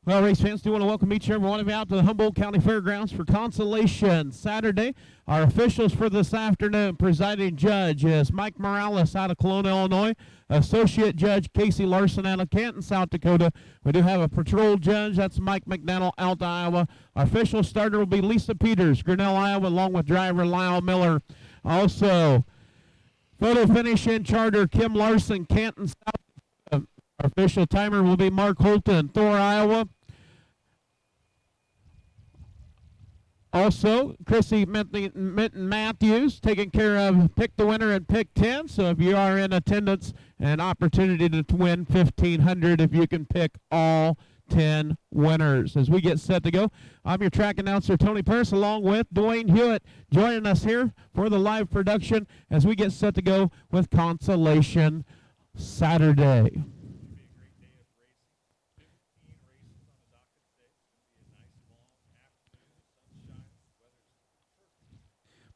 Well, race fans, do want to welcome each and every one of you out to the Humboldt County Fairgrounds for Consolation Saturday. Our officials for this afternoon, presiding judge is Mike Morales out of Kelowna, Illinois. Associate Judge Casey Larson out of Canton, South Dakota. We do have a patrol judge, that's Mike McDaniel out of Iowa. Our official starter will be Lisa Peters, Grinnell, Iowa, along with driver Lyle Miller. Also, photo finish in charter Kim Larson, Canton, South Dakota. Our official timer will be Mark Holton, Thor, Iowa. Also, Chrissy Minton Matthews taking care of Pick the Winner and Pick 10. So if you are in attendance, an opportunity to win $1,500 if you can pick all 10 winners. As we get set to go, I'm your track announcer, Tony Purse, along with Dwayne Hewitt, joining us here for the live production as we get set to go with Consolation Saturday.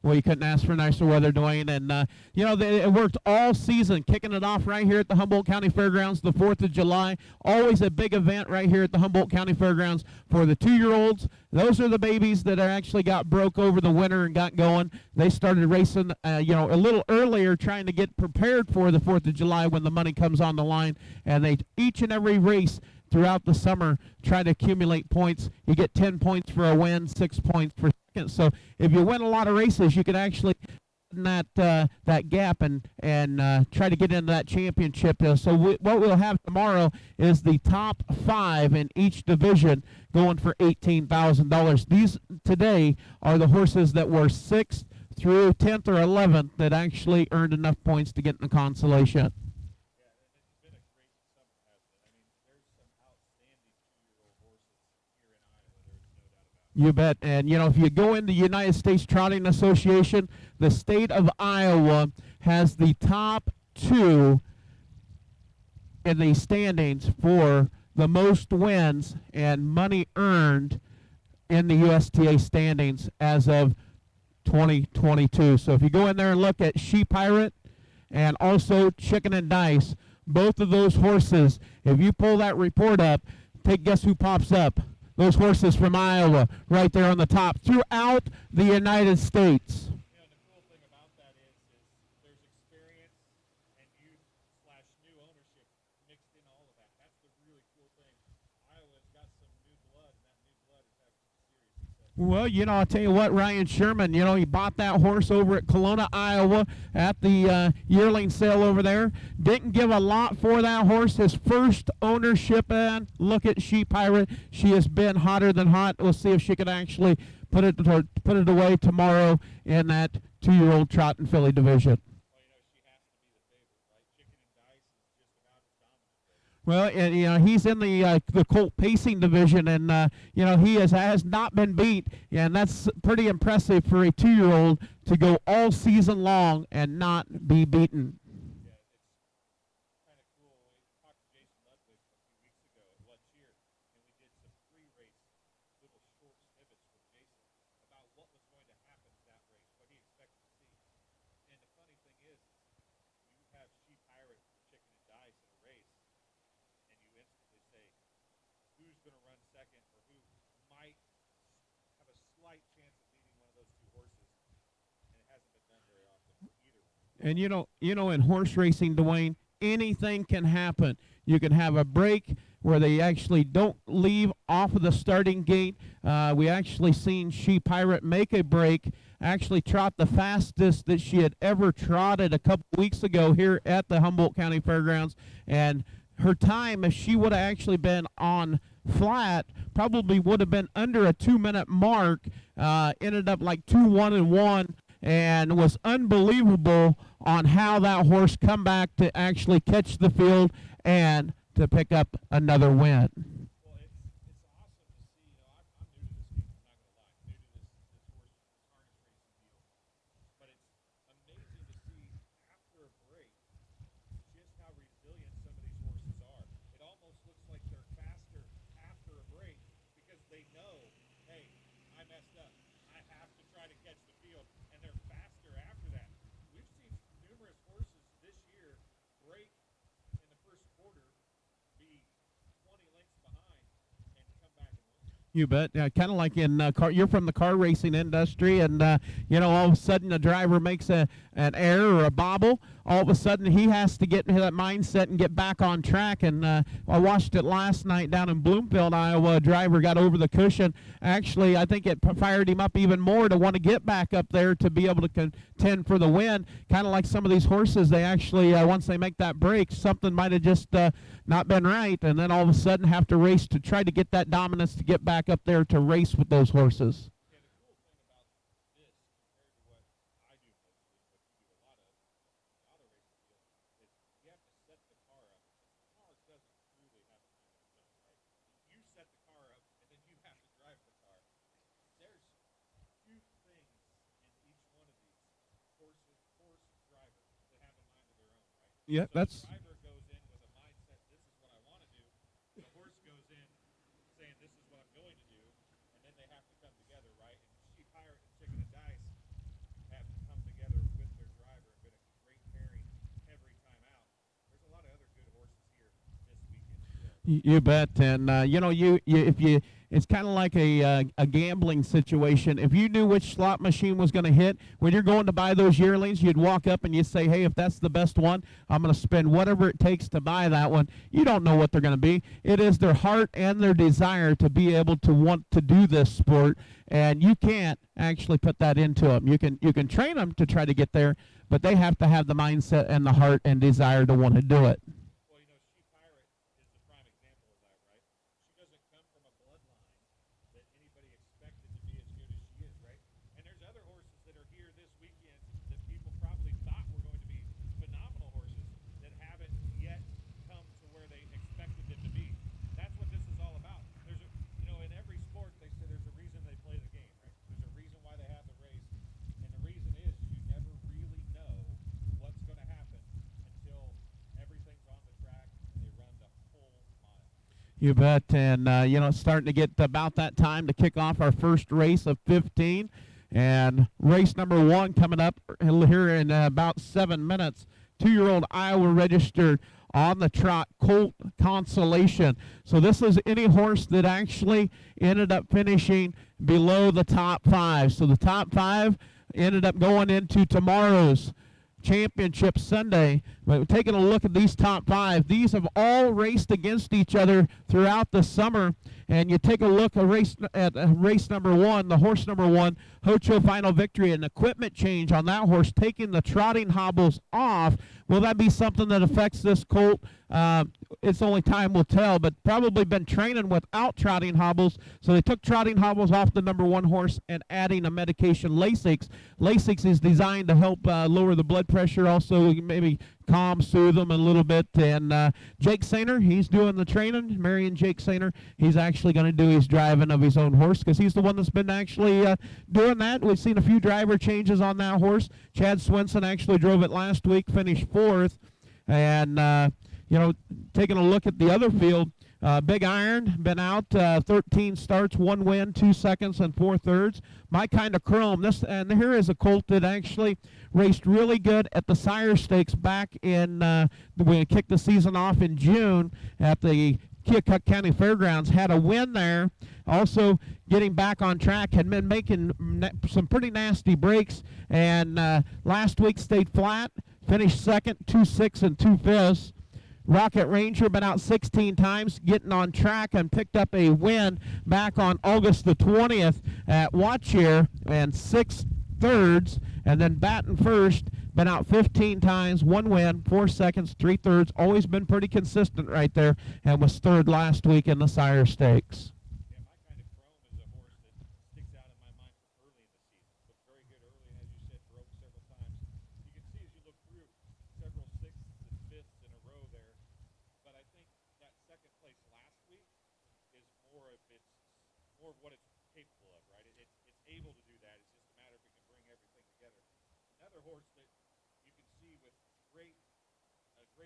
Well, you couldn't ask for nicer weather, Dwayne. And, it worked all season, kicking it off right here at the Humboldt County Fairgrounds, the 4th of July. Always a big event right here at the Humboldt County Fairgrounds for the 2-year-olds. Those are the babies that actually got broke over the winter and got going. They started racing, a little earlier, trying to get prepared for the 4th of July when the money comes on the line. And they each and every race throughout the summer try to accumulate points. You get 10 points for a win, 6 points for second. So if you win a lot of races, you can actually that gap and try to get into that championship. So what we'll have tomorrow is the top 5 in each division going for $18,000. These today are the horses that were 6th through 10th or 11th that actually earned enough points to get in the consolation. You bet. And, if you go in the United States Trotting Association, the state of Iowa has the top 2 in the standings for the most wins and money earned in the USTA standings as of 2022. So if you go in there and look at She Pirate and also Chicken and Dice, both of those horses, if you pull that report up, guess who pops up? Those horses from Iowa right there on the top throughout the United States. The cool thing about that is there's experience and youth / new ownership mixed in all of that. That's the really cool thing. Iowa's got some new blood, and that new blood is having some serious success. Well, I'll tell you what, Ryan Sherman, he bought that horse over at Kelowna, Iowa at the yearling sale over there. Didn't give a lot for that horse. His first ownership, and look at She Pirate. She has been hotter than hot. We'll see if she can actually put it away tomorrow in that 2-year-old trot and filly division. Well, and, he's in the colt pacing division, and he has not been beat, and that's pretty impressive for a 2-year-old to go all season long and not be beaten. Yeah, it's kind of cool. We talked to Jason Ludwig a few weeks ago at Lunch Here, and we did some pre-race little short snippets with Jason about what was going to happen to that race, what he expected to see. And the funny thing is you have She Pirate or Chicken and Dice in a race, and you instantly say who's going to run second or who might have a slight chance of beating one of those 2 horses, and it hasn't been done very often for either one. And in horse racing, Dwayne, anything can happen. You can have a break where they actually don't leave off of the starting gate. We actually seen She Pirate make a break, actually trot the fastest that she had ever trotted a couple weeks ago here at the Humboldt County Fairgrounds, and her time, if she would have actually been on flat, probably would have been under a 2-minute mark. Ended up like 2-1-1, and was unbelievable on how that horse come back to actually catch the field and to pick up another win. Well, it's awesome to see. I'm new to this game. I'm not going to lie. New to this harness racing deal. But it's amazing to see after a break just how resilient some of these horses are. It almost looks like they're faster after a break because they know, hey, I messed up. I have to try to catch the field, and they're faster after that. We've seen numerous horses this year break in the first quarter, be 20 lengths behind, You bet. Yeah, kind of like in car. You're from the car racing industry, and all of a sudden a driver makes an error or a bobble. All of a sudden he has to get into that mindset and get back on track. And I watched it last night down in Bloomfield, Iowa. A driver got over the cushion. Actually, I think it fired him up even more to want to get back up there to be able to contend for the win. Kind of like some of these horses, they actually once they make that break, something might have just not been right, and then all of a sudden have to race to try to get that dominance to get back up there to race with those horses. Yeah, the cool thing about this compared to what I do mostly, what you do a lot of in the auto racing field, is you have to set the car up. The car doesn't truly have a mind of its own, right? You set the car up, and then you have to drive the car. There's few things in each one of these horse drivers that have a mind of their own, right? Yeah, So that's. the driver goes in with a mindset, this is what I want to do. The horse goes in saying, this is what I'm going to do. And then they have to come together, right? And She Pirate and Chicken and Dice have come together with their driver and been a great pairing every time out. There's a lot of other good horses here this weekend as well. You bet, and it's kind of like a gambling situation. If you knew which slot machine was going to hit when you're going to buy those yearlings, you'd walk up and you'd say, "Hey, if that's the best one, I'm going to spend whatever it takes to buy that one." You don't know what they're going to be. It is their heart and their desire to be able to want to do this sport, and you can't actually put that into them. You can train them to try to get there, but they have to have the mindset and the heart and desire to want to do it. Well, She Pirate is the prime example of that, right? She doesn't come from a bloodline that anybody expected to be as good as she is, right? And there's other horses that are here this weekend that people probably thought were going to be phenomenal horses that haven't yet come to where they expected them to be. That's what this is all about. There's in every sport they say there's a reason they play the game, right? There's a reason why they have the race, and the reason is you never really know what's going to happen until everything's on the track and they run the full mile. You bet, and it's starting to get about that time to kick off our first race of 15, and race number 1 coming up here in about 7 minutes. 2-year-old Iowa registered on the trot, Colt Consolation. So this is any horse that actually ended up finishing below the top 5. So the top 5 ended up going into tomorrow's championship Sunday. But taking a look at these top 5, these have all raced against each other throughout the summer. And you take a look at race number 1, the horse number 1, Hocho Final Victory, an equipment change on that horse, taking the trotting hobbles off. Will that be something that affects this colt? It's only time will tell, but probably been training without trotting hobbles. So they took trotting hobbles off the number 1 horse and adding a medication, Lasix. Lasix is designed to help lower the blood pressure, also maybe calm, soothe them a little bit. And Jake Sainer, he's doing the training. Marion Jake Sainer, he's actually going to do his driving of his own horse because he's the one that's been actually doing that. We've seen a few driver changes on that horse. Chad Swenson actually drove it last week, finished 4th. And, taking a look at the other field, Big Iron, been out 13 starts, 1 win, 2 seconds, and 4 thirds. My Kind of Chrome, and here is a colt that actually raced really good at the Sire Stakes back in, we kicked the season off in June at the Keokuk County Fairgrounds, had a win there. Also getting back on track, had been making some pretty nasty breaks, and last week stayed flat, finished 2nd, 2-6, and 2/5. Rocket Ranger been out 16 times, getting on track, and picked up a win back on August the 20th at Watchier and 6 thirds. And then Baton First, been out 15 times, 1 win, 4 seconds, 3 thirds. Always been pretty consistent right there, and was 3rd last week in the Sire Stakes. Yeah, My Kind of Chrome is a horse that sticks out in my mind from early in the season. Looked very good early, and as you said, broke several times. You can see as you look through several 6ths and 5ths in a row there. But I think that 2nd place last week is more of what it's capable of, right? It's able to do that. It's just a matter if it can bring everything together. Another horse that you can see with great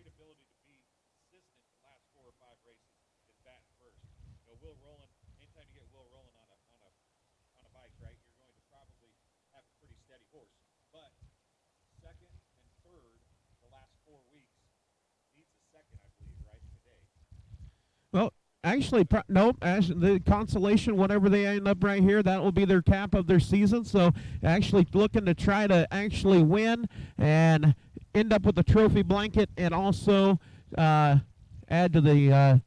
ability to be consistent the last 4 or 5 races is Baton First. Will Rowland. Anytime you get Will Rowland on a bike, right, you're going to probably have a pretty steady horse. But 2nd and 3rd the last 4 weeks. Needs a 2nd, I believe, right, today. Well, Actually, nope. The Consolation, whatever they end up right here, that will be their cap of their season. So, actually looking to try to actually win and end up with a trophy blanket, and also add to the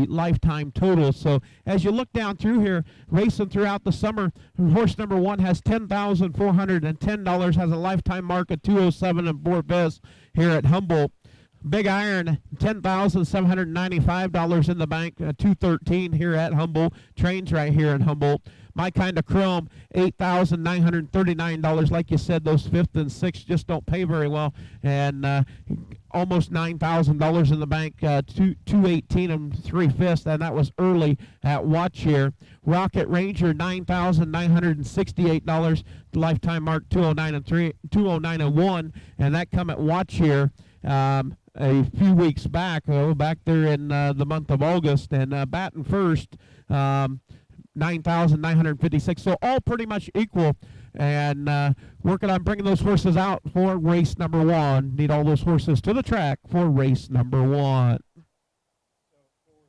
lifetime total. So, as you look down through here, racing throughout the summer, horse number 1 has $10,410, has a lifetime mark of 207 and 4 best here at Humboldt. Big Iron, $10,795 in the bank, 213 here at Humboldt. Trains right here in Humboldt. My Kind of Chrome, $8,939. Like you said, those 5th and 6th just don't pay very well. And almost $9,000 in the bank, 218 and 3/5, and that was early at Watch here. Rocket Ranger, $9,968. Lifetime mark 209 and 1, and that come at Watch here. A few weeks back, back there in the month of August, and batting first, 9,956. So all pretty much equal, and working on bringing those horses out for race number 1. Need all those horses to the track for race number 1. So for the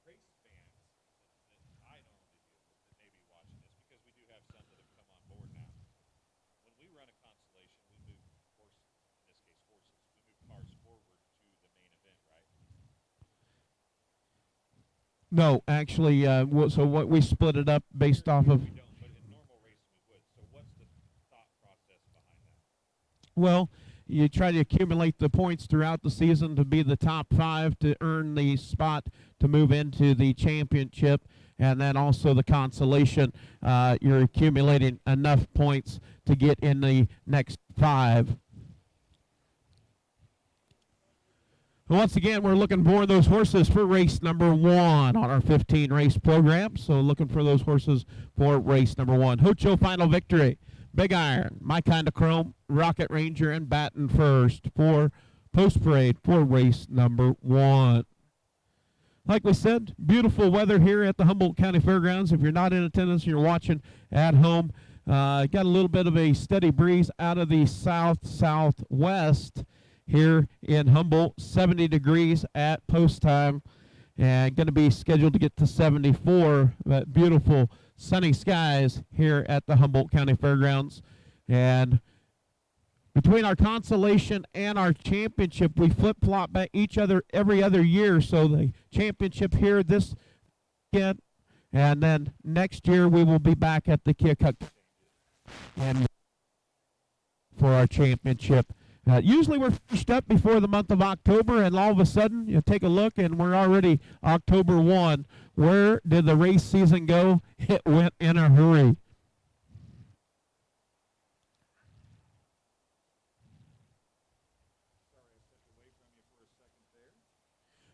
race fans that I know that may be watching this, because we do have some that have come on board now. When we run a Consolation, we move horses, in this case horses, we move cars forward to the main event, right? No, actually, so what we split it up based off of. We don't, but in normal racing we would. So what's the thought process behind that? Well, you try to accumulate the points throughout the season to be the top 5 to earn the spot to move into the championship, and then also the Consolation. You're accumulating enough points to get in the next 5. Once again, we're looking for those horses for race number 1 on our 15 race program. So looking for those horses for race number 1. Hocho Final Victory, Big Iron, My Kind of Chrome, Rocket Ranger, and Batten First for Post Parade for race number 1. Like we said, beautiful weather here at the Humboldt County Fairgrounds. If you're not in attendance, you're watching at home. Got a little bit of a steady breeze out of the south-southwest here in Humboldt. 70 degrees at post time, and going to be scheduled to get to 74. But beautiful sunny skies here at the Humboldt County Fairgrounds. And between our Consolation and our championship, we flip-flop back every other year. So the championship here this weekend, and then next year we will be back at the Keokuk and for our championship. Usually we're finished up before the month of October, and all of a sudden you take a look and we're already October 1. Where did the race season go? It went in a hurry.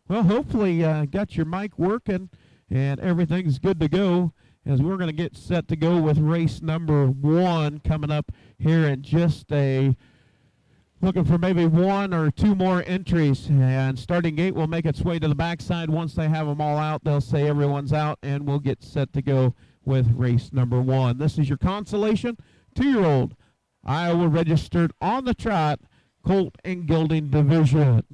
Well, hopefully got your mic working and everything's good to go, as we're going to get set to go with race number 1 coming up here in just looking for maybe 1 or 2 more entries. And starting gate will make its way to the backside. Once they have them all out, they'll say everyone's out, and we'll get set to go with race number 1. This is your Consolation 2-year-old Iowa registered on the Trot Colt and Gelding Division.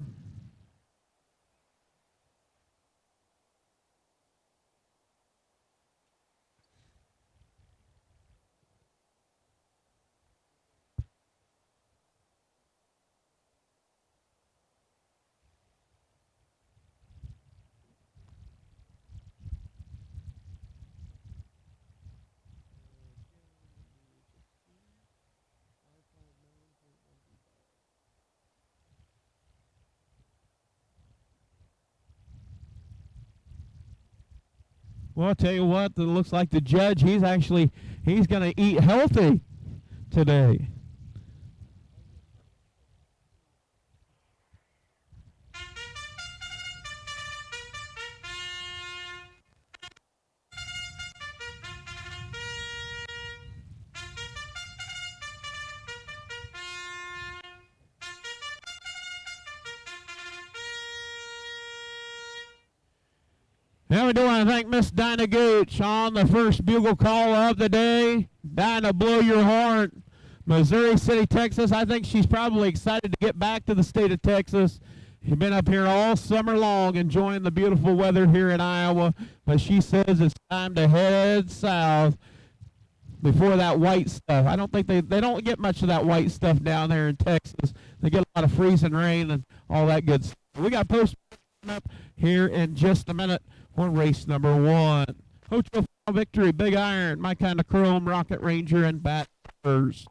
Well, I'll tell you what, it looks like the judge, he's going to eat healthy today. Now we do want to thank Miss Dinah Gooch on the first bugle call of the day. Dinah, blow your horn. Missouri City, Texas. I think she's probably excited to get back to the state of Texas. You've been up here all summer long enjoying the beautiful weather here in Iowa, but she says it's time to head south before that white stuff. I don't think they don't get much of that white stuff down there in Texas. They get a lot of freezing rain and all that good stuff. We got post up here in just a minute for race number 1. Hotel Victory, Big Iron, My Kind of Chrome, Rocket Ranger, and Bat first.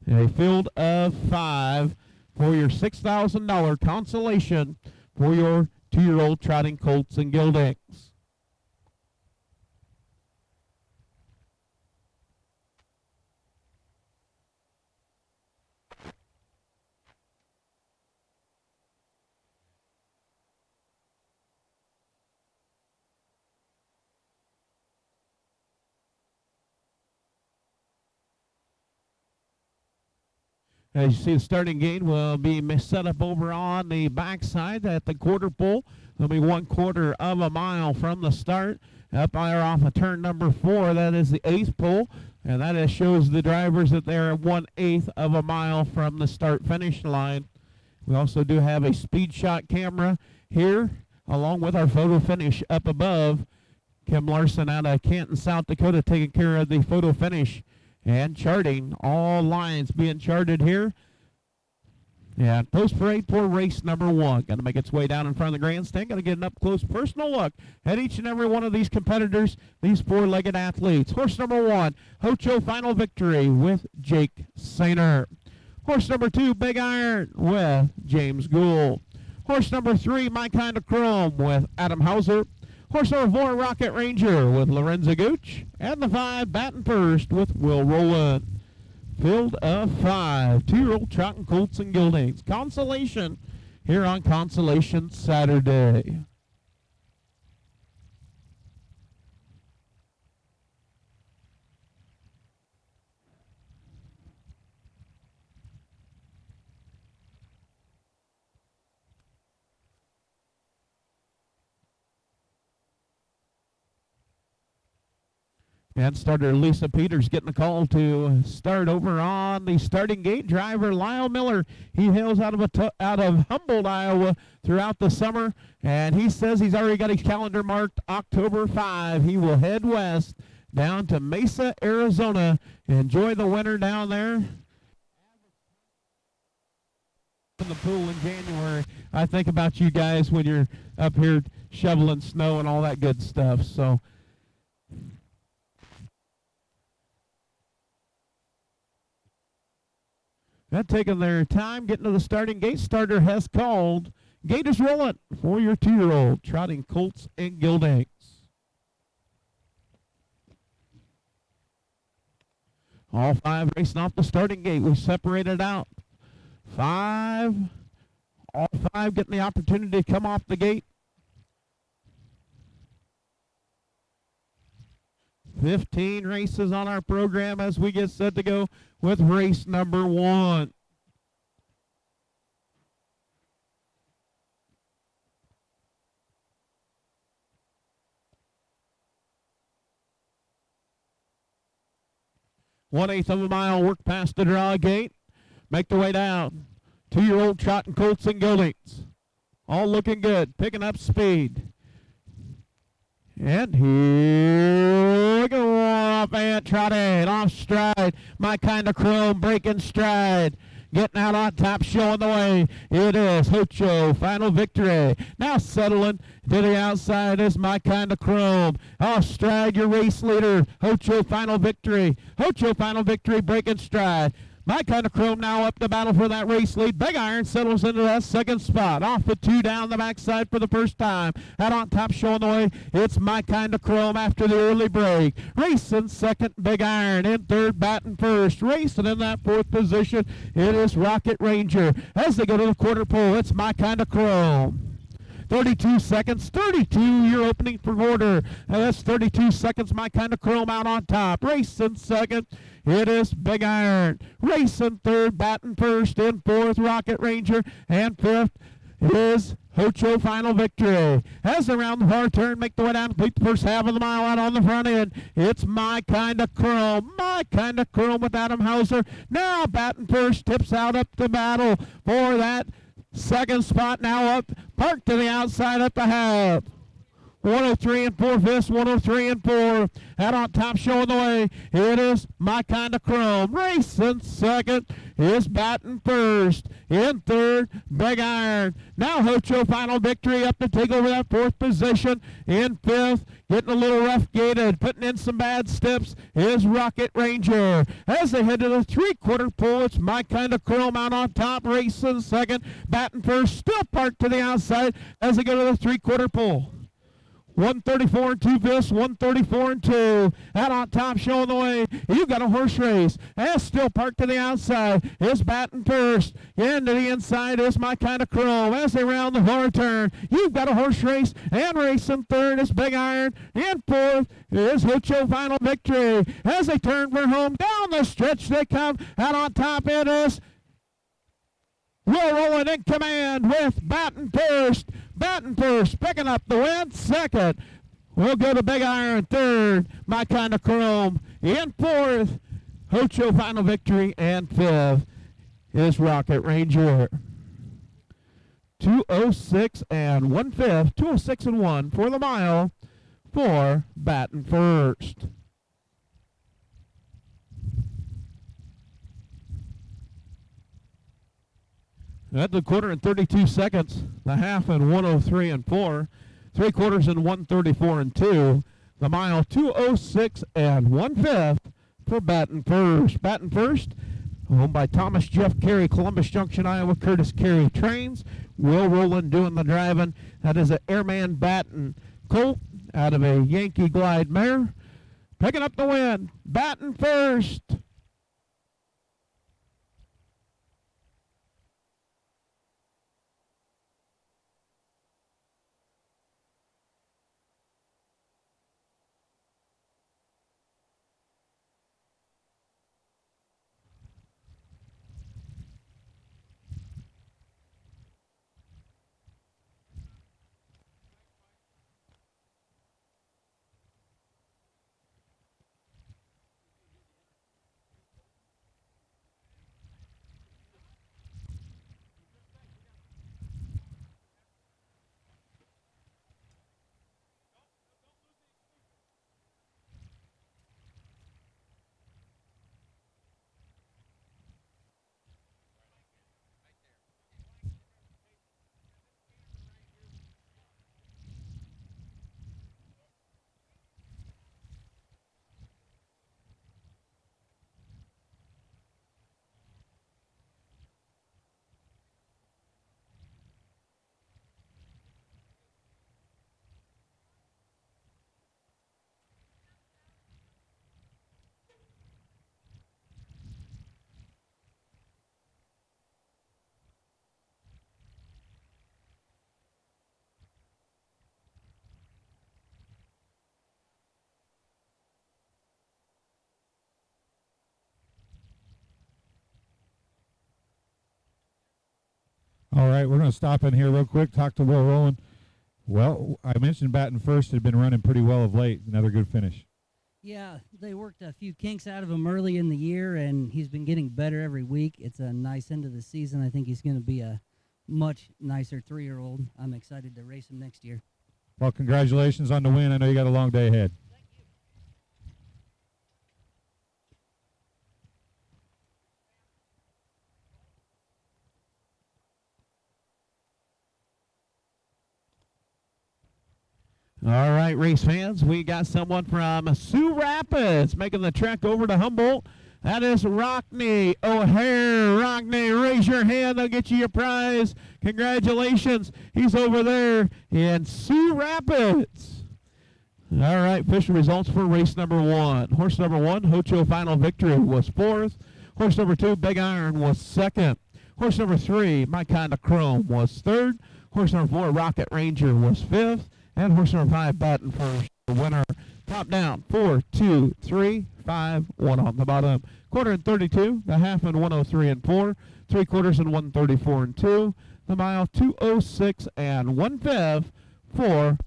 In a field of 5 for your $6,000 consolation for your 2-year-old trotting colts and geldings. As you see, the starting gate will be set up over on the backside at the quarter pole. There'll be 1/4 of a mile from the start. Up there off of turn number 4, that is the 8th pole. And that shows the drivers that they're 1/8 of a mile from the start-finish line. We also do have a speed shot camera here, along with our photo finish up above. Kim Larson out of Canton, South Dakota, taking care of the photo finish and charting. All lines being charted here. Yeah, post parade for race number 1. Got to make its way down in front of the grandstand. Got to get an up-close personal look at each and every one of these competitors, these 4-legged athletes. Horse number 1, Hocho Final Victory with Jake Sainer. Horse number 2, Big Iron with James Gould. Horse number 3, My Kind of Chrome with Adam Hauser. Horse number 4, Rocket Ranger with Lorenzo Gooch. And the 5, Batting First with Will Rowland. Field of 5, 2-year-old trotting colts and geldings. Consolation here on Consolation Saturday. And starter Lisa Peters getting a call to start over on the starting gate. Driver Lyle Miller, he hails out of Humboldt, Iowa throughout the summer, and he says he's already got his calendar marked October 5. He will head west down to Mesa, Arizona. Enjoy the winter down there. In the pool in January. I think about you guys when you're up here shoveling snow and all that good stuff. So they're taking their time getting to the starting gate. Starter has called. Gate is rolling for your 2-year-old trotting colts and geldings. All 5 racing off the starting gate. We separated out 5. All 5 getting the opportunity to come off the gate. 15 races on our program as we get set to go with race number 1. One-eighth of a mile work past the draw gate. Make their way down. 2-year-old trotting colts and geldings. All looking good, picking up speed. And here we go, off and trotting, off stride. My Kind of Chrome breaking stride. Getting out on top, showing the way. It is Hocho Final Victory. Now settling to the outside is My Kind of Chrome. Off stride, your race leader, Hocho Final Victory. Hocho Final Victory breaking stride. My Kind of Chrome now up the battle for that race lead. Big Iron settles into that second spot. Off the 2 down the backside for the first time. Out on top showing the way. It's My Kind of Chrome after the early break. Racing second, Big Iron. In third, Batting First. Racing in that 4th position, it is Rocket Ranger. As they go to the quarter pole, it's My Kind of Chrome. 32 seconds, 32 your opening for quarter. That's 32 seconds, My Kind of Chrome out on top. Racing second, it is Big Iron. Racing third, Batting First. In 4th, Rocket Ranger. And 5th is Hocho Final Victory. As around the far turn, make the way down, complete the first half of the mile out on the front end. It's My Kind of Chrome. My Kind of Chrome with Adam Hauser. Now Batting First tips out up the battle for that Second spot now up, parked to the outside at the half. 103 and 4/5, 103 and 4. Out on top showing the way. It is My Kind of Chrome. Racing second is Batting first. In third, Big Iron. Now Hocho Final Victory up to take over that fourth position. In fifth, getting a little rough gated, putting in some bad steps, is Rocket Ranger. As they head to the three-quarter pole, it's My Kind of Chrome out on top, racing second. Batting first, still parked to the outside as they go to the three-quarter pole. 134 and 2/5, 134 and 2. Out on top showing the way. You've got a horse race. As still parked to the outside is Batting first. Into the inside is My Kind of Chrome. As they round the far turn, you've got a horse race. And racing third is Big Iron. And fourth is Hocho Final Victory. As they turn for home, down the stretch they come. Out on top it is Will Rolling in command with Batting first. Batting first, picking up the win. Second, we'll go to Big Iron. Third, My Kind of Chrome. In fourth, Hocho Final Victory. And fifth is Rocket Ranger. 2:06 and 1/5, 2:06 and 1 for the mile for Batting first. At the quarter in 32 seconds, the half in 103 and 4, three quarters in 134 and 2, the mile 2:06 and 1/5 for Batting first. Batting first, owned by Thomas Jeff Carey, Columbus Junction, Iowa. Curtis Carey trains. Will Rowland doing the driving. That is an Airman Batting colt out of a Yankee Glide mare. Picking up the win, Batting first. All right, we're going to stop in here real quick, talk to Will Rowland. Well, I mentioned Batting first had been running pretty well of late. Another good finish. Yeah, they worked a few kinks out of him early in the year, and he's been getting better every week. It's a nice end of the season. I think he's going to be a much nicer 3-year-old. I'm excited to race him next year. Well, congratulations on the win. I know you got a long day ahead. All right, race fans, we got someone from Sioux Rapids making the trek over to Humboldt. That is Rockney O'Hare. Rockney, raise your hand. They'll get you your prize. Congratulations. He's over there in Sioux Rapids. All right, official results for race number 1. Horse number 1, Hocho Final Victory, was 4th. Horse number 2, Big Iron, was 2nd. Horse number 3, My Kind of Chrome, was 3rd. Horse number 4, Rocket Ranger, was 5th. And horse number 5, Batting first. The winner, top down, 4, 2, 3, 5, 1 on the bottom. Quarter in 32, the half in 103 and 4, three quarters in 134 and 2, the mile 2:06 and 1/5 for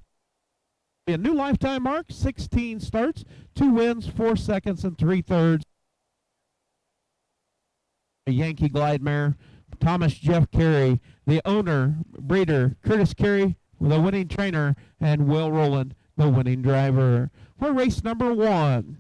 a new lifetime mark, 16 starts, 2 wins, 4 seconds and 3/3. A Yankee Glide mare Thomas Jeff Carey, the owner, breeder, Curtis Carey, the winning trainer, and Will Rowland, the winning driver. For race number 1.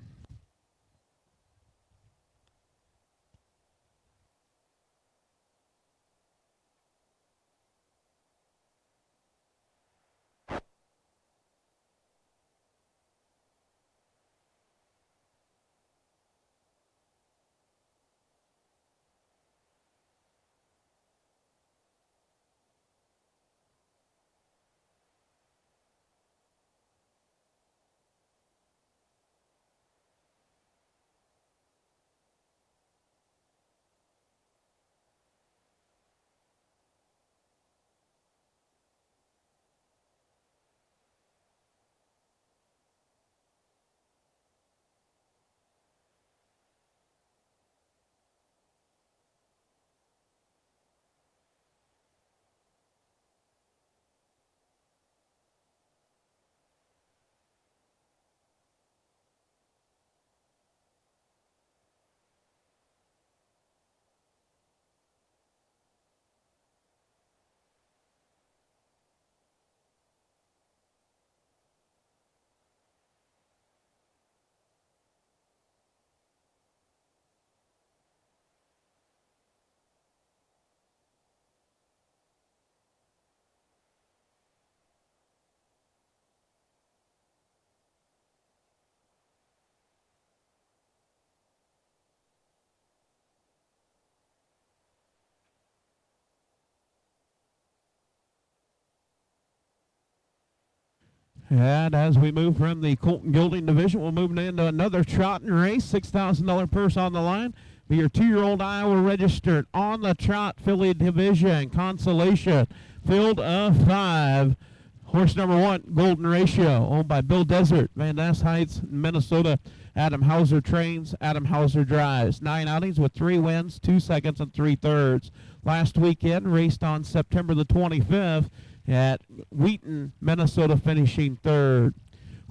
And as we move from the Colton Gilding division, we'll move into another trotting race. $6,000 purse on the line. Be your 2-year-old Iowa registered on the trot filly division. Consolation, field of 5. Horse number 1, Golden Ratio, owned by Bill Desert, Van Ness Heights, Minnesota. Adam Hauser trains, Adam Hauser drives. 9 outings with 3 wins, 2 seconds, and 3/3. Last weekend, raced on September the 25th at Wheaton, Minnesota, finishing 3rd.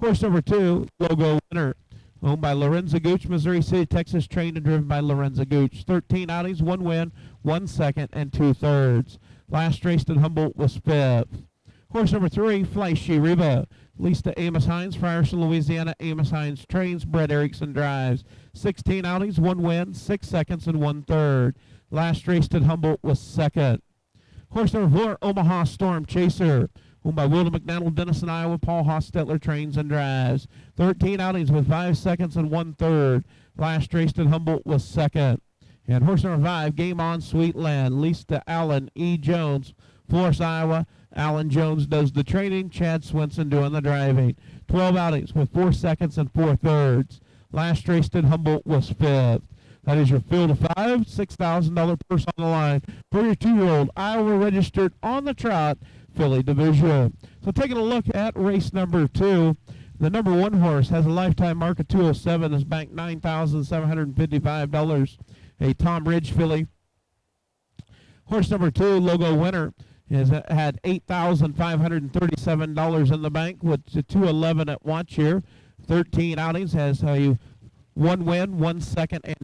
Horse number 2, Logo Winner, owned by Lorenzo Gooch, Missouri City, Texas, trained and driven by Lorenzo Gooch. 13 outings, 1 win, 1 second, and 2/3. Last raced at Humboldt was 5th. Horse number 3, Fleishy Riva, leased to Amos Hines, Frierson, Louisiana. Amos Hines trains, Brett Erickson drives. 16 outings, 1 win, 6 seconds, and 1/3. Last raced at Humboldt was 2nd. Horse number 4, Omaha Storm Chaser, owned by Wilda McDaniel, Denison, Iowa. Paul Hostetler trains and drives. 13 outings with 5 seconds and 1/3. Last raced at Humboldt was 2nd. And horse number 5, Game On Sweet Land, leased to Alan E. Jones, Florence, Iowa. Alan Jones does the training, Chad Swenson doing the driving. 12 outings with 4 seconds and 4/3. Last raced at Humboldt was 5th. That is your field of 5, $6,000 purse on the line for your 2-year-old Iowa registered on the trot filly division. So taking a look at race number 2, the number 1 horse has a lifetime mark of 207, is banked $9,755. A Tom Ridge filly. Horse number 2, Logo Winner, has had $8,537 in the bank with 211 at Watch here. 13 outings, has a 1 win, 1 second, and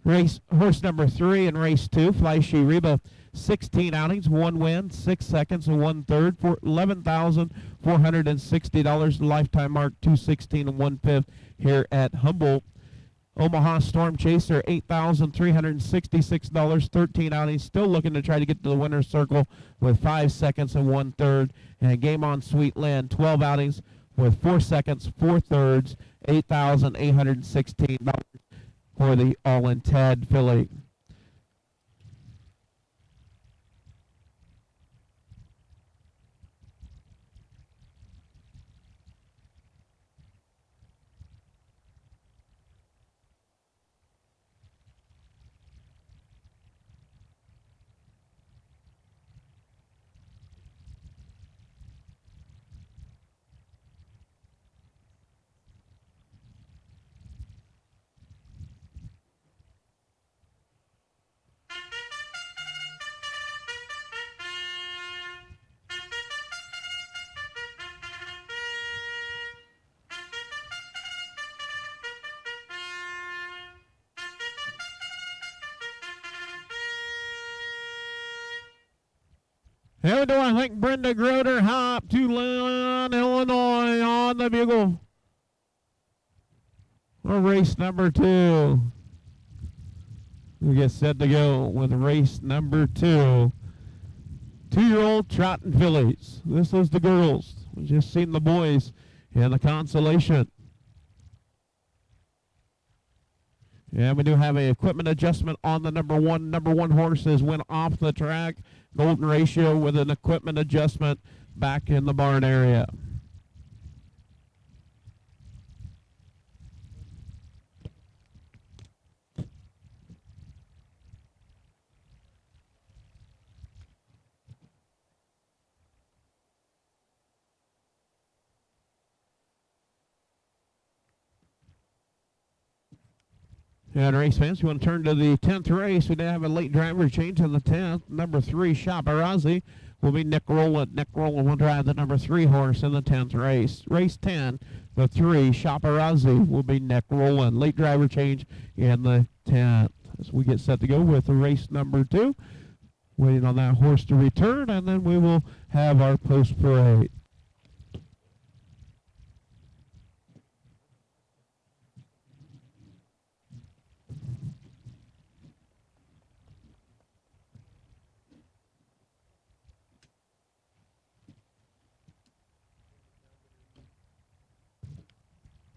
race. Horse number 3 in race 2, Fleishy Reba, 16 outings, 1 win, 6 seconds, and 1/3 for $11,460. Lifetime mark 216 and 1/5 here at Humboldt. Omaha Storm Chaser, $8,366, 13 outings, still looking to try to get to the winner's circle with 5 seconds and 1/3. And Game On Sweet Land, 12 outings with 4 seconds, 4/3, $8,816 for the All-in Ted filly. Here we do, I think Brenda Groder hop to Leland, Illinois on the bugle. For race number 2. We get set to go with race number 2. 2-year-old trotting fillies. This is the girls. We just seen the boys in the Consolation. Yeah, we do have a equipment adjustment on the number one. Number 1 horses went off the track. Golden Ratio with an equipment adjustment back in the barn area. And race fans, you want to turn to the 10th race. We did have a late driver change on the 10th. Number 3, Shaparazzi, will be Nick Rowland. Nick Rowland will drive the number 3 horse in the 10th race. Race 10, the 3, Shaparazzi, will be Nick Rowland. Late driver change in the 10th. As we get set to go with the race number 2. Waiting on that horse to return, and then we will have our post-parade.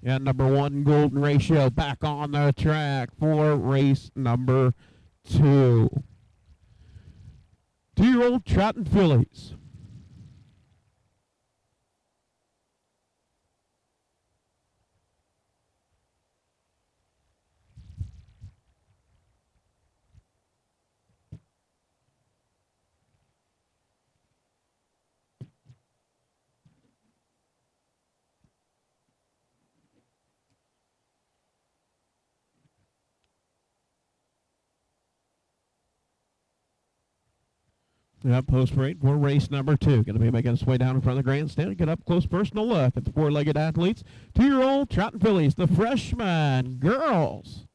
And number 1, Golden Ratio, back on the track for race number 2. 2-year-old trotting fillies. Up post parade for race number 2. Going to be making its way down in front of the grandstand. Get up close personal look at the 4-legged athletes. 2-year-old trotting fillies, the freshman girls.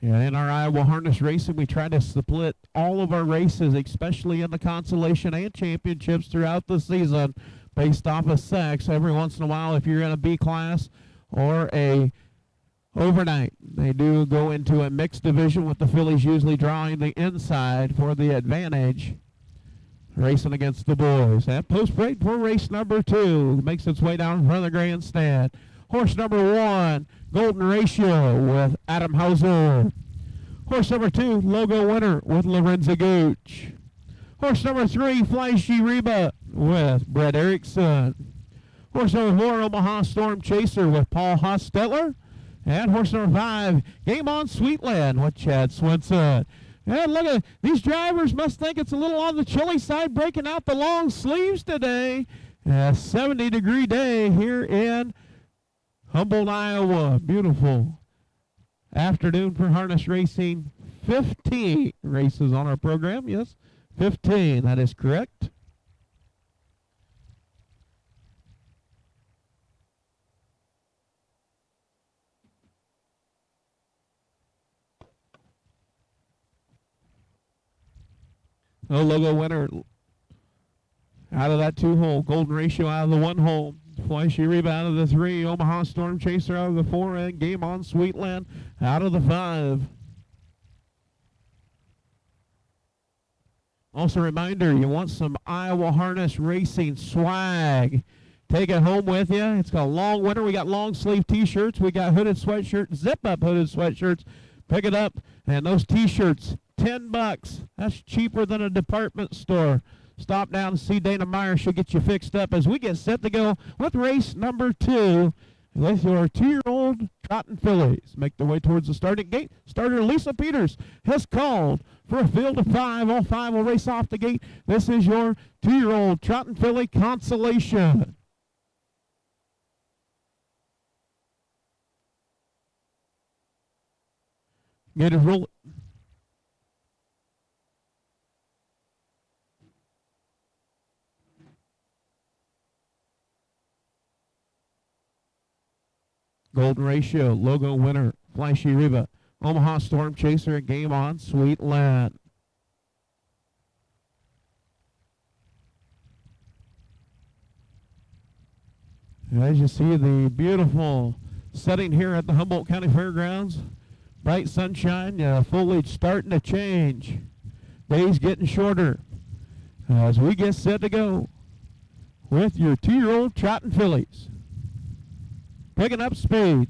Yeah, in our Iowa harness racing, we try to split all of our races, especially in the Consolation and Championships throughout the season, based off of sex. Every once in a while, if you're in a B class or a overnight, they do go into a mixed division with the fillies usually drawing the inside for the advantage, racing against the boys. At post parade for race number 2, makes its way down in front of the grandstand. Horse number 1, Golden Ratio with Adam Hauser. Horse number 2, Logo Winner with Lorenzo Gooch. Horse number 3, Flashy Reba with Brett Erickson. Horse number 4, Omaha Storm Chaser with Paul Hostetler. And horse number 5, Game On Sweetland with Chad Swenson. And look at these drivers must think it's a little on the chilly side, breaking out the long sleeves today. A 70-degree day here in Humboldt, Iowa. Beautiful afternoon for harness racing. 15 races on our program. Yes, 15. That is correct. No Logo Winner out of that 2-hole. Golden Ratio out of the 1-hole. Flashy Reba out of the 3. Omaha Storm Chaser out of the 4. And Game On Sweetland out of the 5. Also a reminder, you want some Iowa harness racing swag. Take it home with you. It's got a long winter. We got long sleeve t-shirts. We got hooded sweatshirts, zip up hooded sweatshirts. Pick it up. And those t-shirts, $10. That's cheaper than a department store. Stop down and see Dana Meyer. She'll get you fixed up as we get set to go with race number 2 with your 2-year-old trotting fillies. Make their way towards the starting gate. Starter Lisa Peters has called for a field of 5. All 5 will race off the gate. This is your 2-year-old trotting filly Consolation. Get it rolling. Golden Ratio, Logo Winner, Flashy Reba Omaha Storm Chaser and Game On Sweet Land. As you see the beautiful setting here at the Humboldt County Fairgrounds, bright sunshine, foliage starting to change. Days getting shorter as we get set to go with your 2-year-old trotting fillies. Picking up speed.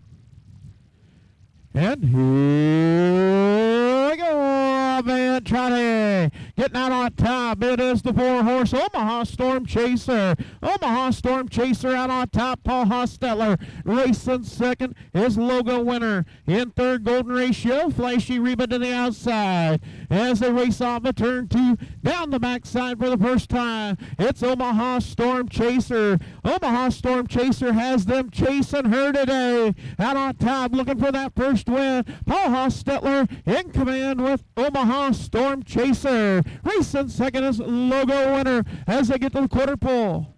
And here we go, man, Trotty. Getting out on top. It is the 4-horse Omaha Storm Chaser. Omaha Storm Chaser out on top. Paul Hostetler racing second. His logo winner. In third, Golden Ratio. Flashy Reba to the outside. As they race off a turn 2. Down the backside for the first time. It's Omaha Storm Chaser. Omaha Storm Chaser has them chasing her today. Out on top, looking for that first win. Paul Hostetler in command with Omaha Storm Chaser. Racing second is logo winner as they get to the quarter pole.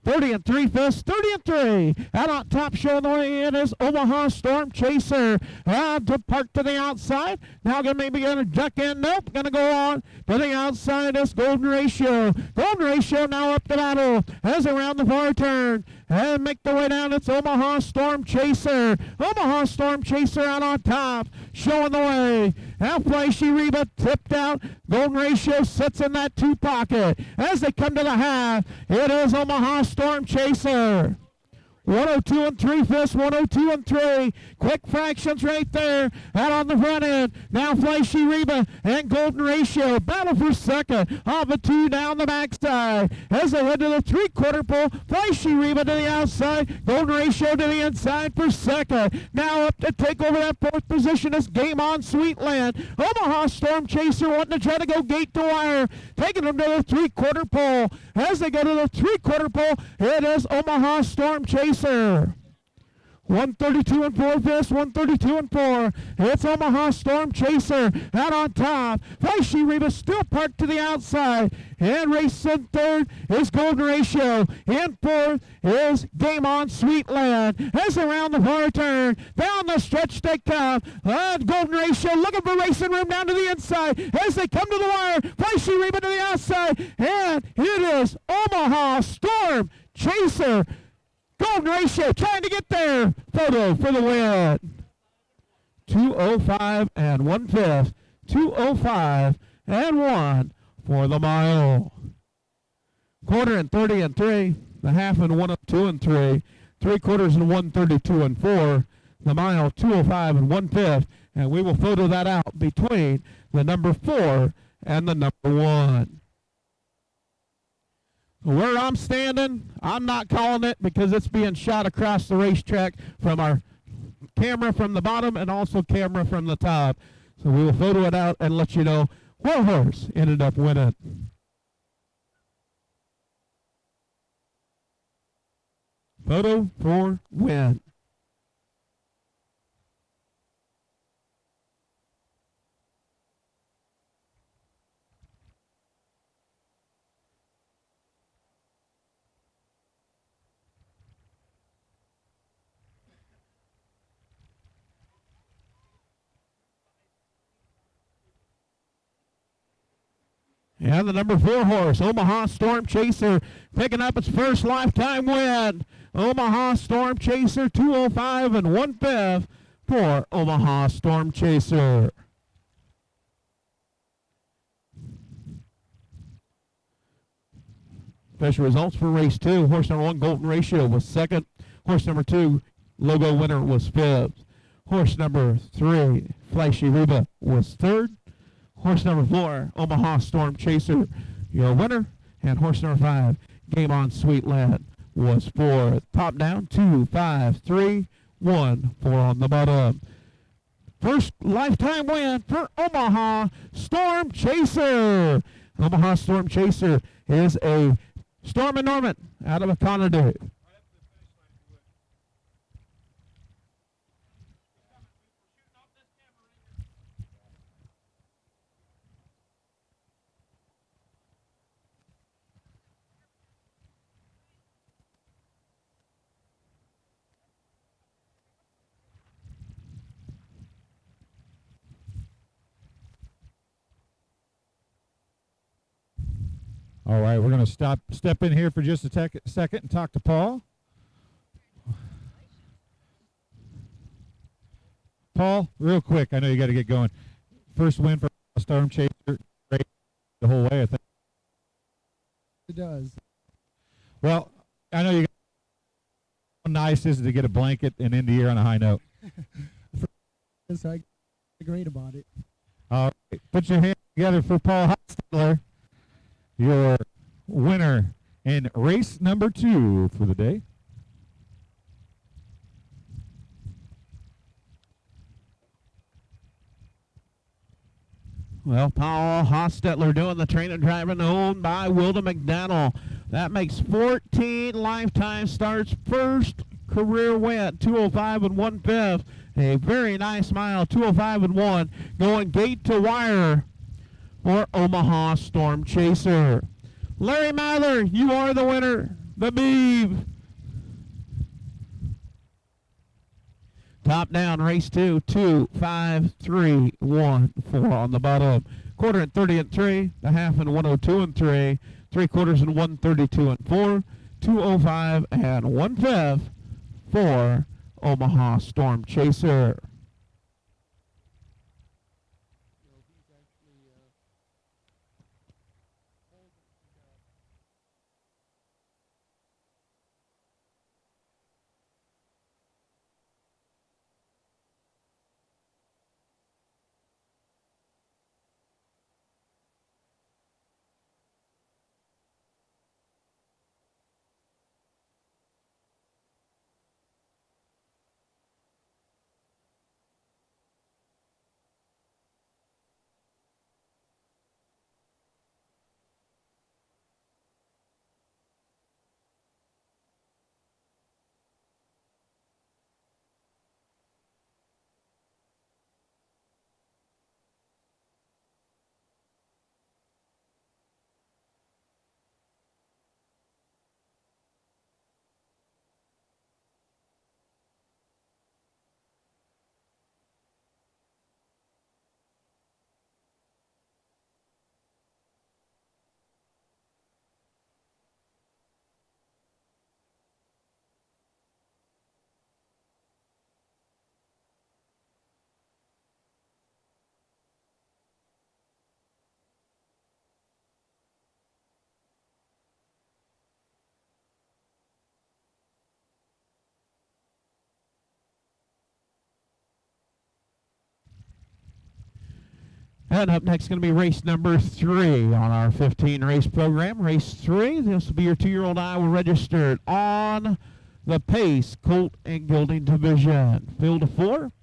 30 and 3/5, 30 and 3. Out on top, showing the way in is Omaha Storm Chaser. To park to the outside. Now maybe going to duck in. Nope, going to go on to the outside is Golden Ratio. Golden Ratio now up the battle as around the far turn. And make the way down. It's Omaha Storm Chaser. Omaha Storm Chaser out on top, showing the way. Now Flashy Reba tipped out. Golden Ratio sits in that 2 pocket. As they come to the half, it is Omaha Storm Chaser. 102 and 3/5, 102 and 3. Quick fractions right there. Out on the front end. Now Flashy Reba and Golden Ratio. Battle for second. Off a 2 down the backside. As they head to the 3/4 pole. Flashy Reba to the outside. Golden Ratio to the inside for second. Now up to take over that 4th position is Game On Sweet Land. Omaha Storm Chaser wanting to try to go gate to wire. Taking them to the 3/4 pole. As they go to the 3/4 pole, it is Omaha Storm Chaser. 132 and 4/5, 132 and 4. It's Omaha Storm Chaser out on top. Flashy Reba still parked to the outside. And racing third is Golden Ratio. In fourth is Game On Sweet Land. As around the far turn, down the stretch they come. Golden Ratio looking for racing room down to the inside. As they come to the wire, Flashy Reba to the outside. And it is Omaha Storm Chaser. Golden Ratio trying to get there. Photo for the win. 2:05 and 1/5. 2:05 and 1 for the mile. Quarter and 30 and 3. The half and 102 and 3. 3/4 and 132 and 4. The mile 2:05 and 1/5. And we will photo that out between the number 4 and the number 1. Where I'm standing, I'm not calling it because it's being shot across the racetrack from our camera from the bottom and also camera from the top. So we will photo it out and let you know what horse ended up winning. Photo for win. And the number 4 horse, Omaha Storm Chaser, picking up its first lifetime win. Omaha Storm Chaser, 2:05 and 1/5 for Omaha Storm Chaser. Official results for race 2. Horse number 1, Golden Ratio, was second. Horse number 2, logo winner, was fifth. Horse number 3, Flashy Reba, was third. Horse number 4, Omaha Storm Chaser, your winner. And horse number 5, Game On Sweet Land, was fourth. Top down, 2, 5, 3, 1, 4 on the bottom. First lifetime win for Omaha Storm Chaser. Omaha Storm Chaser is a Storm and Norman out of Econoday. All right, we're going to step in here for just a second and talk to Paul. Paul, real quick, I know you got to get going. First win for Storm Chaser, great the whole way, I think. It does. Well, I know you. How nice is it to get a blanket and end the year on a high note? Yes, I great about it. All right, put your hands together for Paul Hostetler, your winner in race number 2 for the day. Well, Paul Hostetler doing the training driving, owned by Wilda McDaniel. That makes 14 lifetime starts. First career win, 205 and 1/5. A very nice mile, 205 and 1. Going gate to wire for Omaha Storm Chaser. Larry Mather, you are the winner. The Beeve. Top down, race 2, 2, 5, 3, 1, 4 on the bottom. Quarter and 30 and 3, the half and 102 and 3, 3/4 and 132 and 4, 205 and 1/5 for Omaha Storm Chaser. And up next is going to be race number 3 on our 15 race program. Race 3, this will be your 2-year-old Iowa registered on the Pace Colt and Gelding Division. Field of 4.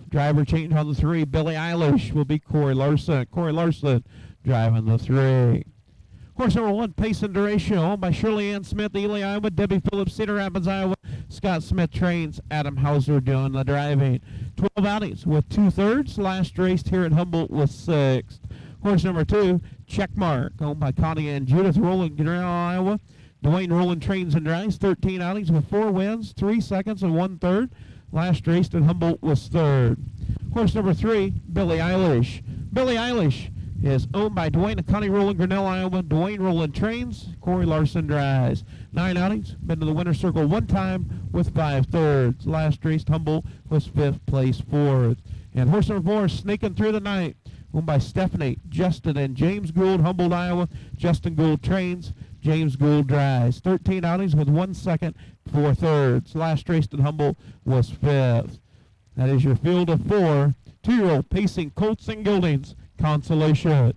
Driver change on the 3. Billie Eilish will be Corey Larson. Corey Larson driving the 3. Horse number 1, Pace and Duration, owned by Shirley Ann Smith, Ely, Iowa. Debbie Phillips, Cedar Rapids, Iowa. Scott Smith trains. Adam Hauser doing the driving. 12 outings with 2/3. Last raced here at Humboldt was 6th. Horse number 2, Checkmark, owned by Connie and Judith Rowland, Iowa. Dwayne Rowland trains and drives. 13 outings with 4 wins, 3 seconds, and 1/3. Last raced at Humboldt was 3rd. Horse number 3, Billie Eilish. Billie Eilish is owned by Dwayne and Connie Rowland, Grinnell, Iowa. Dwayne Rowland trains. Corey Larson drives. 9 outings. Been to the winner's circle 1 time with 5/3. Last raced Humboldt was 5th place, 4th. And horse number 4, Sneaking Through the Night, owned by Stephanie, Justin, and James Gould, Humboldt, Iowa. Justin Gould trains. James Gould drives. 13 outings with 1 second, 4/3. Last raced at Humboldt was 5th. That is your field of 4 2-year-old pacing Colts and Geldings. Consolation.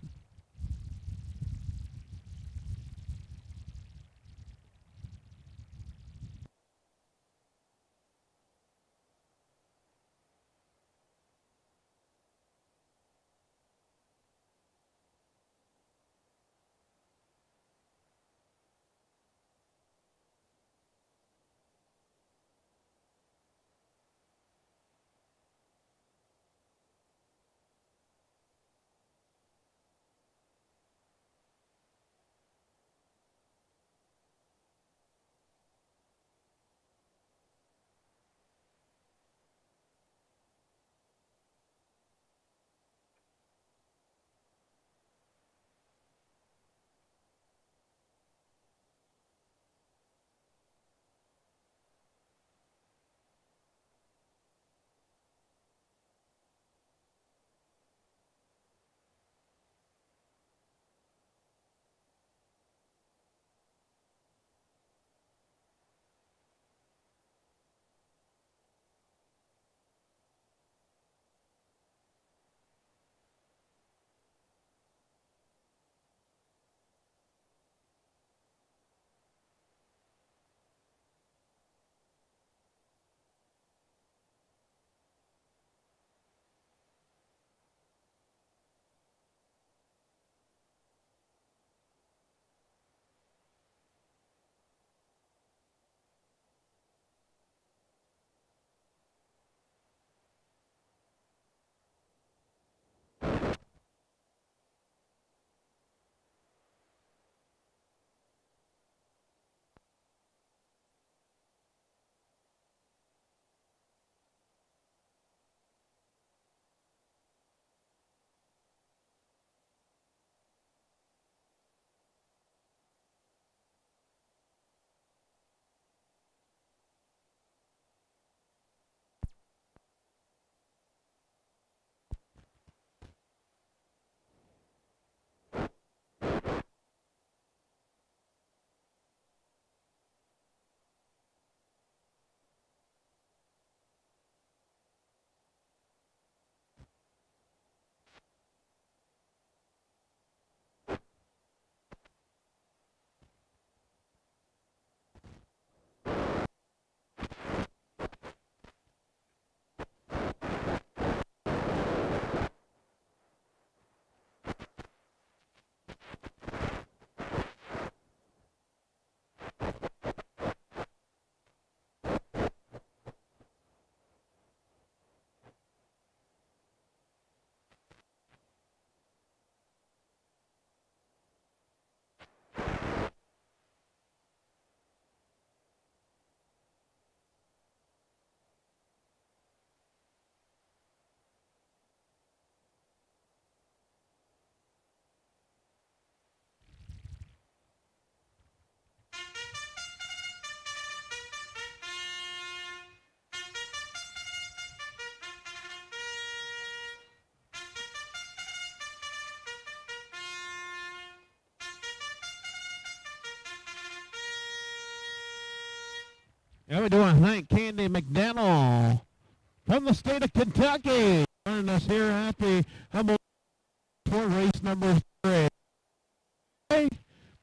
And we do want to thank Candy McDaniel from the state of Kentucky joining us here at the Humboldt for race number 3.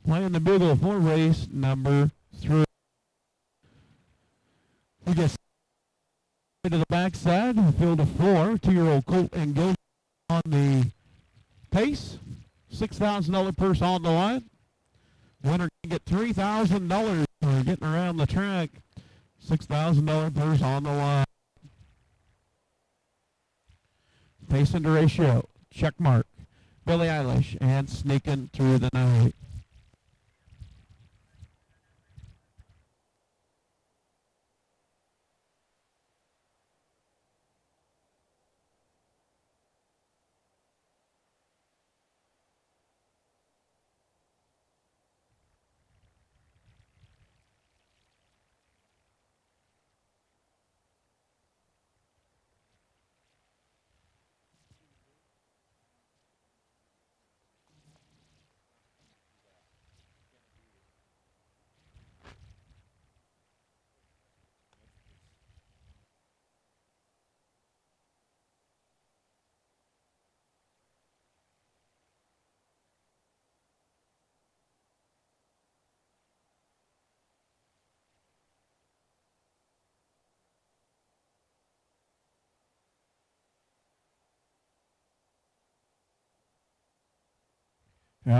Playing the bugle for race number 3. We just to the backside, field of 4, 2-year-old Colt and Gil on the pace. $6,000 purse on the line. Winner can get $3,000 for getting around the track. $6,000 purse on the line. Pace and ratio, check mark. Billie Eilish and Sneaking Through the Night.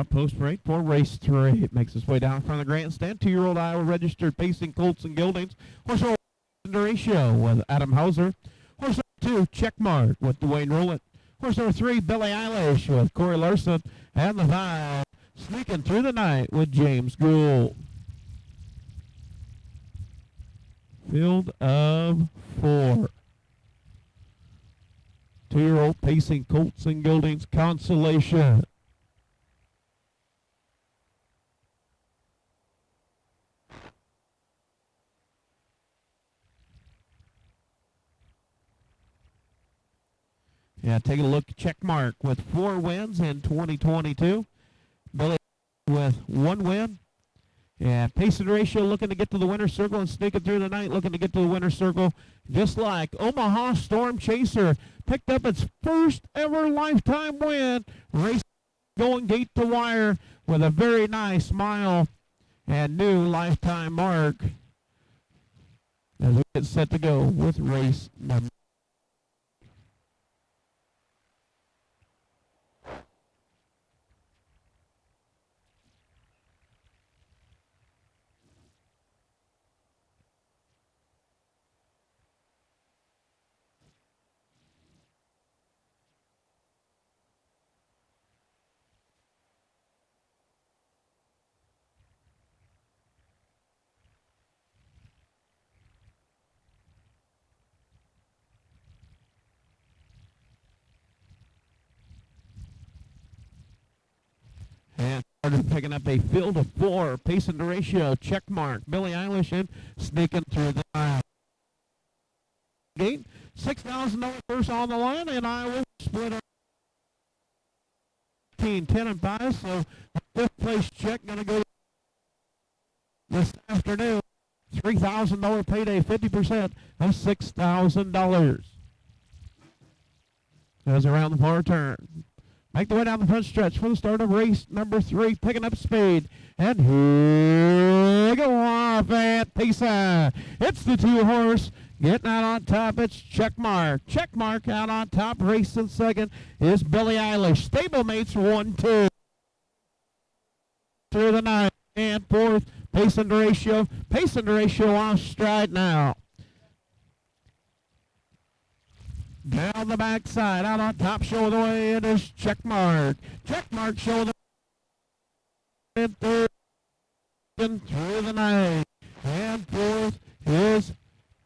Post break for race 3. It makes its way down in front of the grandstand. 2-year-old Iowa registered pacing Colts and Gildings. Horse number 1, ratio with Adam Hauser. Horse number 2, Checkmark with Dwayne Rowland. Horse number 3, Billie Eilish with Corey Larson. And the 5, Sneaking Through the Night with James Gould. Field of 4. 2-year-old pacing Colts and Gildings, Consolation. Yeah, take a look. Check mark with 4 wins in 2022. Billy with 1 win. And pace and ratio looking to get to the winner's circle and sneaking through the night, looking to get to the winner's circle. Just like Omaha Storm Chaser picked up its first ever lifetime win. Race going gate to wire with a very nice mile and new lifetime mark as we get set to go with race number. And started picking up a field of 4. Pace and ratio, check mark. Billie Eilish and sneaking through the aisle. Gate, $6,000 purse on the line, and Iowa split up 10 and 5. So 5th place check going to go this afternoon. $3,000 payday, 50% of $6,000. Goes around the far turn. Make the way down the front stretch for the start of race number 3, picking up speed. And here we go off at Pisa. It's the 2-horse getting out on top. It's Checkmark. Checkmark out on top. Racing second is Billie Eilish. Stablemates 1-2. Through the night. And 4th, pace and ratio. Pace and ratio off stride now. Down the backside, out on top, showing the way, it is Checkmark. Checkmark showing the way in 3rd and through the night. And 4th is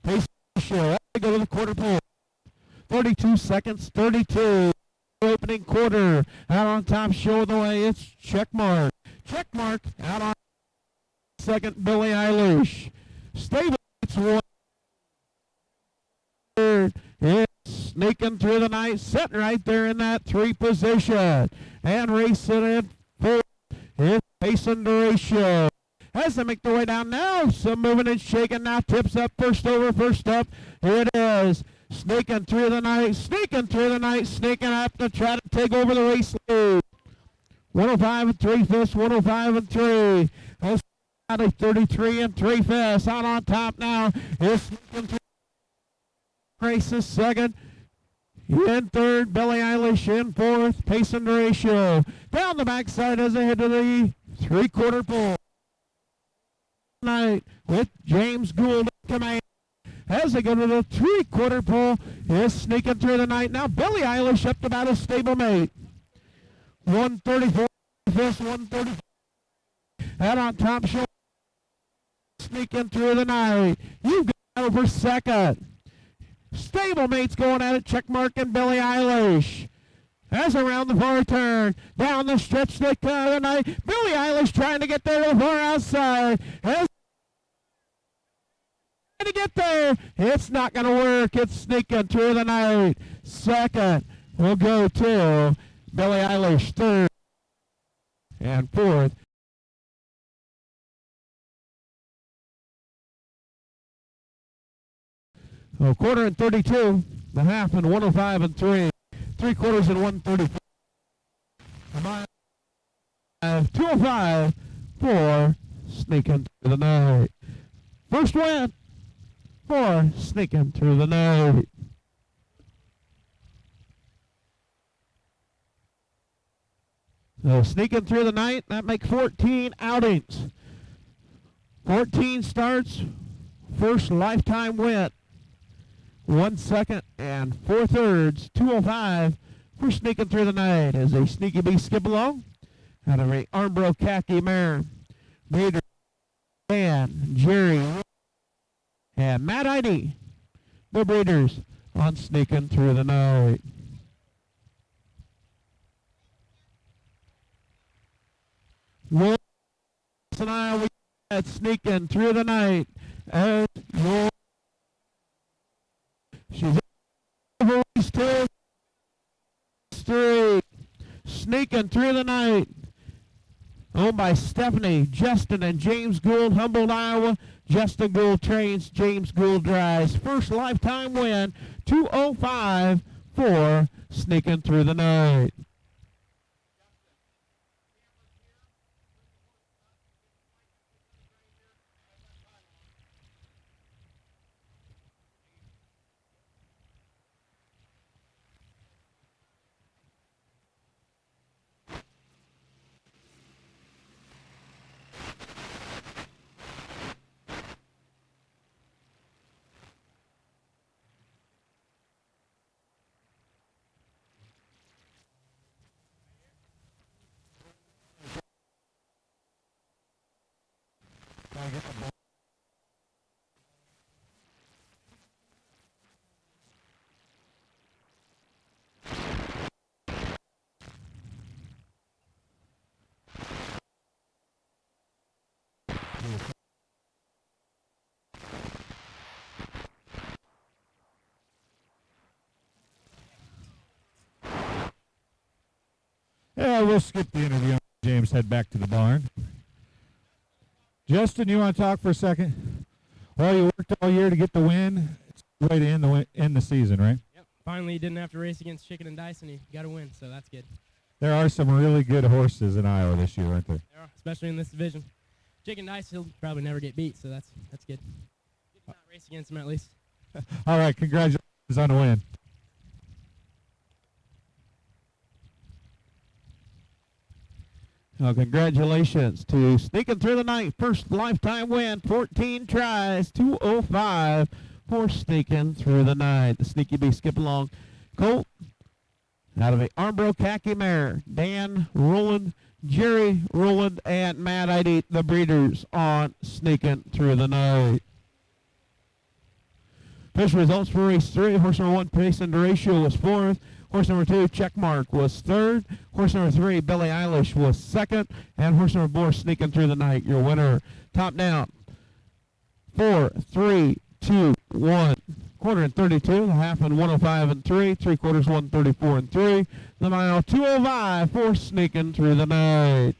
Pace Ratio. They go to the quarter pole. 32 seconds, 32. Opening quarter. Out on top, showing the way, it's Checkmark. Checkmark out on second, Billie Eilish. Stable, it's 1. Third, it's sneaking through the night, sitting right there in that 3 position. And racing in 4th is Pace and Ratio. as they make their way down now. Some moving and shaking now. Tips up, first over, first up. Here it is. Sneaking through the night, sneaking up to try to take over the race lead. 105 and 3 fifths, 105 and 3. That's out of 33 and 3 fifths. Out on top now is sneaking through. Race is second. In third, Billie Eilish in fourth. Pace and ratio. Down the backside as they head to the three-quarter pole. Night with James Gould in command. As they go to the three-quarter pole, is sneaking through the night. Now Billie Eilish up to about a stablemate. 134, 130. Out on top, show. Sneaking through the night. You've got over second. Stablemates going at it, check mark and Billie Eilish. As around the far turn, down the stretch they come tonight. Billie Eilish trying to get there to the far outside. As to get there, it's not going to work. It's sneaking through the night. Second will go to Billie Eilish. Third and fourth. A quarter and 32, the half and 105 and 3, 3 quarters and 134. A mile 205 for sneaking through the night. First win for sneaking through the night. So sneaking through the night, that makes 14 outings. 14 starts, first lifetime win. 1 second and 4 thirds, 205 for sneaking through the night as a sneaky bee skip along out of a Armbro khaki mare. Breeder, Dan, Jerry, and Matt Idy, the breeders on sneaking through the night. Wilson and I, we had sneaking through the night as your she's over race 2, 3, sneaking through the night. Owned by Stephanie, Justin, and James Gould, Humboldt, Iowa. Justin Gould trains, James Gould drives. First lifetime win, 205 for sneaking through the night. Yeah, we'll skip the interview. James head back to the barn. Justin, you want to talk for a second? Well, you worked all year to get the win. It's a way to end the season, right? Yep. Finally, you didn't have to race against chicken and dice, and you got to win, so that's good. There are some really good horses in Iowa this year, aren't there? There are, especially in this division. Chicken and dice, he'll probably never get beat, so that's good. Good to not race against him at least. All right, congratulations on the win. Well, congratulations to sneaking through the night. First lifetime win, 14 tries, 205 for sneaking through the night. The sneaky bee skip along. Colt out of a Armbro khaki mare. Dan Rowland, Jerry Rowland, and Matt Idy, the breeders on sneaking through the night. Official results for race 3. Horse number 1, Pace and Ratio, was 4th. Horse number 2, Checkmark, was 3rd. Horse number 3, Billie Eilish, was 2nd. And horse number 4, Sneaking Through the Night, your winner. Top down. 4, 3, 2, 1. Quarter and 32. The half and 105 and 3. 3 quarters 134 and 3. The mile 205 for Sneaking Through the Night.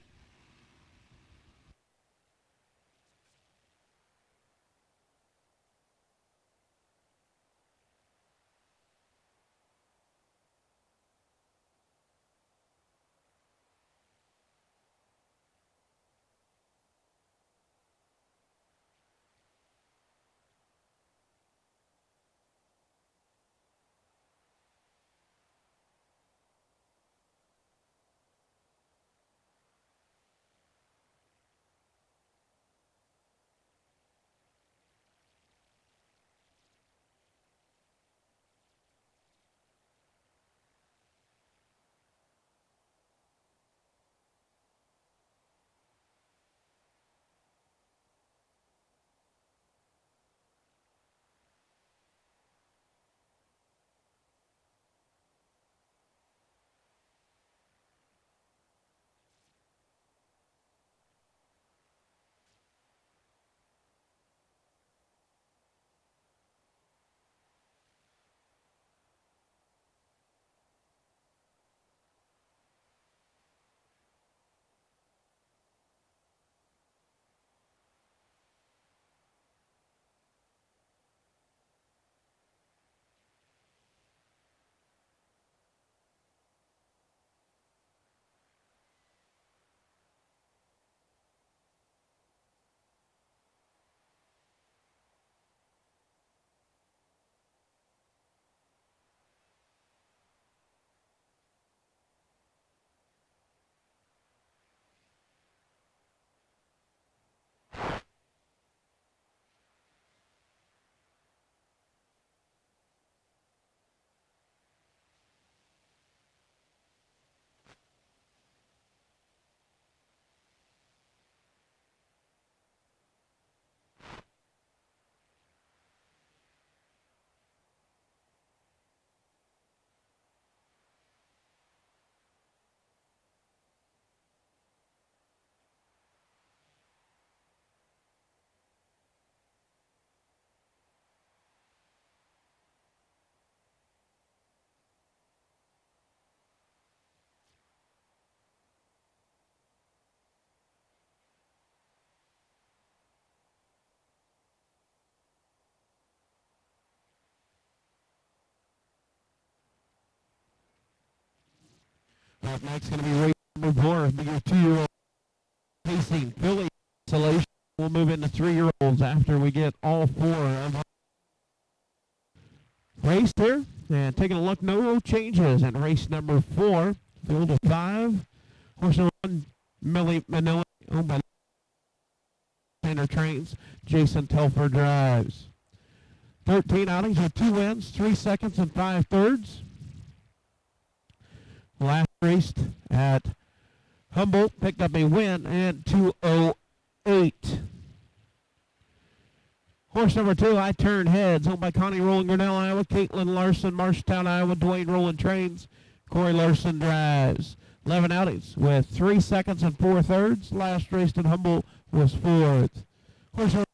Up next going to be race number 4, your 2-year-old pacing filly Consolation. We'll move into 3-year-olds after we get all 4 of them raced here. And taking a look, no changes in race number 4. Field of 5. Horse number 1, Millie Manila, owned by Center Trains. Jason Telfer drives. 13 outings with 2 wins, 3 seconds, and 5 thirds. Last raced at Humboldt, picked up a win at 2:08. Horse number 2, I Turn Heads, owned by Connie Rowland, Grinnell, Iowa. Caitlin Larson, Marshtown, Iowa. Dwayne Rowland trains. Corey Larson drives. 11 outings with 3 seconds and 4 thirds. Last raced at Humboldt was 4th. Horse number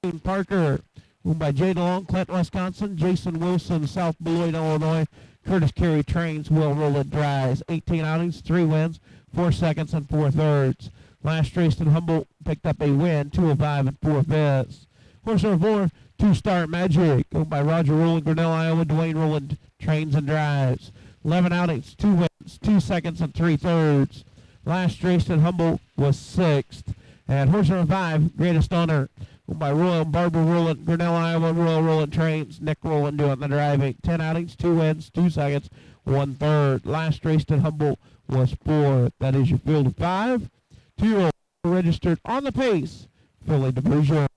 2, Parker, owned by Jay DeLong, Clinton, Wisconsin. Jason Wilson, South Beloit, Illinois. Curtis Carey trains. Will Rowland drives. 18 outings, 3 wins, 4 seconds, and 4 thirds. Last race at Humboldt picked up a win, 205 and 4 fifths. Horse number 4, 2-Star Magic, owned by Roger Rowland, Grinnell, Iowa. Dwayne Rowland trains and drives. 11 outings, 2 wins, 2 seconds, and 3 thirds. Last race at Humboldt was 6th. And horse number 5, Greatest Honor, owned by Royal Barbara Rowland, Grinnell, Iowa. Royal Rowland trains. Nick Rowland doing the driving. 10 outings, 2 wins, 2 seconds, 1 third. Last race at Humboldt was 4th. That is your field of 5. 2-year-old registered on the pace. Filly division.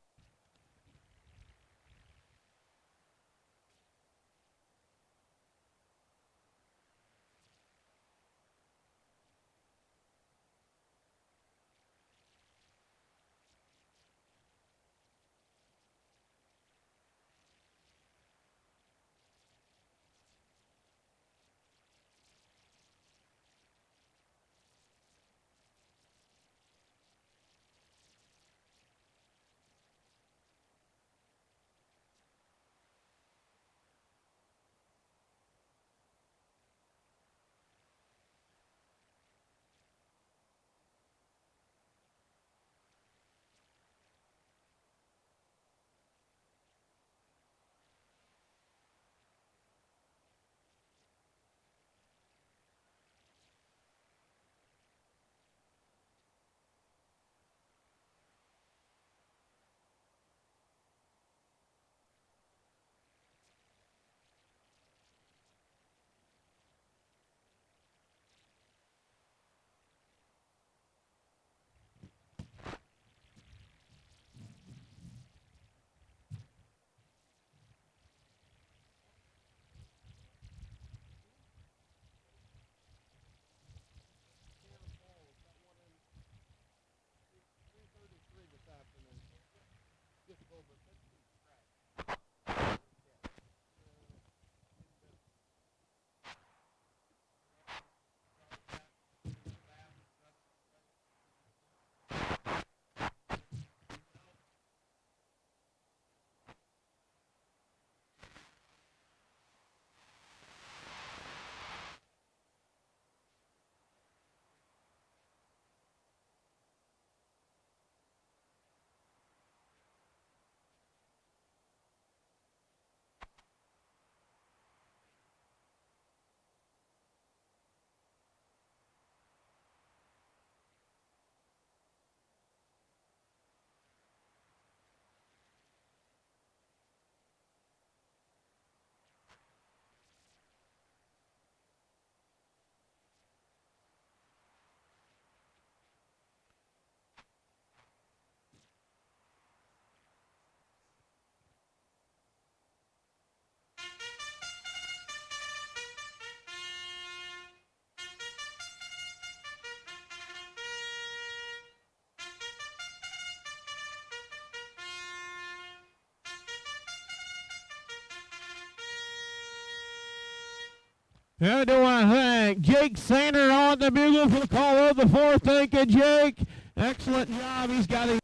I do want to thank Jake Sander on the bugle for the call of the 4th. Thank you, Jake. Excellent job. He's got his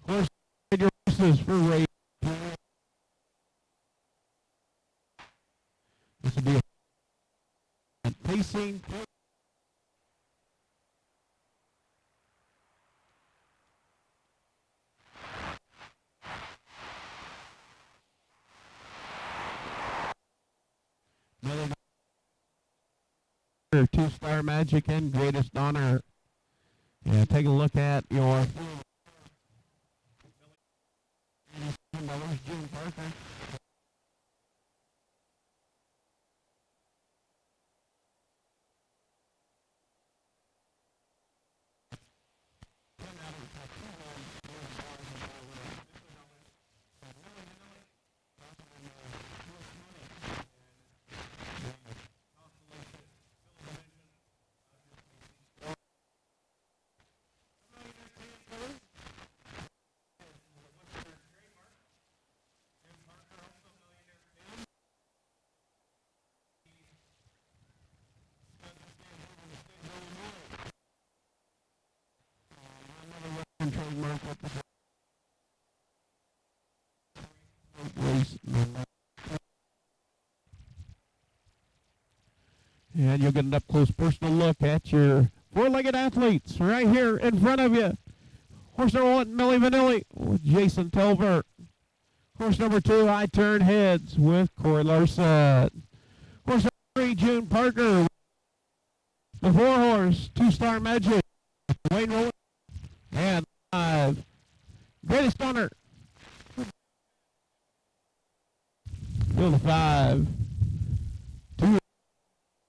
horses for race. This will be a pacing. Two-Star Magic, and Greatest Honor. Yeah, take a look at your June Parker. Trademark with the race. And you'll get an up-close personal look at your four-legged athletes right here in front of you. Horse number 1, Millie Vanilli with Jason Telver. Horse number 2, I Turn Heads with Corey Larson. Horse number 3, June Parker. The 4-horse, Two-Star Magic, Wayne Rowan. And 5, Greatest Honor. Field of 5, 2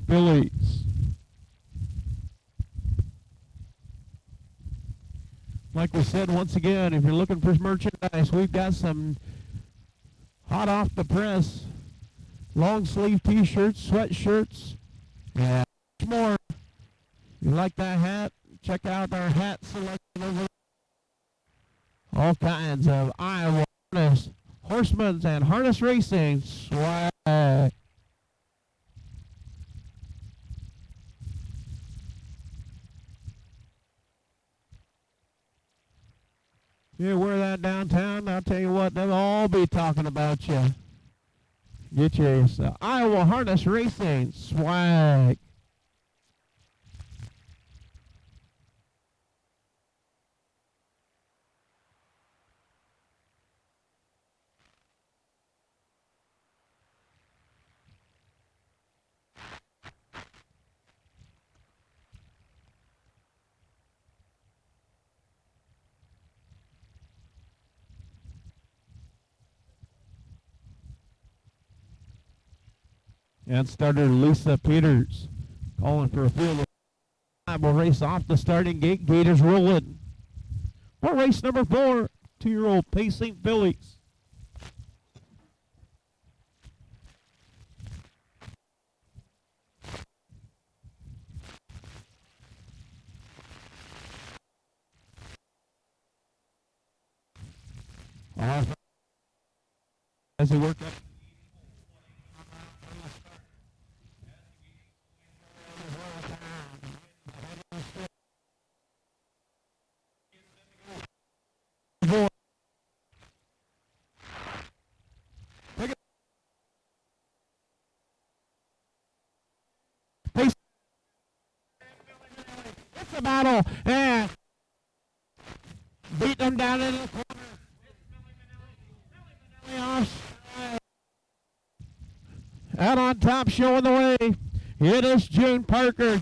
fillies. Like we said, once again, if you're looking for merchandise, we've got some hot off the press long sleeve t-shirts, sweatshirts, and much more. If you like that hat, check out our hat selection over there. All kinds of Iowa harness, horsemen's and harness racing swag. You wear that downtown, I'll tell you what, they'll all be talking about you. Get your Iowa harness racing swag. And starter Lisa Peters calling for a field of 5. Will race off the starting gate. Gators rolling. For race number 4, 2-year-old Pacing Fillies. As he worked up. It's a battle, and beat them down into the corner. Out on top, showing the way. It is June Parker.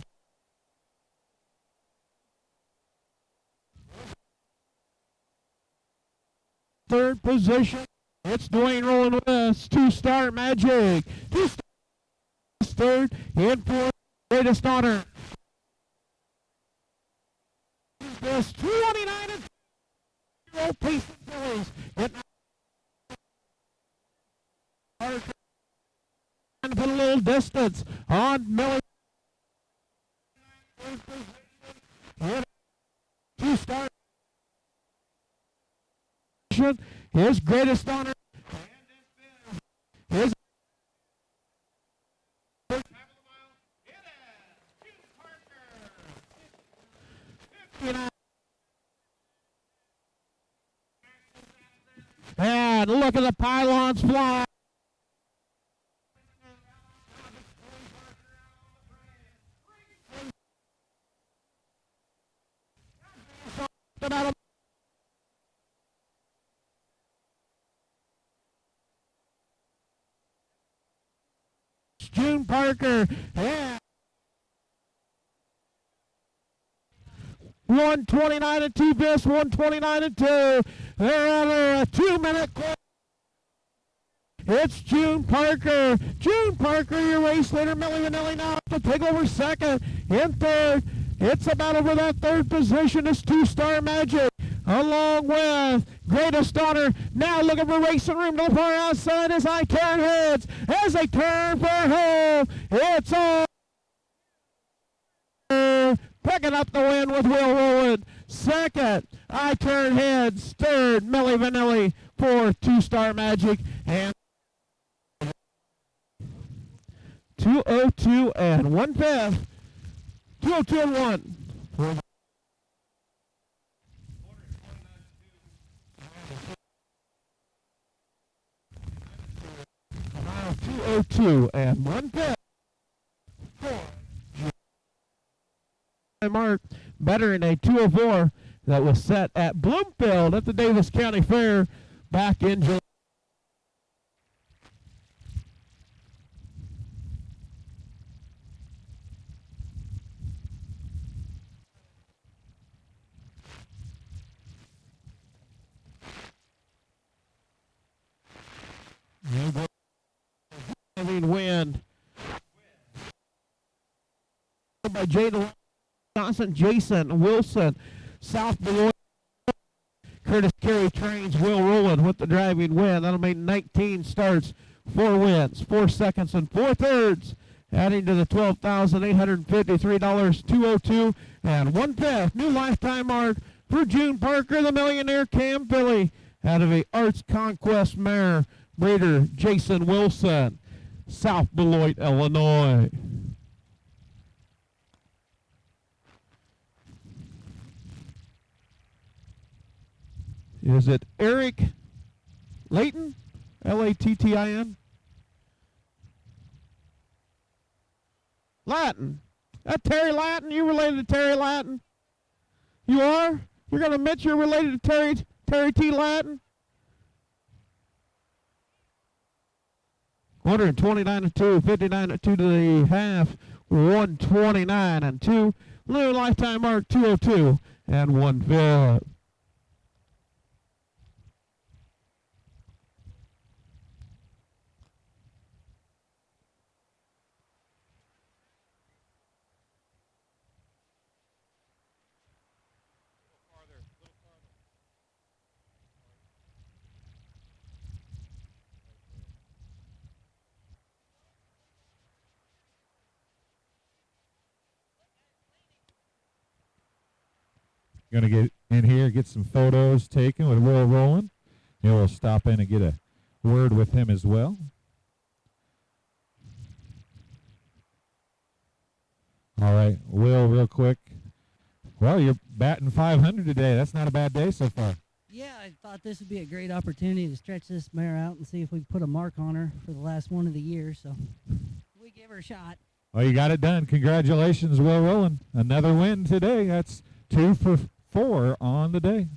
Third position, it's Dwayne rolling with us. Two-Star Magic. Two-Star third, and fourth, Greatest Honor. This 229 and 2-year-old Pacing Fillies. And put a little distance on Miller. Two-Star. His Greatest Honor. His and look at the pylons fly. June Parker, yeah. 129 and 2 best, 129 and 2. They're at a 2-minute clock. It's June Parker. June Parker, your race leader. Millie Vanilli now to take over second. In third, it's about over that third position. It's Two-Star Magic along with Greatest Honor. Now looking for racing room to the far outside as I turn heads. As they turn for home, it's all picking up the win with Will Rowland. Second, I turn heads. Third, Millie Vanilli. Fourth, Two-Star Magic. And 202 and 1/5. 202 and 1. 202 and 1/5. Mark better in a 204 that was set at Bloomfield at the Davis County Fair back in July. Win by Jada Johnson, Jason Wilson, South Beloit. Curtis Carey trains Will Rowland with the driving win. That'll make 19 starts, 4 wins, 4 seconds, and 4 thirds, adding to the $12,853, 202 and 1/5. New lifetime mark for June Parker, the Millionaire Cam filly, out of a Arts Conquest mare, breeder Jason Wilson, South Beloit, Illinois. Is it Eric Layton? Lattin? Lattin. That Terry Lattin? You related to Terry Lattin? You are? You're going to admit you're related to Terry T. Lattin? 129 and 2, 59 and 2 to the half, 129 and 2. New lifetime mark 202 and 1/5. Going to get in here, get some photos taken with Will Rowland. We'll stop in and get a word with him as well. All right, Will, real quick. Well, you're batting 500 today. That's not a bad day so far. Yeah, I thought this would be a great opportunity to stretch this mare out and see if we can put a mark on her for the last one of the year. So we give her a shot. Well, you got it done. Congratulations, Will Rowland. Another win today. That's 2 for 4 on the day.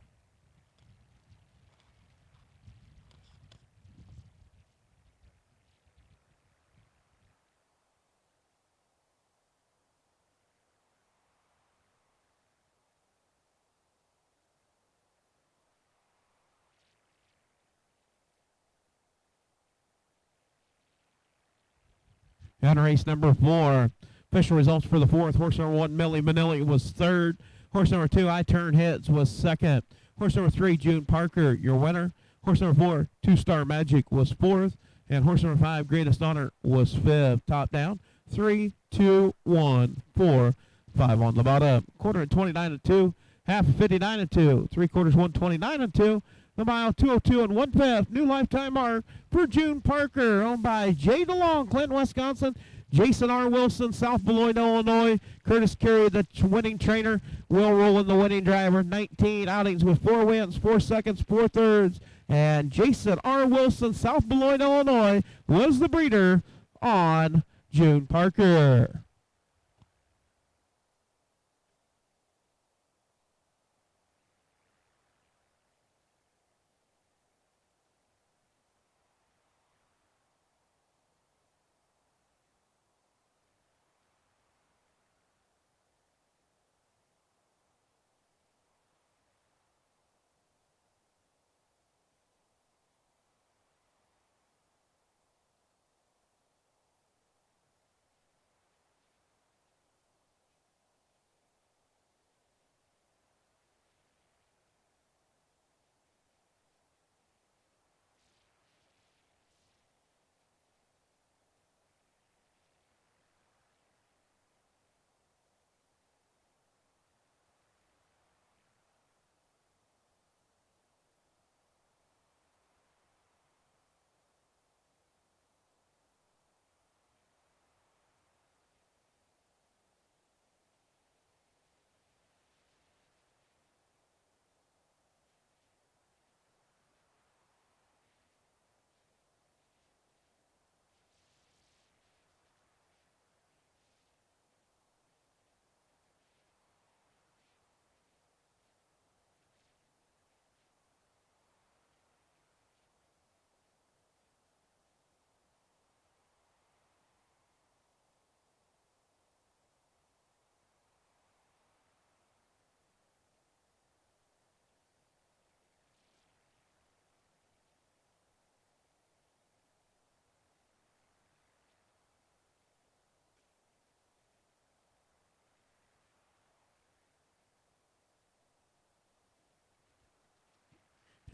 And race number 4. Official results for the 4th. Horse number 1, Millie Vanilli, was 3rd. Horse number 2, I Turn Heads, was 2nd. Horse number 3, June Parker, your winner. Horse number 4, Two-Star Magic, was 4th. And horse number 5, Greatest Honor, was 5th. Top down, 3, 2, 1, 4, 5 on the bottom. Quarter at 29 and 2. Half at 59 and 2. 3/4 129 and 2. The mile 202 and 1/5. New lifetime mark for June Parker, owned by Jay DeLong, Clinton, Wisconsin. Jason R. Wilson, South Beloit, Illinois. Curtis Carey, the winning trainer. Will Rowland, the winning driver. 19 outings with 4 wins, 4 seconds, 4 thirds. And Jason R. Wilson, South Beloit, Illinois, was the breeder on June Parker.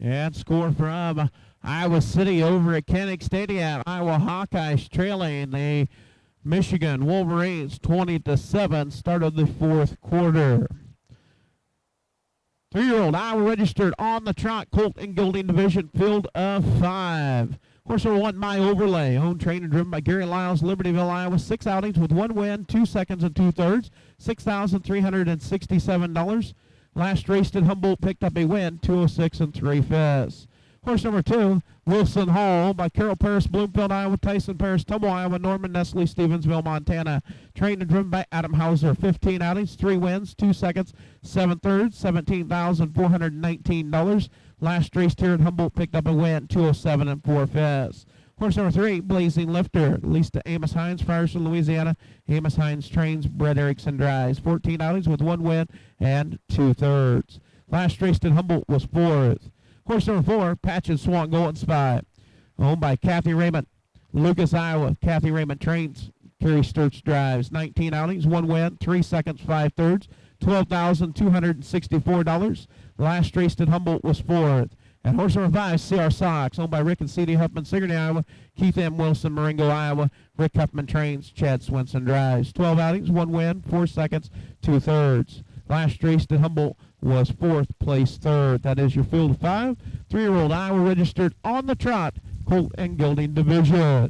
And score from Iowa City over at Kinnick Stadium. Iowa Hawkeyes trailing the Michigan Wolverines 20-7. Start of the fourth quarter. 3-year-old Iowa registered on the Trot Colt and Gelding Division, field of 5. Horse number 1, My Overlay, owned, trained, and driven by Gary Lyles, Libertyville, Iowa. 6 outings with 1 win, 2 seconds and 2/3, $6,367. Last raced at Humboldt, picked up a win, 206 3/5. Horse number 2, Wilson Hall, by Carol Paris, Bloomfield, Iowa. Tyson Paris, Tumble, Iowa. Norman Nestle, Stevensville, Montana. Trained and driven by Adam Hauser. 15 outings, 3 wins, 2 seconds, 7/3, $17,419. Last raced here at Humboldt, picked up a win, 207 4/5. Horse number 3, Blazing Lifter, leased to Amos Hines, Frierson, Louisiana. Amos Hines trains, Brett Erickson drives. 14 outings with 1 win and 2/3. Last raced at Humboldt was 4th. Horse number 4, Patch and Swan Golden Spy, owned by Kathy Raymond, Lucas, Iowa. Kathy Raymond trains, Kerry Sturts drives. 19 outings, 1 win, 3 seconds, 5/3, $12,264. Last raced at Humboldt was 4th. And horse number 5, CR Sox, owned by Rick and C.D. Huffman, Sigourney, Iowa. Keith M. Wilson, Marengo, Iowa. Rick Huffman trains, Chad Swenson drives. 12 outings, 1 win, 4 seconds, 2/3. Last raced at Humboldt was 4th, place 3rd. That is your field of 5. 3-year-old Iowa registered on the Trot Colt and Gelding Division.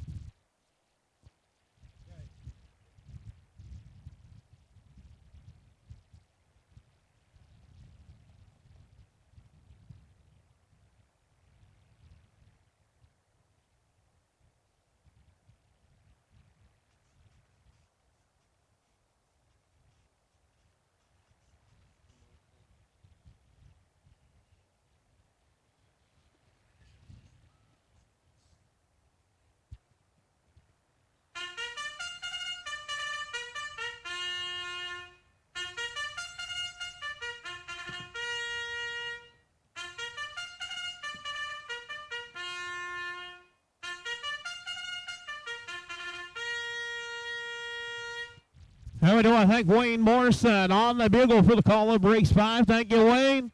How we doing? I thank Wayne Morrison on the bugle for the call of race 5. Thank you, Wayne.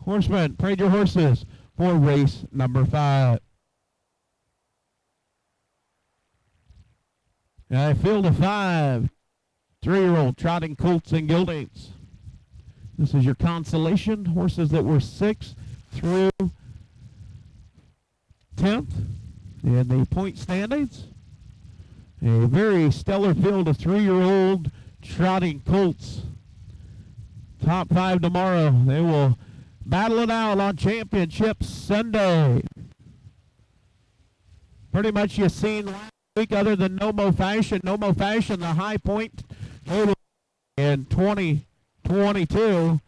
Horseman, parade your horses for race number 5. Field of 5. 3-year-old trotting colts and geldings. This is your Consolation horses that were 6th through 10th in the point standings. A very stellar field of 3-year-old trotting colts. Top 5 tomorrow. They will battle it out on Championship Sunday. Pretty much you've seen last week other than No Fashion. No Fashion, the high point total in 2022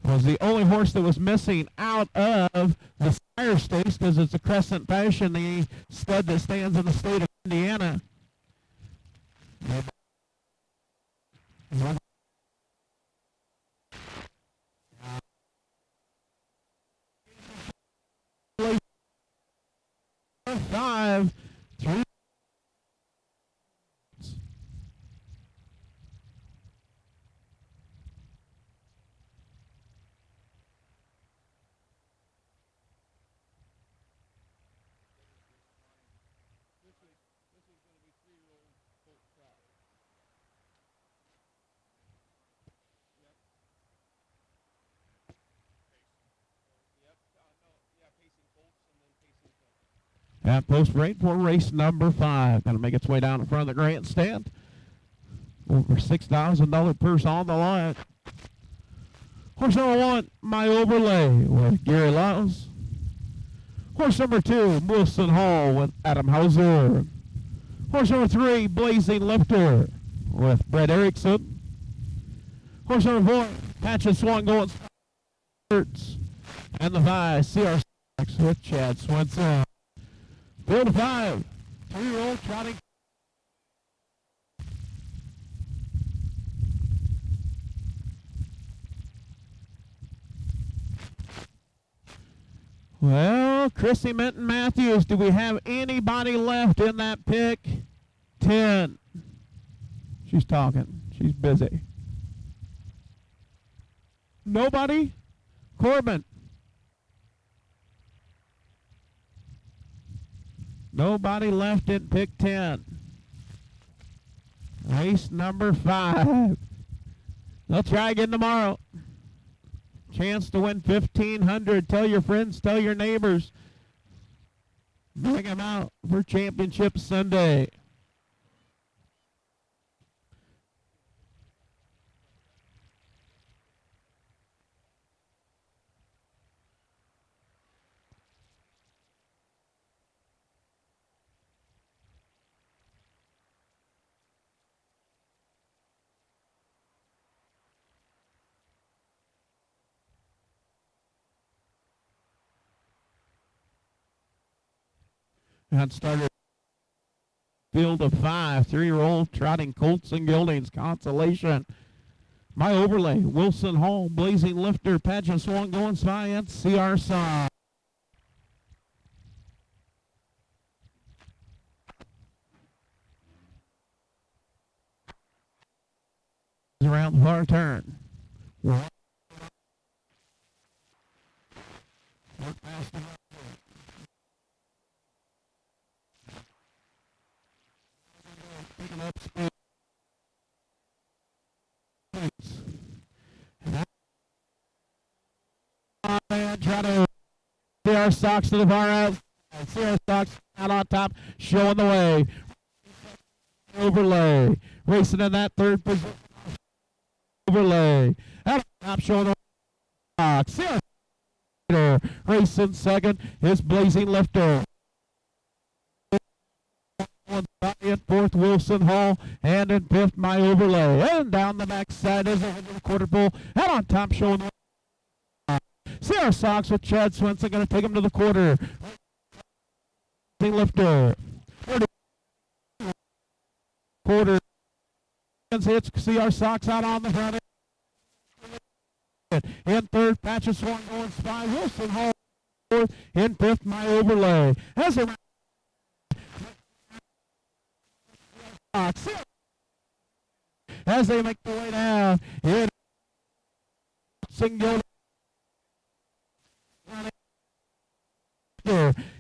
was the only horse that was missing out of the Sire Stakes because it's a Crescent Fashion, the stud that stands in the state of Indiana. Five, 3. At post rate for race number 5. Going to make its way down in front of the grandstand. Over $6,000 purse on the line. Horse number 1, My Overlay with Gary Lyles. Horse number 2, Wilson Hall with Adam Hauser. Horse number 3, Blazing Lifter with Brett Erickson. Horse number 4, Patch and Swan Golden Spy. And the 5, CR Sox with Chad Swenson. Field of 5, 3-year-old trotting. Well, Chrissy Minton Matthews, do we have anybody left in that pick? 10. She's talking. She's busy. Nobody? Corbin. Nobody left in pick 10. Race number 5. They'll try again tomorrow. Chance to win $1,500. Tell your friends, tell your neighbors. Bring them out for Championship Sunday. And started field of 5, 3-year-old trotting Colts and Geldings, Consolation. My overlay, Wilson Hall, Blazing Lifter, Pageant Swan going spy, and CR Song. Around the far turn. Work past the picking up speed. And try to see our socks to the far out. See our socks out on top, showing the way. Overlay. Racing in that third position. Overlay. Out on top, showing the way. Socks. See our racing second is Blazing Lifter. In fourth, Wilson Hall, and in fifth, My Overlay. And down the backside is a quarter pole. Out on top, showing the Sarah Sox with Chad Swenson, going to take him to the quarter. Lifter. Quarter. Hits CR Sox out on the front end. In third, Patches Swan going spy. Wilson Hall fourth. In fifth, My Overlay. As a as they make the way down, it single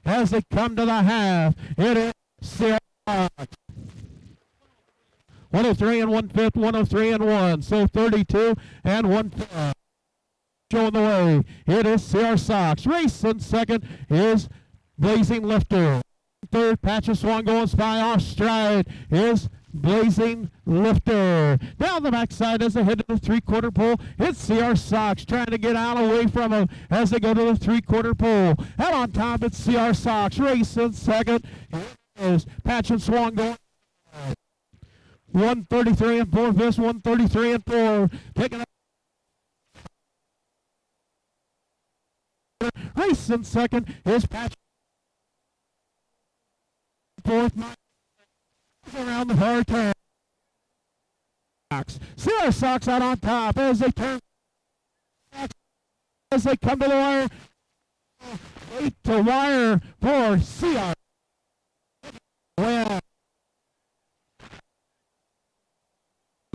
as they come to the half, it is 103 and 1/5, 103 and 1, so 32 and 1/5. Showing the way, it is CR Sox. Race in second is Blazing Lifter. Third, Patches Swan going spy off stride is Blazing Lifter. Down the backside as they head to the three-quarter pole, it's CR Sox trying to get out away from them as they go to the three-quarter pole. Out on top, it's CR Sox. Race in second is Patches Swan going 133 and 4. This 133 and 4. Picking up. Race in second is Patches. Fourth, around the far turn. CR Sox out on top as they turn. As they come to the wire. 8 to wire for CR. Well,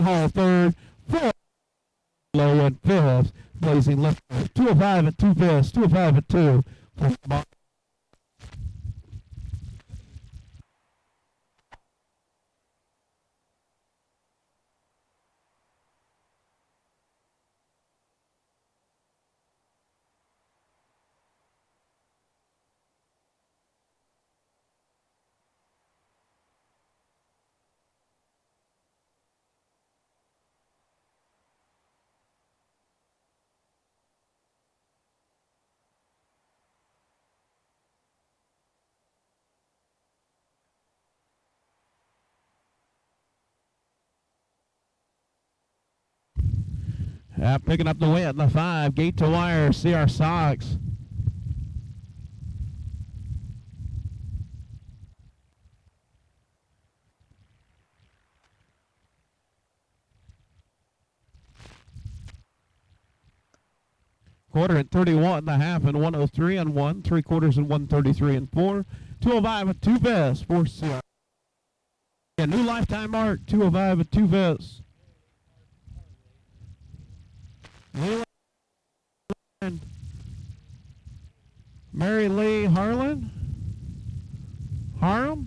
Hall third, 4 low and fifth. Blazing Lifter. 205 at 2 fifths. 205 at 2. Picking up the win, the 5, gate to wire, CR Sox. Quarter at 31 and a half and 103 and 1, 3/4 and 133 and 4, 205 at 2 fifths for CR. A new lifetime mark, 205 at 2 fifths. Mary Lee Harlan. Harum,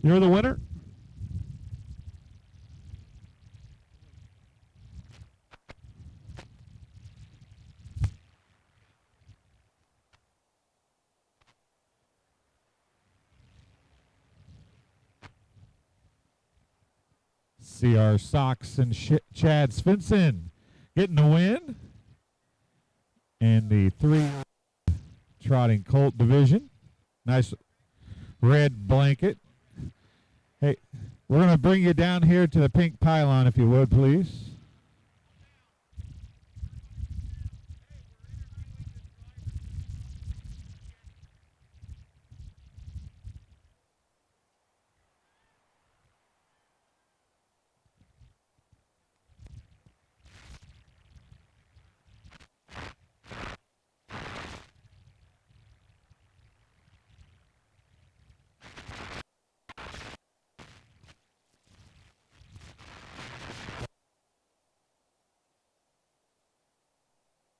you're the winner. CR Sox and Chad Svensson getting the win. And the 3 trotting colt division. Nice red blanket. Hey, we're going to bring you down here to the pink pylon if you would, please.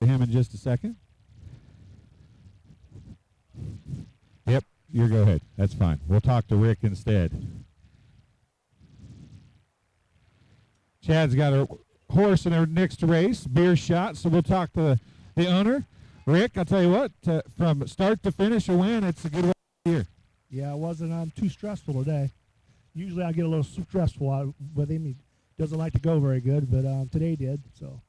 Him in just a second. Yep, you go ahead. That's fine. We'll talk to Rick instead. Chad's got a horse in her next race, Beer Shot, so we'll talk to the owner. Rick, I'll tell you what, from start to finish a win, it's a good way here. Yeah, it wasn't too stressful today. Usually I get a little stressful with him. He doesn't like to go very good, but today he did, so.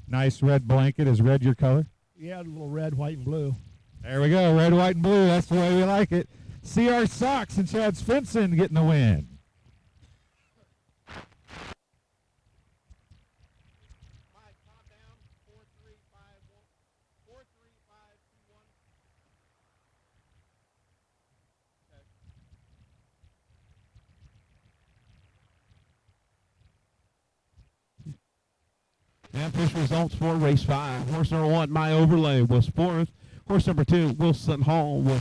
Nice red blanket. Is red your color? Yeah, a little red, white, and blue. There we go. Red, white, and blue. That's the way we like it. CR Sox and Chad Svensson getting the win. And official results for race 5. Horse number 1, My Overlay, was 4th. Horse number 2, Wilson Hall, was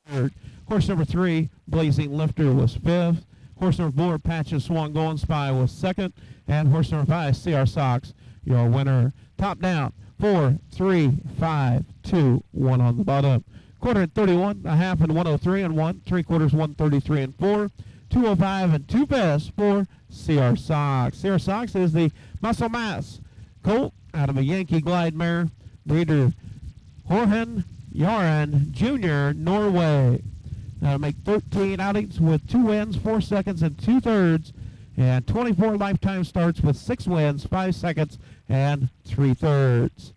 3rd. Horse number 3, Blazing Lifter, was 5th. Horse number 4, Patch and Swan Golden Spy, was 2nd. And horse number 5, CR Sox, your winner. Top down, 4, 3, 5, 2, 1 on the bottom. Quarter at 31, a half and 103 and 1. 3/4, 133 and 4. 205 and 2 fast for CR Sox. CR Sox is the Muscle Mass colt out of a Yankee Glide mare, breeder Horhen Yaran Jr., Norway. Make 13 outings with 2 wins, 4 seconds, and 2/3, and 24 lifetime starts with 6 wins, 5 seconds, and 3/3.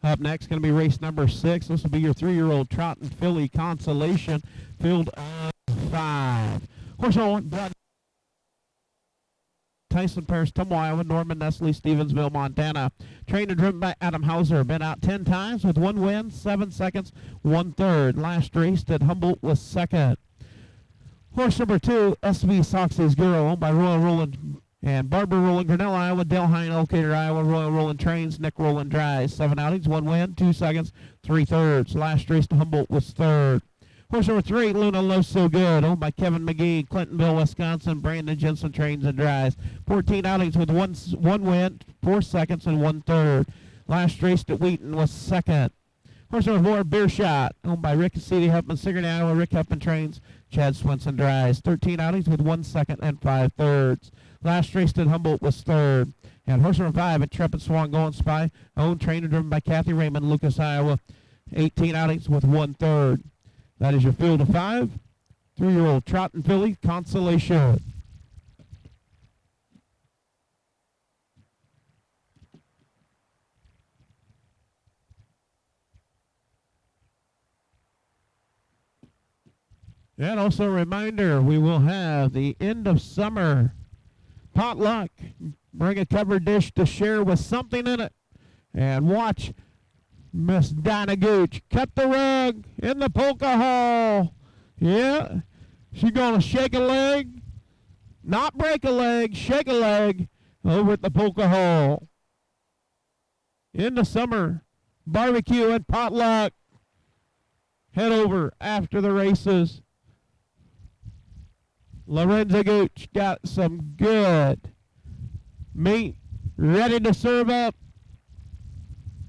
Up next, going to be race number 6. This will be your 3-year-old Trot and Filly Consolation, field of 5. Horse on 1, Tyson Paris, Tumble, Iowa. Norman Nestle, Stevensville, Montana. Trained and driven by Adam Hauser. Been out 10 times with 1 win, 7 seconds, 1/3. Last race at Humboldt was second. Horse number 2, SV Soxy's Girl, owned by Royal Roland and Barbara Roland, Grinnell, Iowa. Dale Hine, Elkader, Iowa. Royal Roland trains. Nick Roland drives. 7 outings, 1 win, 2 seconds, 3/3. Last race to Humboldt was third. Horse number 3, Luna Loves So Good, owned by Kevin McGee, Clintonville, Wisconsin. Brandon Jensen trains and drives. 14 outings with one win, 4 seconds, and 1/3. Last race at Wheaton was second. Horse number 4, Beer Shot, owned by Rick and C.D. Huffman, Sigourney, Iowa. Rick Huffman trains. Chad Swinson drives. 13 outings with 1 second and 5/3. Last race at Humboldt was third. And horse number 5, Intrepid Swan Going Spy, owned, trained, and driven by Kathy Raymond, Lucas, Iowa. 18 outings with 1/3. That is your field of 5. 3-year-old Trot and filly, Consolation. And also a reminder, we will have the end of summer potluck. Bring a covered dish to share with something in it. And watch Miss Dinah Gooch cut the rug in the polka hall. Yeah, she's going to shake a leg, not break a leg, shake a leg over at the polka hall. In the summer, barbecue and potluck. Head over after the races. Lorenza Gooch got some good meat ready to serve up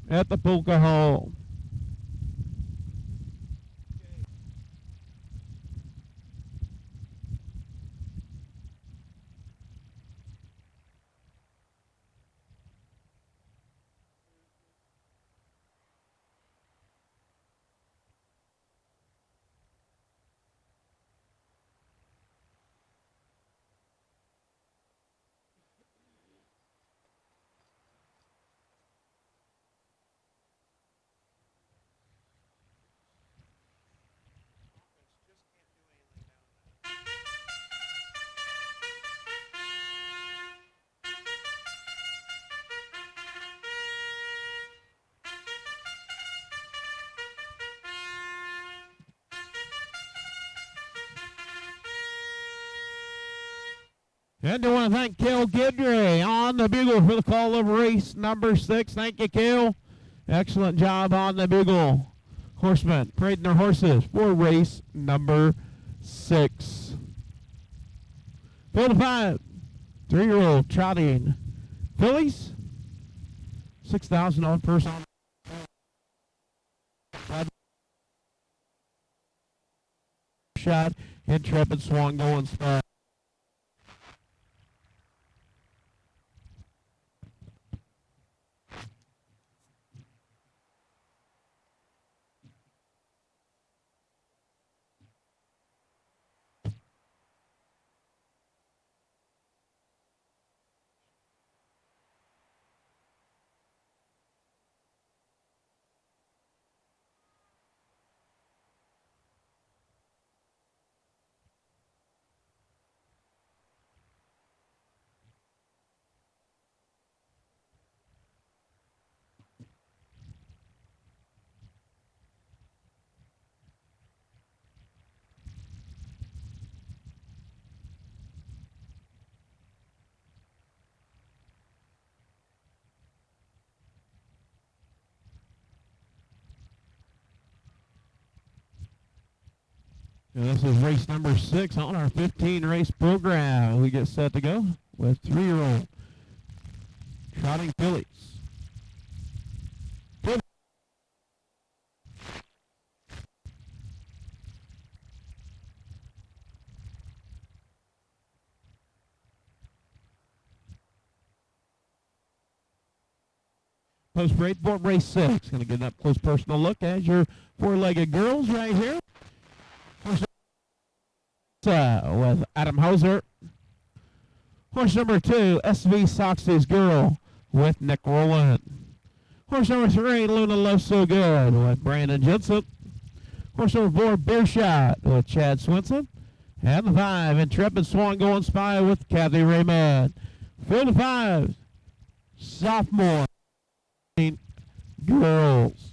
at the polka hall. And I want to thank Cale Gidray on the bugle for the call of race number 6. Thank you, Cale. Excellent job on the bugle. Horsemen parading their horses for race number 6. Field of 5. 3-year-old trotting fillies. $6,000 purse on. Shot. Intrepid Swan Going Spy. And this is race number 6 on our 15-race program. We get set to go with 3-year-old trotting fillies. Post break for race 6. Going to get an up close personal look as your 4-legged girls right here. With Adam Hauser. Horse number 2, SV Soxy's Girl with Nick Rowland. Horse number 3, Luna Loves So Good with Brandon Jensen. Horse number 4, Beer Shot with Chad Swinson. And the 5, Intrepid Swan Going Spy with Kathy Raymond. Field of 5. Sophomore. Girls.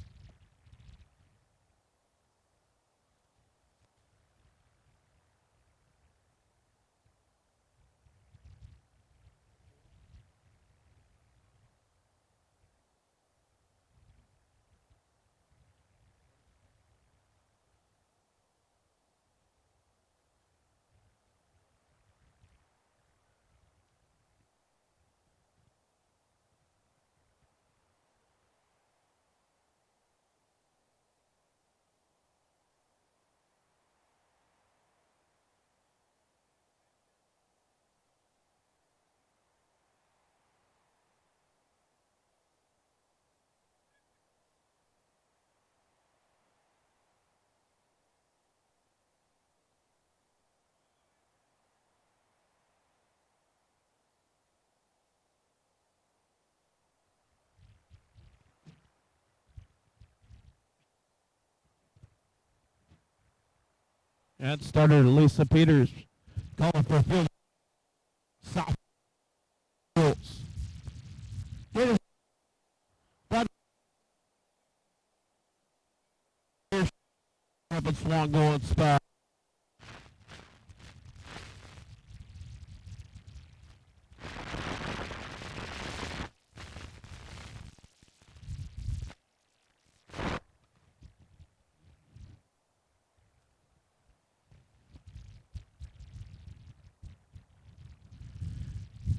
And starter Lisa Peters calling for field. South girls. It is Rapid Swan going spot.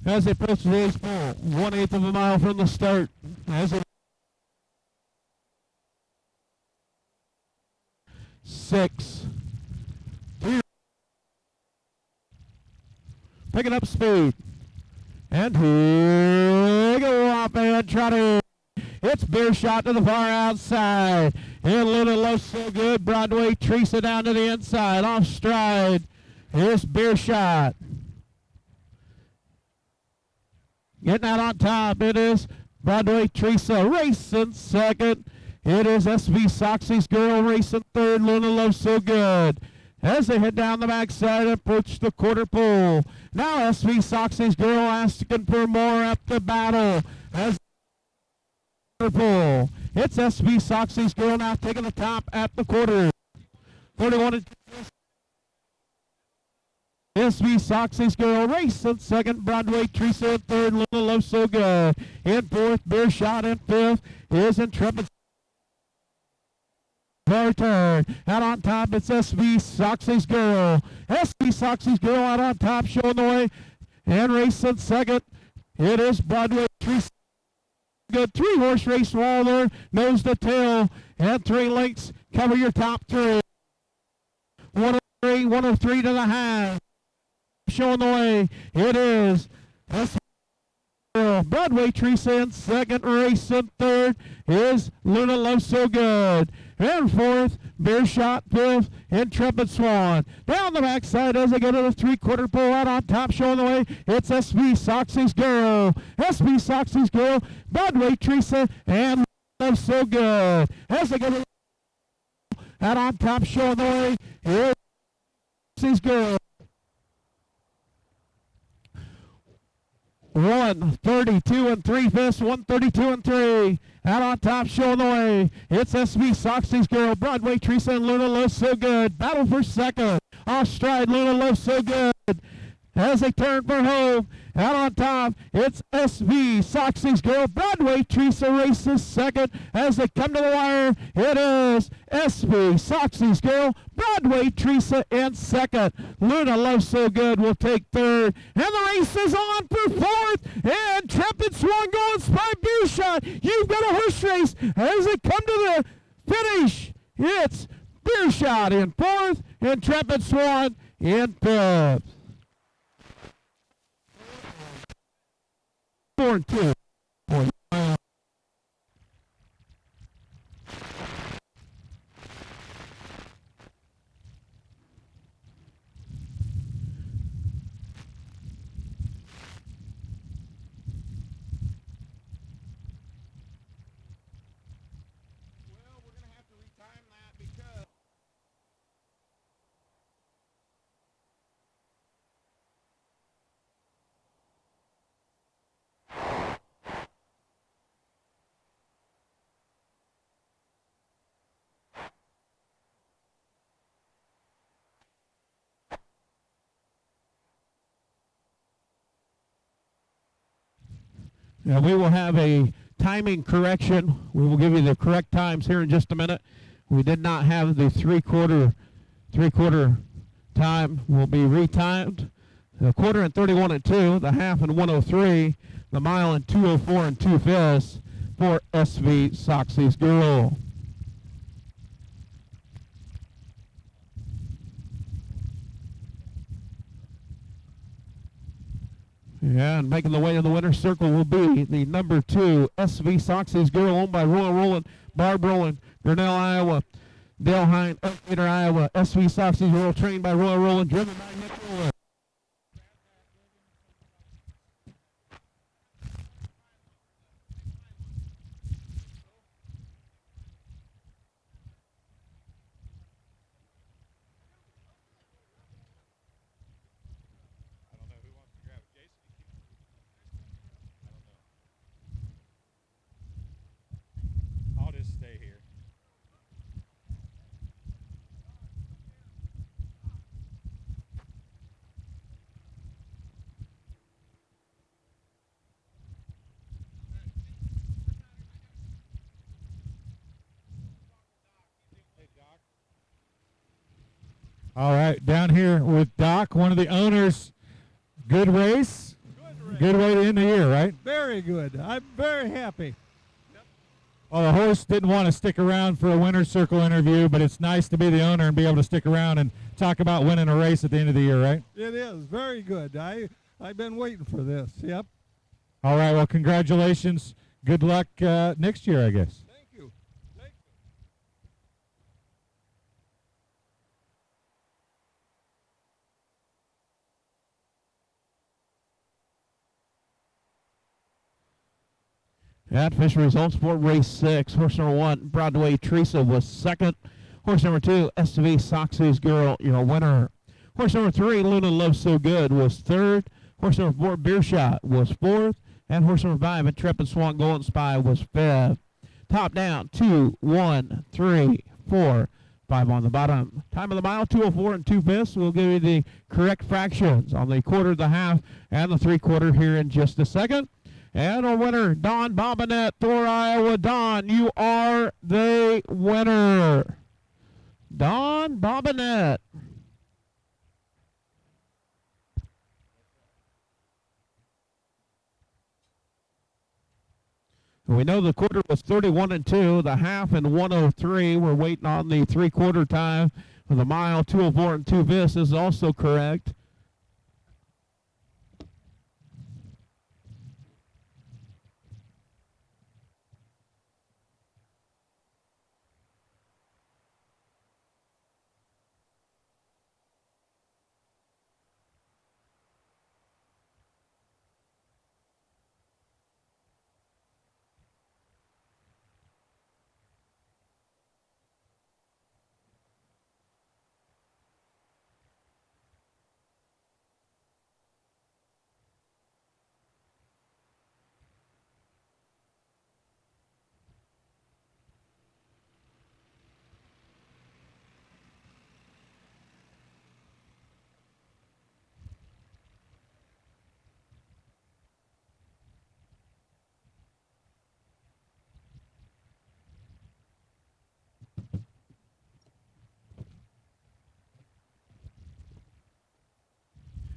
As they approach the race ball, 1/8 of a mile from the start. As it 6, 3, picking up speed, and here we go off and Trotty. It's Beer Shot to the far outside, and Luna Low so good. Broadway Teresa down to the inside, off stride. Here's Beer Shot. Getting out on top, it is Broadway Teresa racing second. It is SV Soxy's Girl racing third. Luna Love So Good. As they head down the backside, approach the quarter pole. Now SV Soxy's Girl asking for more at the battle. As quarter pole, it's SV Soxy's Girl now taking the top at the quarter. 31 and SV Soxy's Girl racing second. Broadway Teresa in third. Luna Love So Good in fourth. Beer Shot in fifth. Is Intrepid turn. Out on top, it's SV Soxy's Girl. SV Soxy's Girl out on top, showing the way. And racing second, it is Broadway Teresa. Good 3-horse race wall there, nose to tail, and 3 lengths cover your top 3. 103 to the half. Showing the way, it is Broadway Teresa in second, race in third is Luna Love So Good. And fourth, Beer Shot fifth, Intrepid Swan. Down the backside as they go to the 3/4 pole, out on top, showing the way, it's SV Soxy's Girl. SV Soxy's Girl, Broadway Teresa, and Love So Good. As they go to the out on top, showing the way, it's Soxy's Girl. 132 3/5, 132 3. Out on top, showing the way. It's SV Soxy's Girl, Broadway Teresa, and Luna Love So Good. Battle for second. Off stride, Luna Love So Good. As they turn for home, out on top, it's SV Soxy's Girl, Broadway Teresa races second. As they come to the wire, it is SV Soxy's Girl, Broadway Teresa in second. Luna Love So Good will take third. And the race is on for fourth. And Intrepid Swan going by Beer Shot. You've got a horse race as they come to the finish. It's Beer Shot in fourth, Intrepid Swan in fifth. 4 and 2. Now we will have a timing correction. We will give you the correct times here in just a minute. We did not have the three-quarter time. Will be retimed. The quarter in 31 and 2, the half in 103, the mile in 204 and 2/5 for SV Soxy's Girl. Yeah, and making the way to the winner's circle will be the number 2 SV Soxy's Girl, owned by Royal Roland, Barb Roland, Grinnell, Iowa, Dale Hine, Elkwater, Iowa. SV Soxy's Girl, trained by Royal Roland, driven by Nick Roland. I don't know who wants to grab it. Jason, you keep. I don't know. I'll just stay here. Hey, Doc. All right, down here with Doc, one of the owners. Good race. Good way to end the year, right? Very good. I'm very happy. Well, the horse didn't want to stick around for a winner's circle interview, but it's nice to be the owner and be able to stick around and talk about winning a race at the end of the year, right? It is very good. I've been waiting for this. Yep. All right, well, congratulations. Good luck next year, I guess. Thank you. Thank you. At official results for race 6, horse number 1, Broadway Teresa, was second. Horse number 2, SV Soxy's Girl, your winner. Horse number 3, Luna Love So Good, was third. Horse number 4, Beershot, was fourth. And horse number 5, Intrepid Swan Golden Spy, was fifth. Top down, 2, 1, 3, 4, 5 on the bottom. Time of the mile, 204 and 2/5. We'll give you the correct fractions on the quarter, the half, and the three-quarter here in just a second. And our winner, Don Bobinette, Thor, Iowa. Don, you are the winner. Don Bobinette. We know the quarter was 31 and 2, the half in 103. We're waiting on the three-quarter time for the mile, 204 and 2/5 is also correct.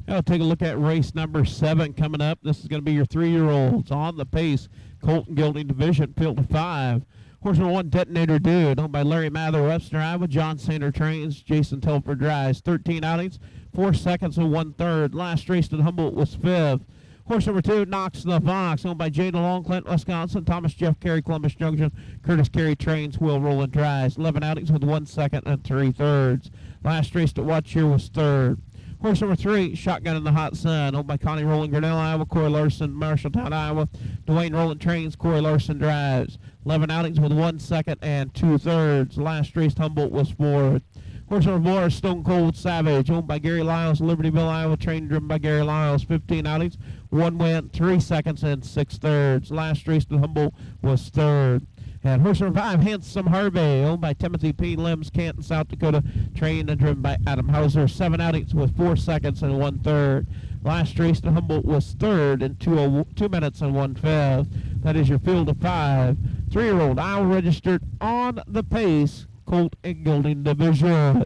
Now take a look at race number 7 coming up. This is going to be your 3-year-olds on the pace. Colton Gilding Division, field of 5. Horse number 1, Detonator Dude, owned by Larry Mather, Webster, Iowa. John Sander trains. Jason Telford drives. 13 outings, 4 seconds and 1/3. Last race at Humboldt was 5th. Horse number 2, Knox the Fox, owned by Jada Long, Clinton, Wisconsin. Thomas Jeff Carey, Columbus Junction. Curtis Carey trains. Will Roland drives. 11 outings with 1 second and 3/3. Last race to watch here was 3rd. Horse number 3, Shotgun in the Hot Sun, owned by Connie Rowland, Grinnell, Iowa. Corey Larson, Marshalltown, Iowa. Dwayne Rowland trains. Corey Larson drives. 11 outings with 1 second and 2/3. Last race Humboldt was 4th. Horse number 4, Stone Cold Savage, owned by Gary Lyles, Libertyville, Iowa. Trained and driven by Gary Lyles. 15 outings, 1 win, 3 seconds and 6/3. Last race to Humboldt was 3rd. And horse number 5, Handsome Harvey, owned by Timothy P. Limbs, Canton, South Dakota, trained and driven by Adam Hauser. 7 outings with 4 seconds and 1/3. Last race to Humboldt was third in 2 minutes and 1/5. That is your field of 5. 3-year-old Iowa registered on the pace, colt and gelding division.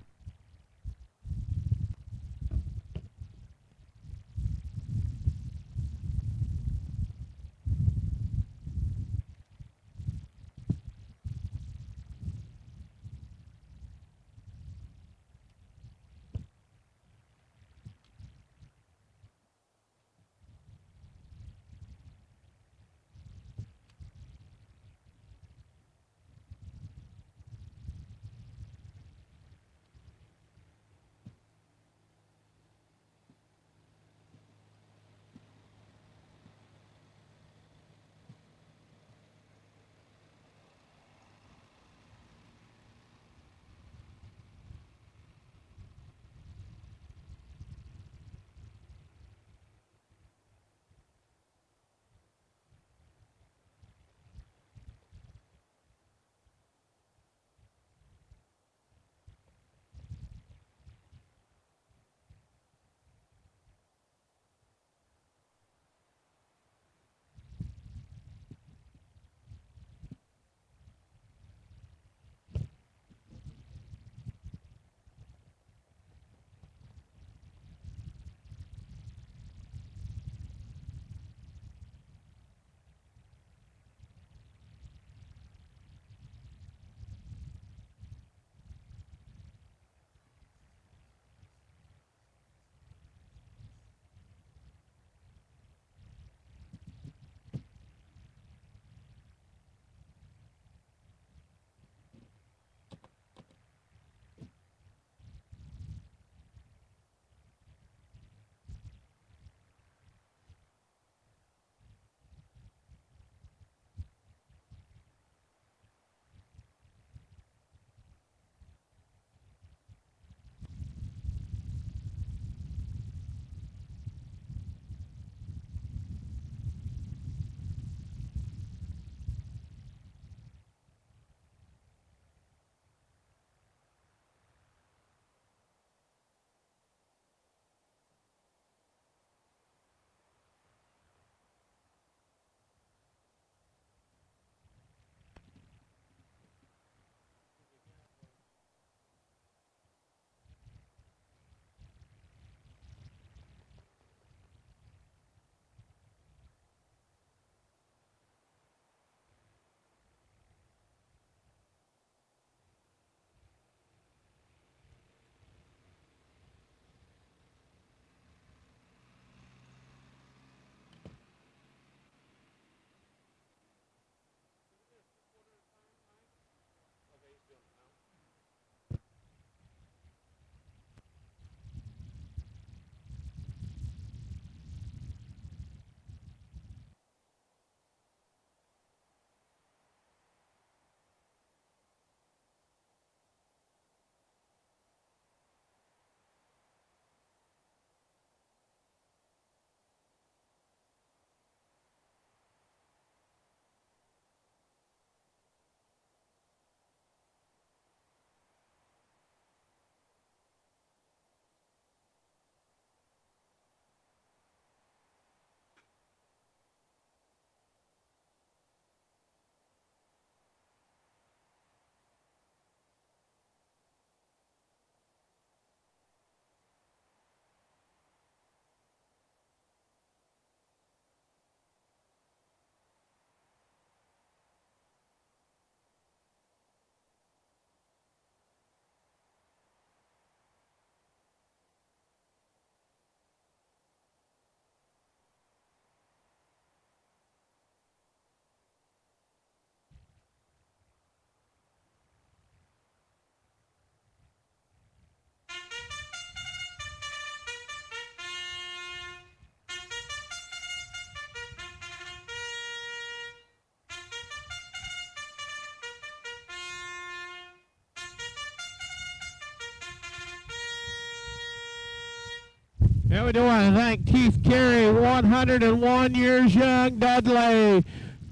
Yeah, we do want to thank Keith Carey, 101 years young, Dudley,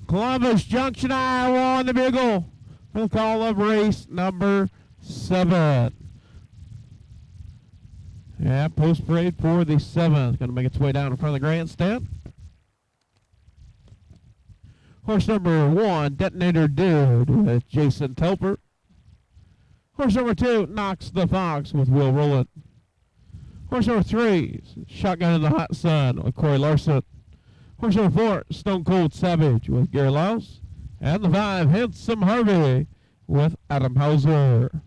Columbus Junction, Iowa, on the Bugle. We'll call of race number 7. Yeah, post parade for the 7th. Going to make its way down in front of the grandstand. Horse number 1, Detonator Dude, with Jason Telper. Horse number 2, Knocks the Fox, with Will Rowland. Horse number 3, Shotgun in the Hot Sun, with Corey Larson. Horse number 4, Stone Cold Savage, with Gary Lyles. And the 5, Handsome Harvey, with Adam Hauser.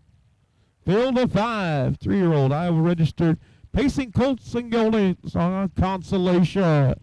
Field of 5, 3-year-old Iowa registered Pacing Colts and Geldings on Consolation.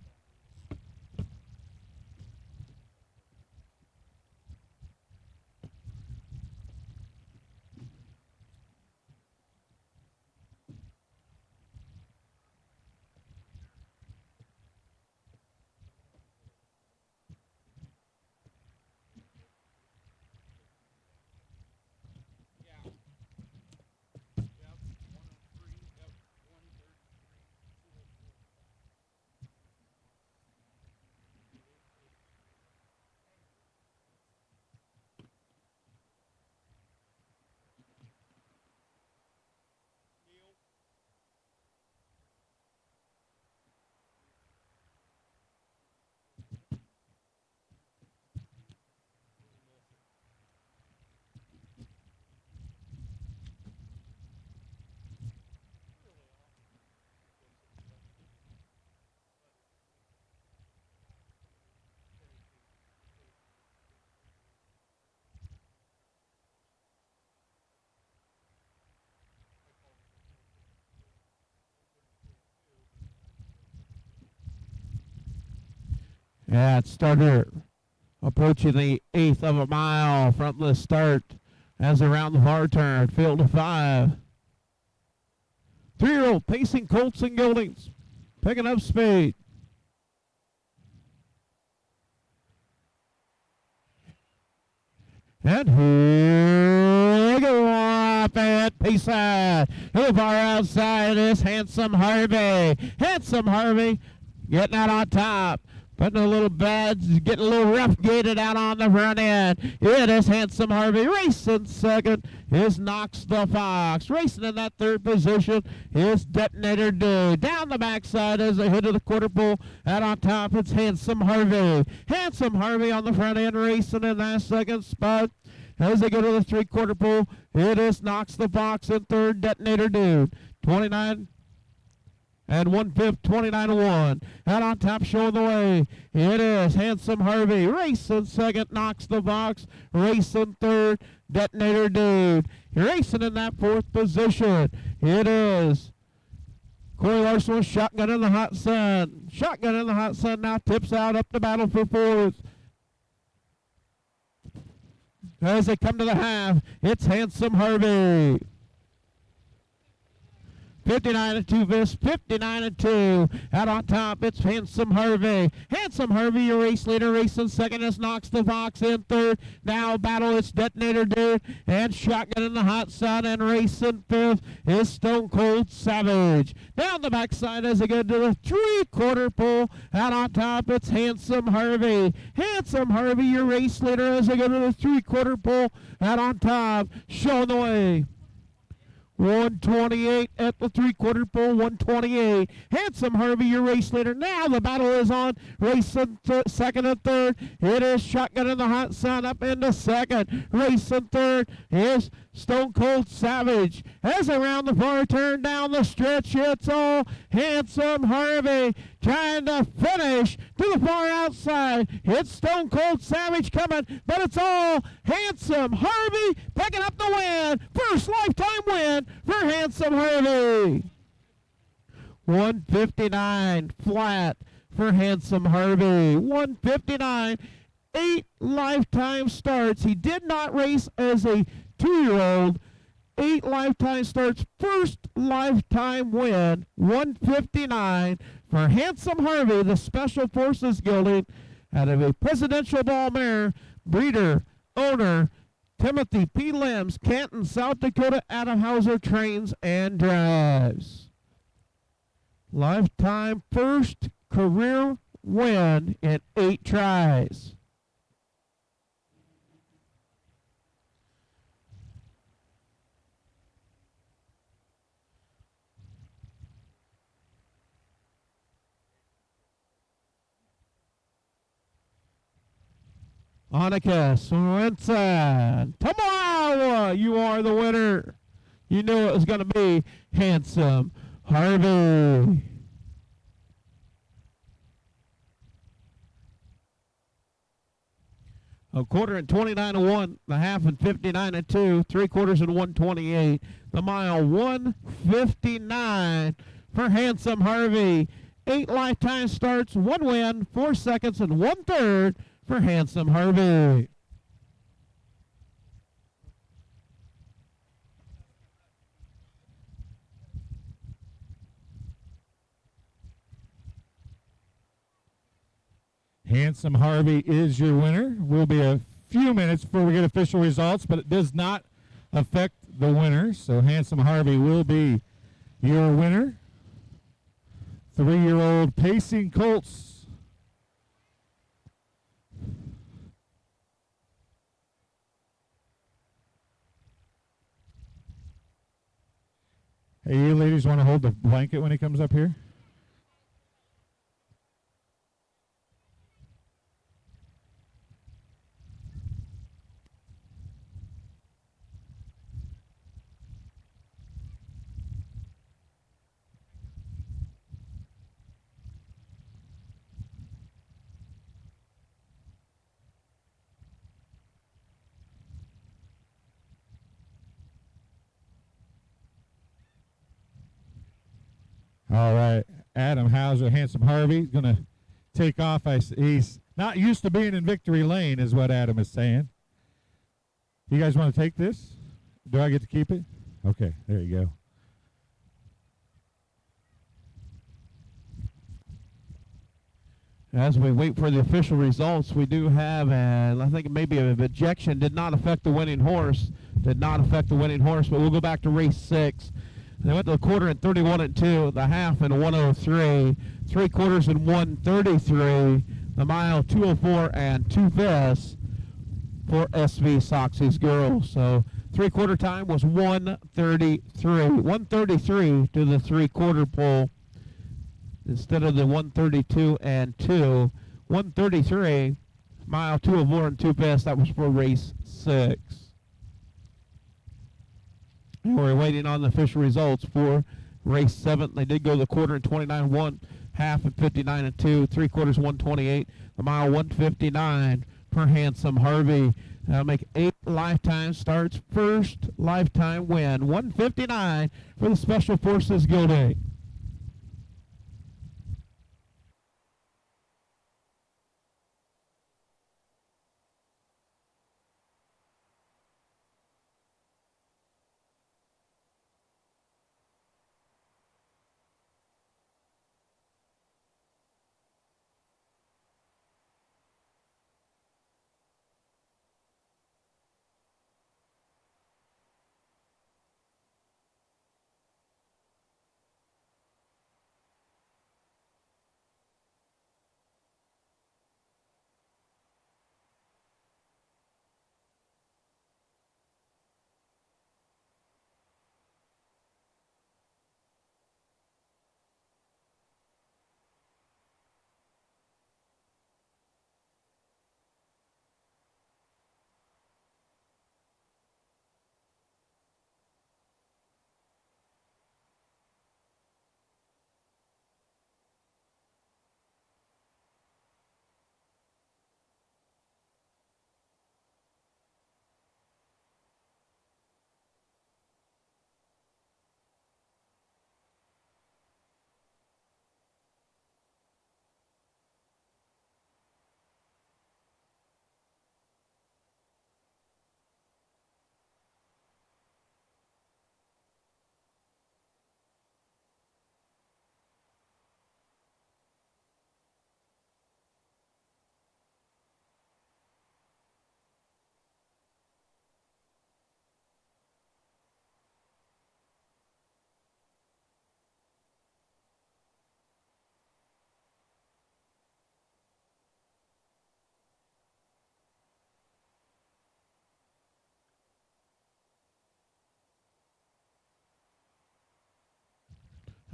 Yeah, it started approaching the 1/8 of a mile from the start as around the far turn. Field of 5. 3-year-old Pacing Colts and Geldings picking up speed. And here we go up at Payside. To the far outside is Handsome Harvey. Handsome Harvey getting out on top. Putting a little bad, getting a little rough gated out on the front end. It is Handsome Harvey. Racing second is Knox the Fox. Racing in that 3rd position is Detonator Dude. Down the backside is a hit of the quarter pole. Out on top it's Handsome Harvey. Handsome Harvey on the front end racing in that 2nd spot. As they go to the 3/4 pole, it is Knox the Fox in 3rd, Detonator Dude. 29 and 1/5, 29-1. Out on top, showing the way. It is Handsome Harvey. Racing second, Knocks the Fox. Racing 3rd, Detonator Dude. Racing in that 4th position. It is Corey Larson with Shotgun in the Hot Sun. Shotgun in the Hot Sun now tips out up the battle for 4th. As they come to the half, it's Handsome Harvey. 59-2 Vis, 59-2. Out on top, it's Handsome Harvey. Handsome Harvey, your race leader, racing second is Knox the Fox in 3rd. Now battle, it's Detonator Dude and Shotgun in the Hot Sun, and racing 5th is Stone Cold Savage. Down the backside as they go to the 3/4 pole. Out on top, it's Handsome Harvey. Handsome Harvey, your race leader, as they go to the 3/4 pole. Out on top, showing the way. 128 at the 3/4 pole, 128. Handsome Harvey, your race leader. Now the battle is on. Racing second and 3rd. It is Shotgun in the Hot Sun up into 2nd. Racing 3rd is Stone Cold Savage. As around the far turn down the stretch, it's all Handsome Harvey trying to finish to the far outside. It's Stone Cold Savage coming, but it's all Handsome Harvey picking up the win. First lifetime win for Handsome Harvey. 159 flat for Handsome Harvey. 159, 8 lifetime starts. He did not race as a 2-year-old. 8 lifetime starts, first lifetime win. 159 for Handsome Harvey, the Special Forces Gelding, out of a Presidential Ball mare, breeder, owner, Timothy P. Limbs, Canton, South Dakota. Adam Hauser trains and drives. Lifetime first career win in 8 tries. Annika Swenson. Tomorrow, you are the winner. You knew it was going to be Handsome Harvey. A quarter and 29-1, the half and 59-2, 3/4 and 128. The mile 159 for Handsome Harvey. 8 lifetime starts, 1 win, 4 seconds and 1/3 for Handsome Harvey. Handsome Harvey is your winner. Will be a few minutes before we get official results, but it does not affect the winner. So Handsome Harvey will be your winner. 3-year-old Pacing Colts. Hey, you ladies want to hold the blanket when he comes up here? All right, Adam Hauser, Handsome Harvey, is going to take off. He's not used to being in victory lane, is what Adam is saying. You guys want to take this? Do I get to keep it? Okay, there you go. As we wait for the official results, we do have, I think maybe an ejection. Did not affect the winning horse. Did not affect the winning horse, but we'll go back to race 6. They went to the quarter in 31-2, the half in 103, 3/4 in 133, the mile 204 and 2/5 for SV Soxy's girls. So 3/4 time was 133. 133 to the 3/4 pole instead of the 132 and 2. 133, mile 204 and 2/5. That was for race 6. And we're waiting on the official results for race 7. They did go the quarter in 29-1, half and 59-2, 3/4 128, the mile 159 for Handsome Harvey. That'll make 8 lifetime starts, first lifetime win, 159 for the Special Forces Gilday.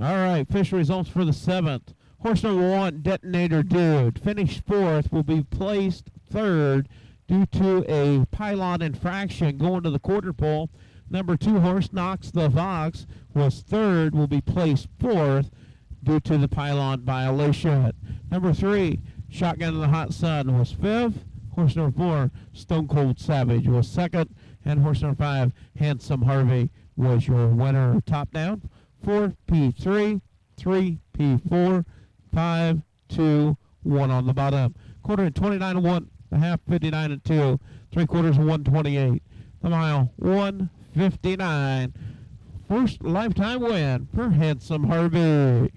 All right, official results for the 7th. Horse number 1, Detonator Dude, finished 4th, will be placed 3rd due to a pylon infraction going to the quarter pole. Number 2 horse, Knox the Fox, was third, will be placed fourth due to the pylon violation. Number 3, Shotgun in the Hot Sun, was fifth. Horse number 4, Stone Cold Savage, was second. And horse number 5, Handsome Harvey, was your winner. Top down, 4 P3, 3 P4, 5 2 1 on the bottom. Quarter at 29-1, the half 59-2, 3/4 128. The mile 159. First lifetime win for Handsome Harvey.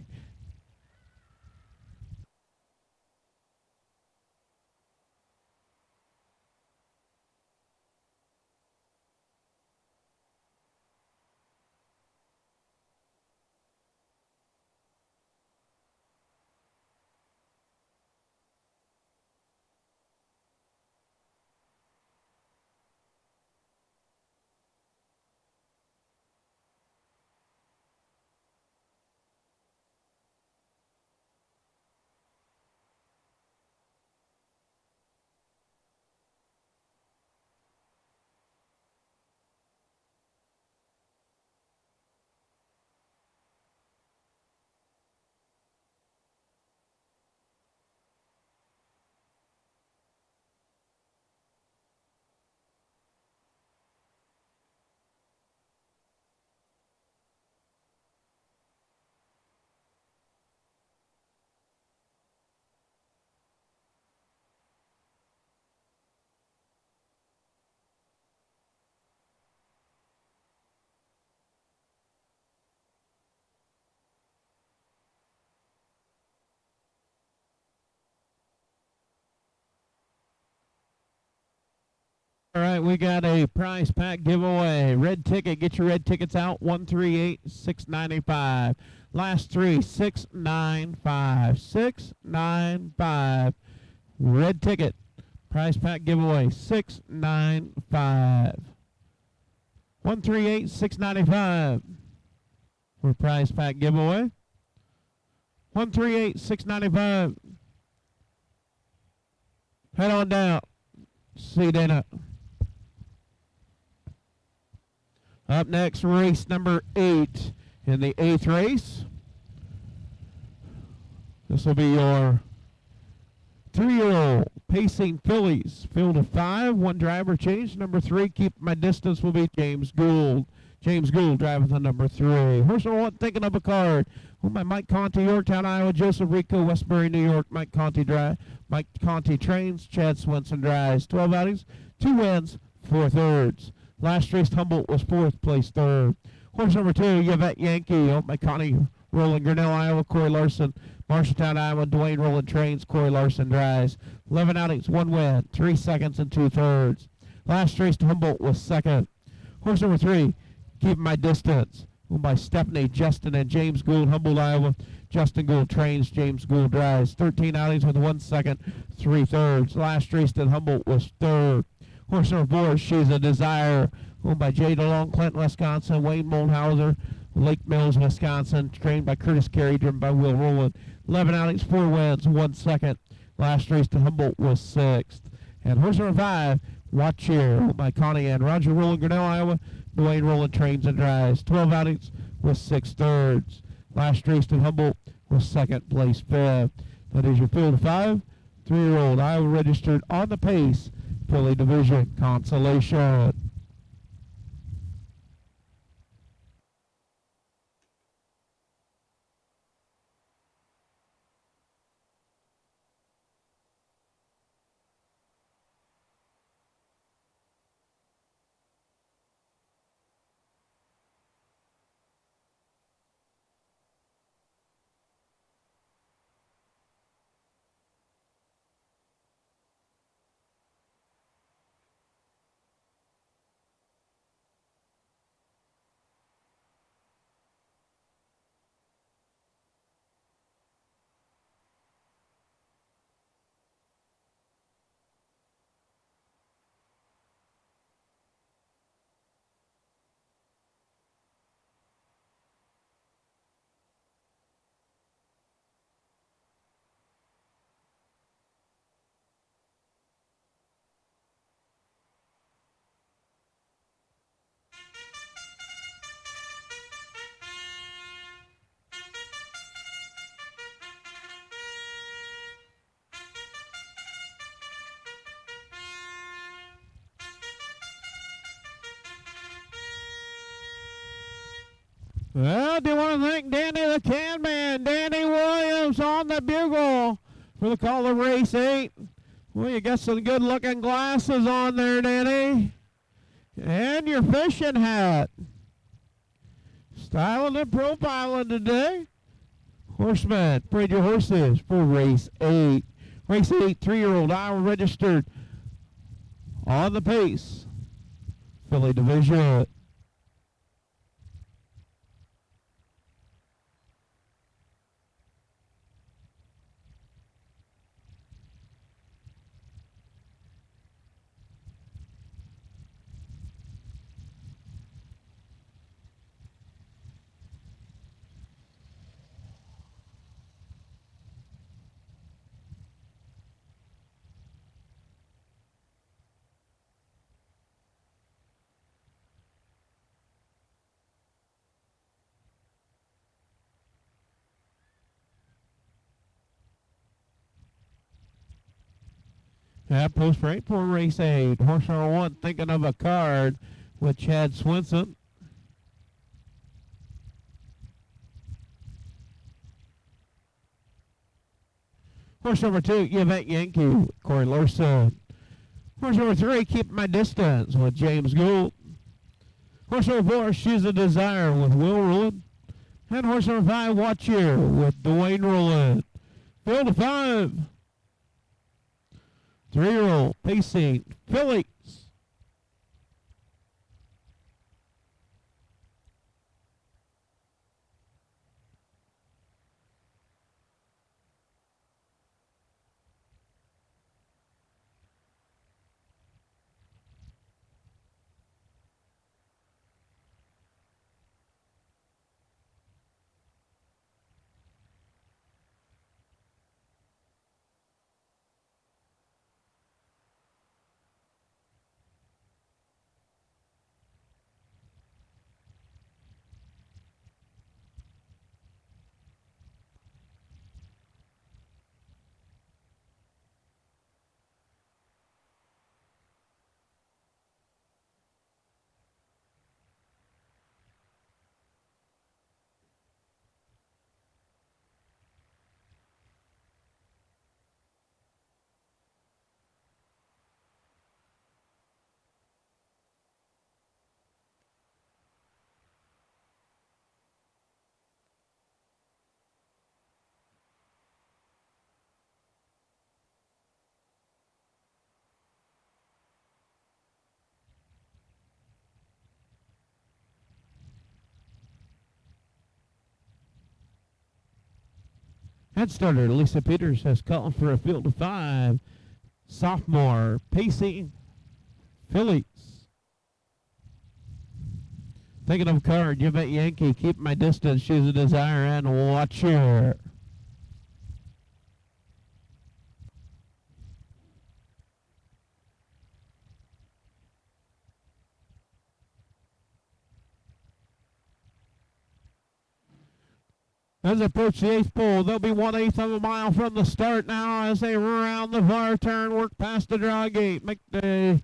All right, we got a prize pack giveaway. Red ticket, get your red tickets out. 138-695. Last three, 695. 695. Red ticket. Prize pack giveaway, 695. 138-695. For prize pack giveaway. 138-695. Head on down. See you then. Up next, race number 8 in the 8th race. This will be your 3-year-old Pacing Fillies. Field of 5, 1 driver change. Number 3, keep my distance, will be James Gould. James Gould driving the number 3. Horse number 1, thinking of a card. Owned by Mike Conti, Yorktown, Iowa. Joseph Rico, Westbury, New York. Mike Conti trains. Chad Swenson drives. 12 outings, 2 wins, 4 thirds. Last race, Humboldt was 4th, place 3rd. Horse number 2, Yvette Yankee, owned by Connie Roland, Grinnell, Iowa. Corey Larson, Marshalltown, Iowa. Dwayne Roland trains. Corey Larson drives. 11 outings, 1 win, 3 seconds and 2 thirds. Last race, Humboldt was 2nd. Horse number 3, Keep My Distance, owned by Stephanie, Justin, and James Gould, Humboldt, Iowa. Justin Gould trains. James Gould drives. 13 outings with 1 second, 3 thirds. Last race at Humboldt was 3rd. Horse number 4, She's a Desire, owned by Jay DeLong, Clinton, Wisconsin. Wayne Moldhauser, Lake Mills, Wisconsin. Trained by Curtis Carey, driven by Will Rowland. 11 outings, 4 wins, 1 second. Last race to Humboldt was 6th. And horse number 5, Watch Here, owned by Connie and Roger Rowland, Grinnell, Iowa. Dwayne Rowland trains and drives. 12 outings with 6 thirds. Last race to Humboldt was 2nd, place 5th. That is your field of 5, 3-year-old Iowa registered on the pace. Filly Division, Consolation. Well, do you want to thank Danny the Can Man, Danny Williams on the bugle for the call of race 8. Well, you got some good-looking glasses on there, Danny. And your fishing hat. Styling and profiling today. Horseman, parade your horses for race 8. Race 8, 3-year-old Iowa registered on the pace. Filly division. At post right for race 8. Horse number 1 thinking of a card with Chad Swinson. Horse number 2, Yvette Yankee with Corey Larson. Horse number 3, Keep My Distance with James Gould. Horse number 4, She's a Desire with Will Rowland. And horse number 5, Watch Here with Dwayne Rowland. Field of 5. 3-year-old pacing Phillies. Head starter Lisa Peters has called for a field of 5. Sophomore pacing Phillies. Thinking of a card, Yvette Yankee, Keep My Distance, She's a Desire, and Watch Here. As they approach the 8th pole, they'll be 1/8 of a mile from the start now as they round the far turn, work past the draw gate, make the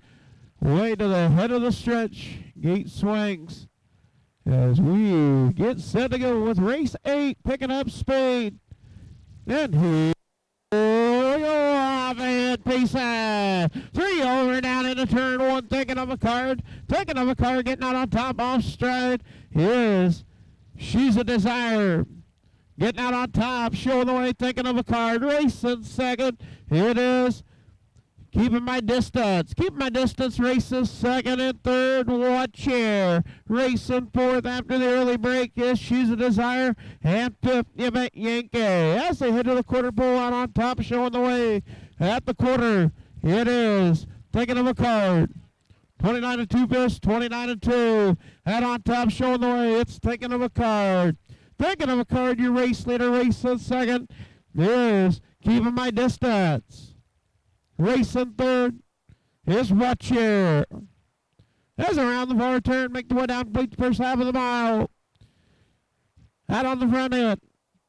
way to the head of the stretch. Gate swings as we get set to go with race 8, picking up speed. And here we go off and pacing. 3 over down into turn 1, taking of a card, getting out on top off stride. Here's She's a Desire. Getting out on top, showing the way, thinking of a card, racing second. Here it is. Keeping My Distance. Keep My Distance races second and third. Watch Here. Racing fourth after the early break is She's a Desire. And fifth, Yvette Yankee. As they head to the quarter pole out on top, showing the way at the quarter. It is. Thinking of a card. 29 and 2 fifths, 29 and 2. Out on top, showing the way. It's Thinking of a Card. Thinking of a card, your race leader, racing second. There's Keeping My Distance. Racing third is Watch Here. As around the far turn, make the way down, complete the first half of the mile. Out on the front end,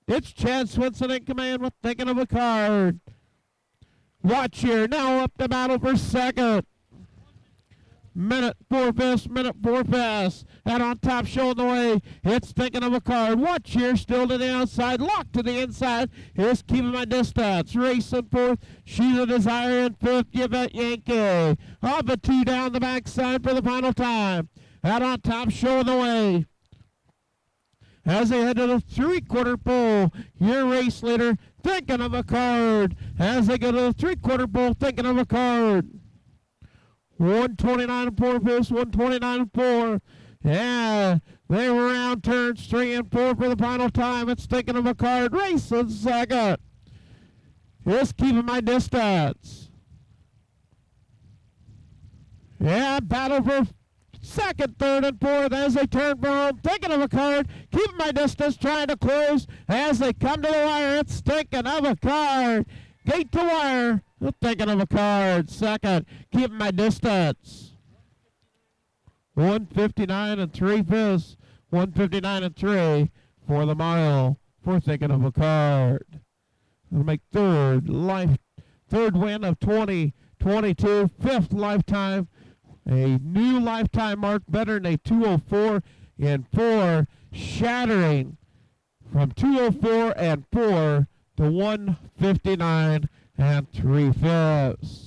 it's Chad Swinson in command with Thinking of a Card. Watch Here now up the battle for second. minute 4/5. And on top, showing the way, it's Thinking of a Card. Watch here, still to the outside, locked to the inside. Here's Keeping My Distance. Racing fourth, She's a Desire in fifth. Give It Yankee. Off a 2 down the backside for the final time. And on top, showing the way, as they head to the 3/4 pole, your race leader, Thinking of a Card. As they go to the 3/4 pole, Thinking of a Card. 129 and 4/5, 129 and 4. Yeah, they were around turns 3 and 4 for the final time. It's Thinking of a Card. Racing second. Just Keeping My Distance. Yeah, battle for second, third, and fourth as they turn for home. Thinking of a Card. Keeping My Distance, trying to close as they come to the wire. It's Thinking of a Card. Gate to wire. Thinking of a Card. Second, Keeping My Distance. 159 and 3/5. 159 and 3 for the mile for Thinking of a Card. It'll make third win of 2022. Fifth lifetime. A new lifetime mark, better than a 204 and 4, shattering from 204 and 4 to 159 and 3/5.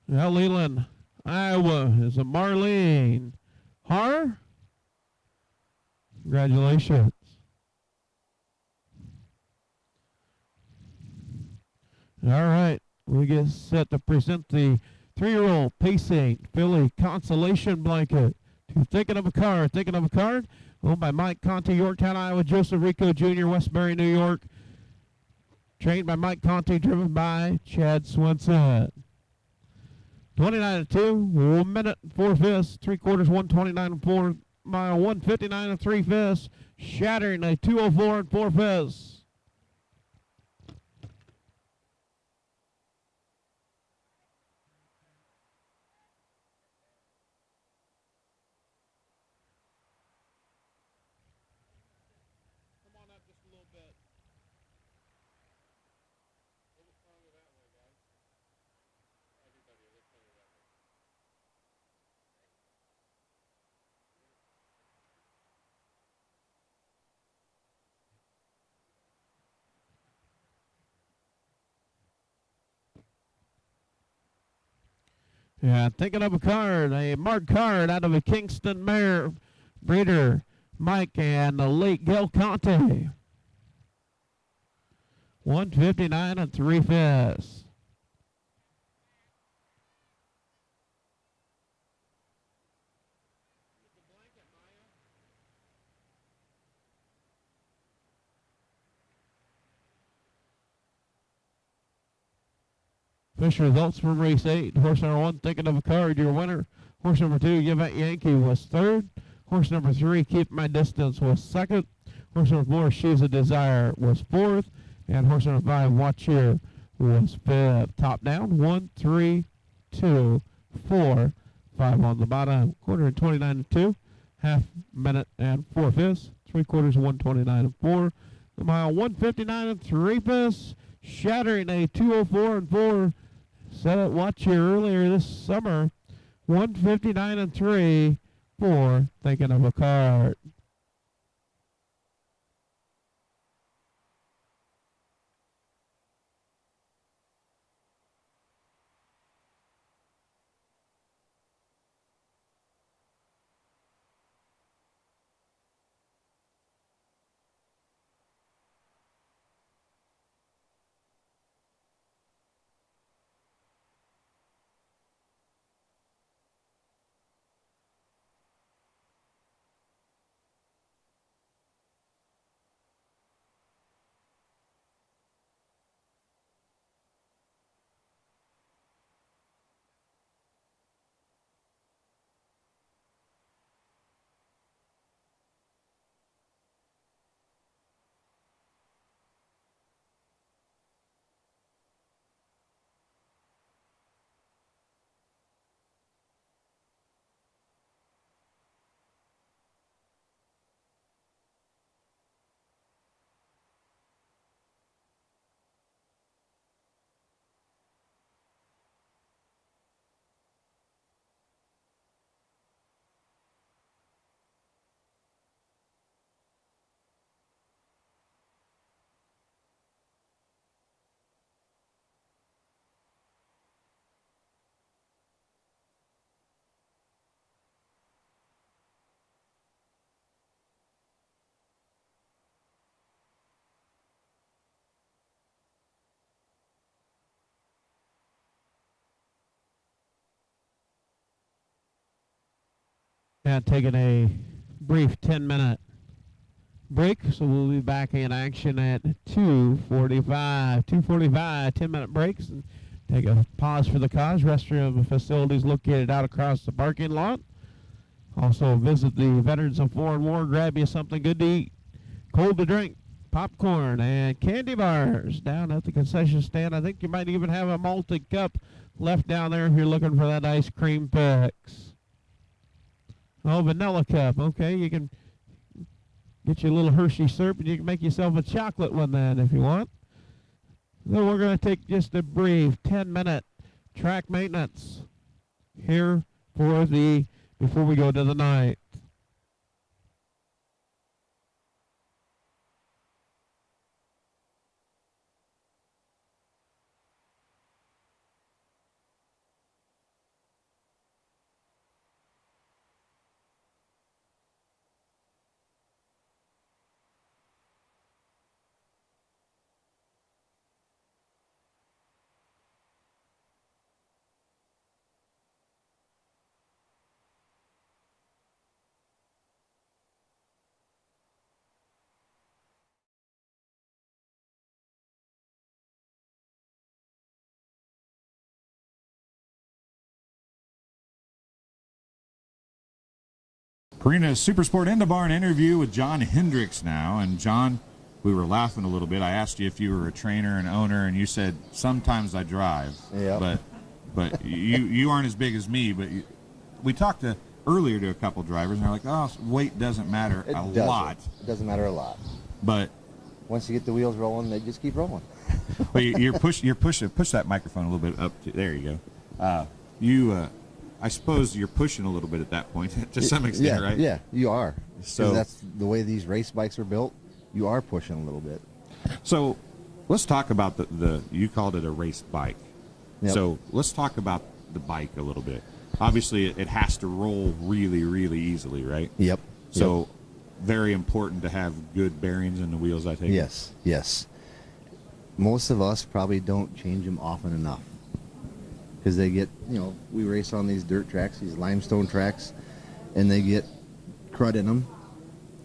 Now Leland, Iowa is a Marlene Har. Congratulations. All right, we get set to present the 3-year-old pacing filly Consolation blanket to Thinking of a Card. Thinking of a Card, owned by Mike Conte, Yorktown, Iowa. Joseph Rico Jr., Westbury, New York. Trained by Mike Conte, driven by Chad Swenson. 29 and 2, 1 minute 4/5, 3/4, 129 and 4 mile, 159 and 3/5, shattering a 204 and 4/5. Come on up just a little bit. A little stronger that way, guys. Everybody, a little stronger that way. Yeah, Thinking of a Card, a marked card out of a Kingston mare breeder, Mike and the late Gail Conte. 159 and 3/5. Official results from race 8. Horse number 1, Thinking of a Card, your winner. Horse number 2, Give It Yankee, was third. Horse number 3, Keep My Distance, was second. Horse number 4, She's a Desire, was fourth. And horse number 5, Watch Here, was fifth. Top down, 1, 3, 2, 4, 5 on the bottom. 129 and 2, half minute and 4/5. 3/4, 129 and 4. The mile, 159 and 3/5. Shattering a 204 and 4. Set it Watch Here earlier this summer. 159 and 3 for Thinking of a Card. And taking a brief 10-minute break, so we'll be back in action at 2:45. 2:45, 10-minute breaks, and take a pause for the cause. Restroom facilities located out across the parking lot. Also visit the Veterans of Foreign War, grab you something good to eat, cold to drink, popcorn, and candy bars down at the concession stand. I think you might even have a malted cup left down there if you're looking for that ice cream fix. Oh, vanilla cup. Okay, you can get you a little Hershey syrup, and you can make yourself a chocolate one then if you want. So we're going to take just a brief 10-minute track maintenance here before we go to the night. Purina Supersport End of Barn interview with John Hendricks now. And John, we were laughing a little bit. I asked you if you were a trainer and owner, and you said, sometimes I drive. Yeah. But you aren't as big as me. But we talked earlier to a couple drivers, and they're like, oh, weight doesn't matter a lot. It doesn't matter a lot. But once you get the wheels rolling, they just keep rolling. well, push that microphone a little bit up. There you go. I suppose you're pushing a little bit at that point to some extent, right? Yeah, you are. So that's the way these race bikes are built. You are pushing a little bit. So let's talk about the you called it a race bike. Yep. So let's talk about the bike a little bit. Obviously, it has to roll really, really easily, right? Yep. So very important to have good bearings in the wheels, I think. Yes. Most of us probably don't change them often enough. Because they get, we race on these dirt tracks, these limestone tracks, and they get crud in them,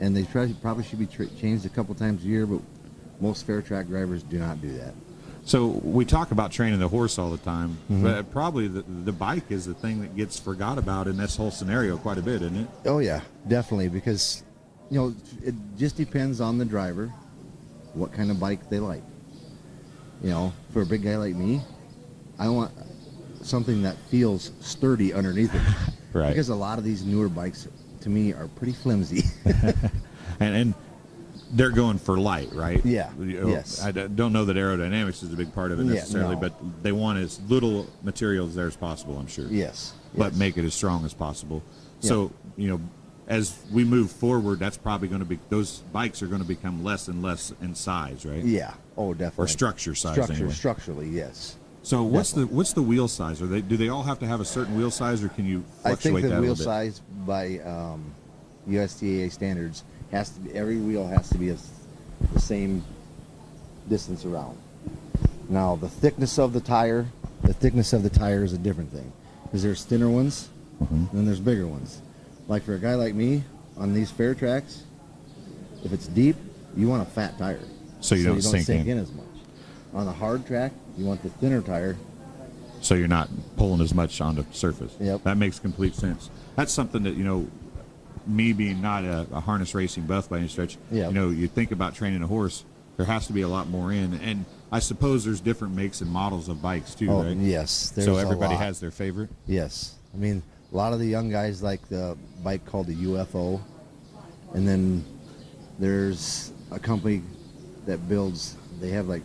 and they probably should be changed a couple times a year, but most fair track drivers do not do that. So we talk about training the horse all the time, but probably the bike is the thing that gets forgot about in this whole scenario quite a bit, isn't it? Oh yeah, definitely, because it just depends on the driver, what kind of bike they like. For a big guy like me, I want something that feels sturdy underneath it. Right. Because a lot of these newer bikes, to me, are pretty flimsy. and they're going for light, right? Yeah. Yes. I don't know that aerodynamics is a big part of it necessarily, no. but they want as little materials there as possible, I'm sure. Yes. But make it as strong as possible. Yeah. So, as we move forward, that's probably going to be, those bikes are going to become less and less in size, right? Yeah. Oh, definitely. Or structure size anyway. Structurally, yes. So what's the wheel size? Do they all have to have a certain wheel size, or can you I fluctuate think that the a wheel little bit? size by USDA standards has to be, every wheel has to be the same distance around. Now the thickness of the tire is a different thing, because there's thinner ones and then there's bigger ones. Like for a guy like me on these fair tracks, if it's deep, you want a fat tire so you don't sink in as much. On a hard track, you want the thinner tire, so you're not pulling as much on the surface. Yep. That makes complete sense. That's something that, me being not a harness racing buff by any stretch, Yep. You think about training a horse, there has to be a lot more in. And I suppose there's different makes and models of bikes too, right? Yes. There's So everybody a lot. has their favorite? Yes. I mean, a lot of the young guys like the bike called the UFO. And then there's a company that builds, they have like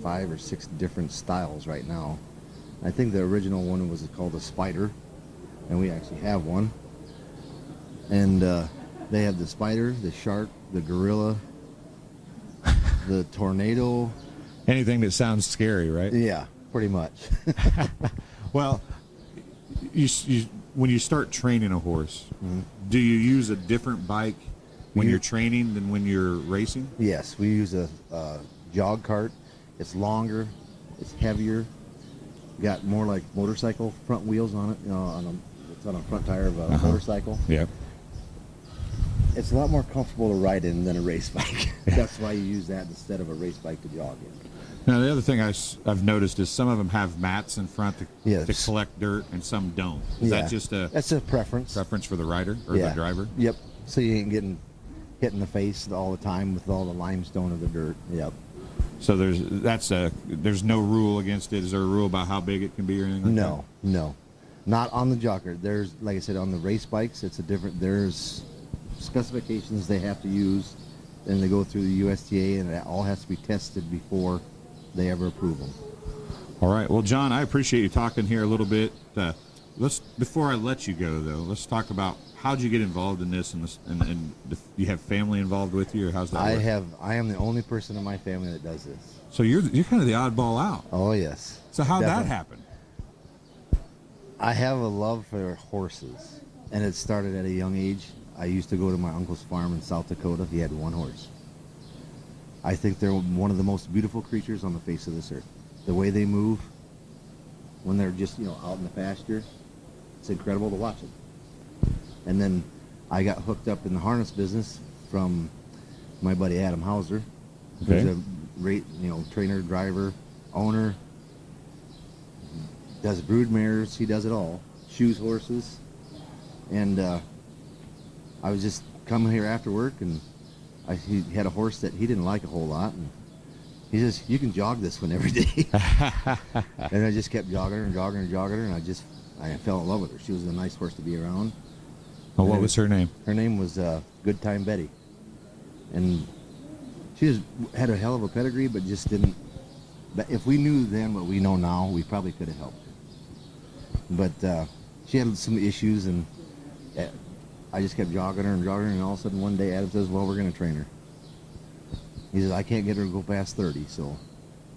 5 or 6 different styles right now. I think the original one was called the Spider, and we actually have one. And they have the Spider, the Shark, the Gorilla, the Tornado. Anything that sounds scary, right? Yeah, pretty much. Well, when you start training a horse, do you use a different bike when you're training than when you're racing? Yes, we use a jog cart. It's longer, it's heavier, got more like motorcycle front wheels on it, on the It's on a front tire of a motorcycle. Yeah. It's a lot more comfortable to ride in than a race bike. That's why you use that instead of a race bike to jog in. Now, the other thing I've noticed is some of them have mats in front to collect dirt, and some don't. Is that just that's a preference for the rider or the driver? Yep. So you ain't getting hit in the face all the time with all the limestone or the dirt. Yep. So there's no rule against it. Is there a rule about how big it can be or anything like that? No. Not on the jogger. There's, like I said, on the race bikes, there's specifications they have to use, and they go through the USTA, and it all has to be tested before they ever approve them. All right. Well, John, I appreciate you talking here a little bit. Before I let you go, though, let's talk about how'd you get involved in this, and you have family involved with you, or how's that work? I am the only person in my family that does this. So you're kind of the oddball out. Oh, yes. So how'd Definitely. that happen? I have a love for horses, and it started at a young age. I used to go to my uncle's farm in South Dakota. He had one horse. I think they're one of the most beautiful creatures on the face of this earth. The way they move when they're just, out in the pasture, it's incredible to watch them. And then I got hooked up in the harness business from my buddy Adam Hauser. Okay. He's a trainer, driver, owner. Does brood mares. He does it all. Shoes horses. And I was just coming here after work, and he had a horse that he didn't like a whole lot, and he says, "You can jog this one every day." And I just kept jogging her and jogging her and jogging her, and I fell in love with her. She was a nice horse to be around. Oh, what was her name? Her name was Good Time Betty, and she had a hell of a pedigree, but just didn't. But if we knew then what we know now, we probably could have helped her. But she had some issues, and I just kept jogging her, and all of a sudden one day Adam says, "Well, we're going to train her." He says, "I can't get her to go past 30, so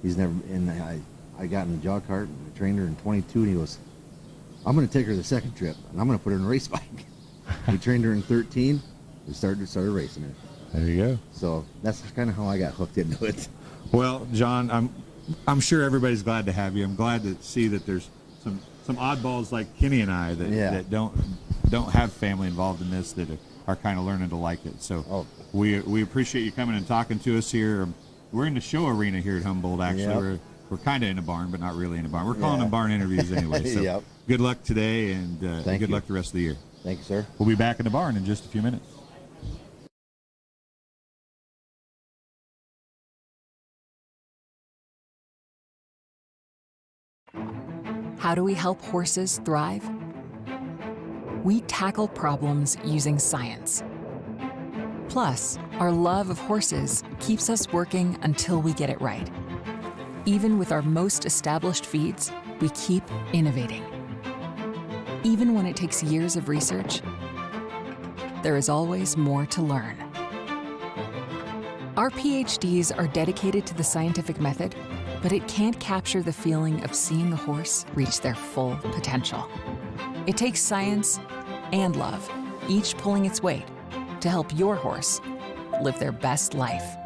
he's never." And I got in the jog cart and I trained her in 22, and he goes, "I'm going to take her the second trip, and I'm going to put her in a race bike." We trained her in 13. We started racing her. There you go. So that's kind of how I got hooked into it. Well, John, I'm sure everybody's glad to have you. I'm glad to see that there's some oddballs like Kenny and I that don't have family involved in this, that are kind of learning to like it. So we appreciate you coming and talking to us here. We're in the show arena here at Humboldt, actually. Yep. We're kind of in a barn, but not really in a barn. We're calling them barn interviews anyway. So Yep. Good luck today, and good luck the rest of the year. Thank you, sir. We'll be back in the barn in just a few minutes. How do we help horses thrive? We tackle problems using science. Plus, our love of horses keeps us working until we get it right. Even with our most established feeds, we keep innovating. Even when it takes years of research, there is always more to learn. Our PhDs are dedicated to the scientific method, but it can't capture the feeling of seeing a horse reach their full potential. It takes science and love, each pulling its weight, to help your horse live their best life.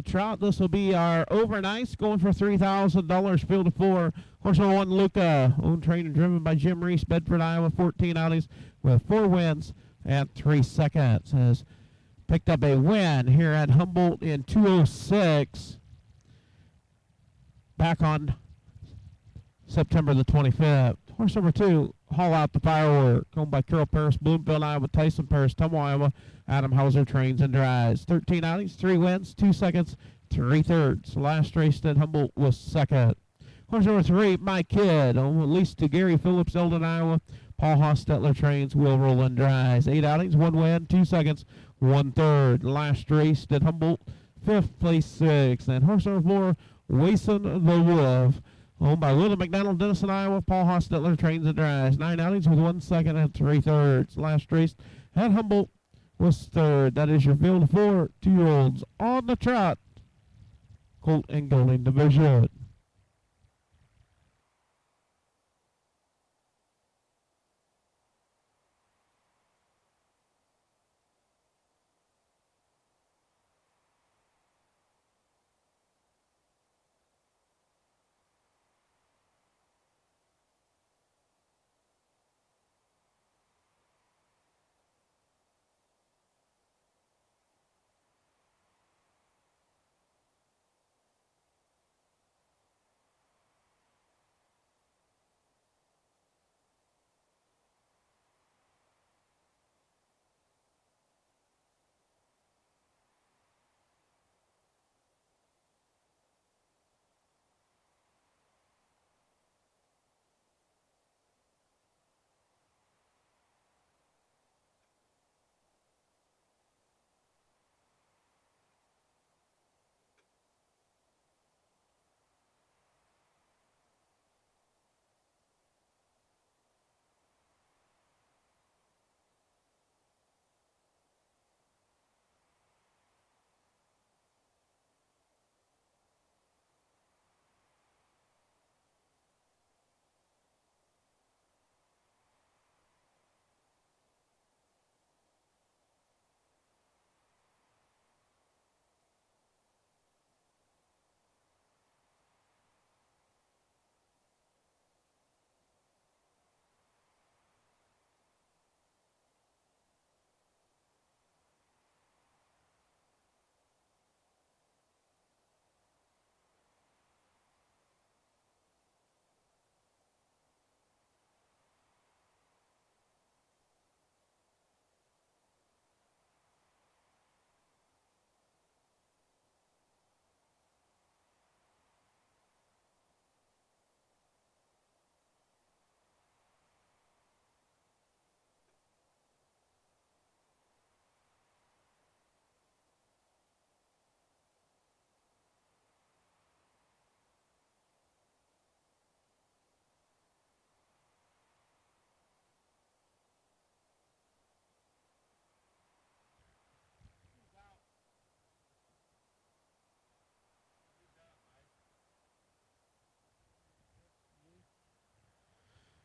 Trot, this will be our overnights, going for $3,000, field of 4. Horse number 1, Luca, owned, trained, and driven by Jim Reese, Bedford, Iowa, 14 outings with 4 wins and 3 seconds. Has picked up a win here at Humboldt in 2:06 back on September the 25th. Horse number 2, Haul Out the Firework, owned by Carol Paris, Bloomfield, Iowa, Tyson Paris, Tumble, Iowa. Adam Hauser trains and drives. 13 outings, 3 wins, 2 seconds, 3/3. Last race at Humboldt was second. Horse number 3, My Kid, leased to Gary Phillips, Eldon, Iowa. Paul Hostetler trains, Will Roland drives. 8 outings, 1 win, 2 seconds, 1/3. Last race at Humboldt, 5th place 6. And horse number 4, Wason the Wolf, owned by William McDonald, Denison, Iowa. Paul Hostetler trains and drives. 9 outings with 1 second and 3/3. Last race at Humboldt was 3rd. That is your field of 4 2-year-olds on the trot. Colt and Gelding division.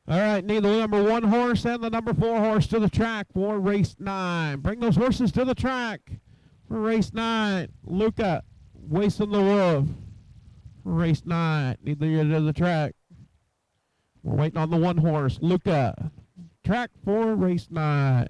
All right, need the number 1 horse and the number 4 horse to the track for race 9. Bring those horses to the track for race 9. Luca, Wason the Wolf for race 9. Need to get to the track. We're waiting on the 1 horse, Luca. Track for race 9.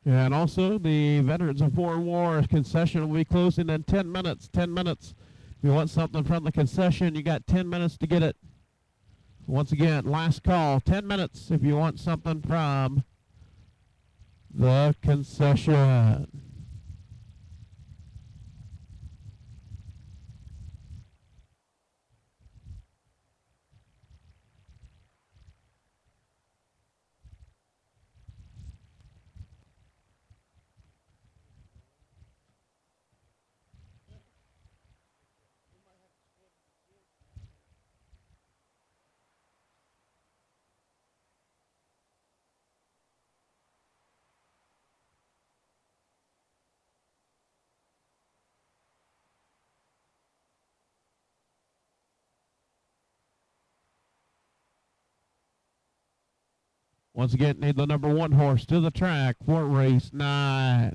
And also, the Veterans of Foreign Wars concession will be closing in 10 minutes. 10 minutes. If you want something from the concession, you got 10 minutes to get it. Once again, last call, 10 minutes if you want something from the concession. Once again, need the number 1 horse to the track for race 9.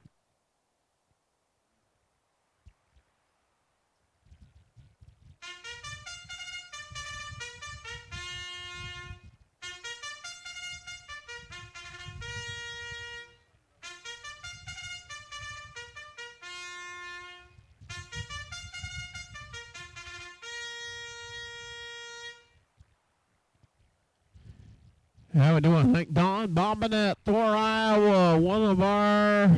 How we doing? Thank Don Bombinette, Thor, Iowa, one of our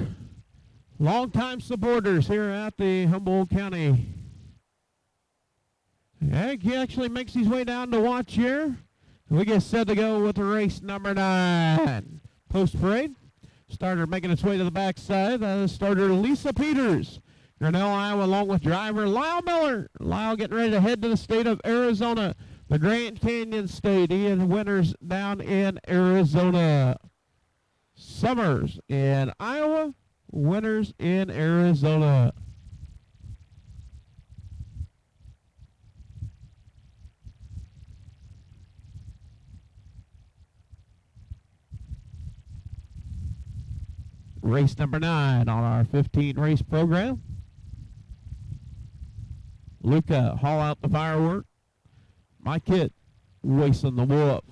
Longtime supporters here at the Humboldt County. And he actually makes his way down to watch here. We get set to go with race number 9. Post parade. Starter making its way to the backside. Starter Lisa Peters. Grinnell, Iowa, along with driver Lyle Miller. Lyle getting ready to head to the state of Arizona, the Grand Canyon State. He is winners down in Arizona. Summers in Iowa, winners in Arizona. Race number 9 on our 15 race program. Luca, haul out the firework. My kid, racing the whoop.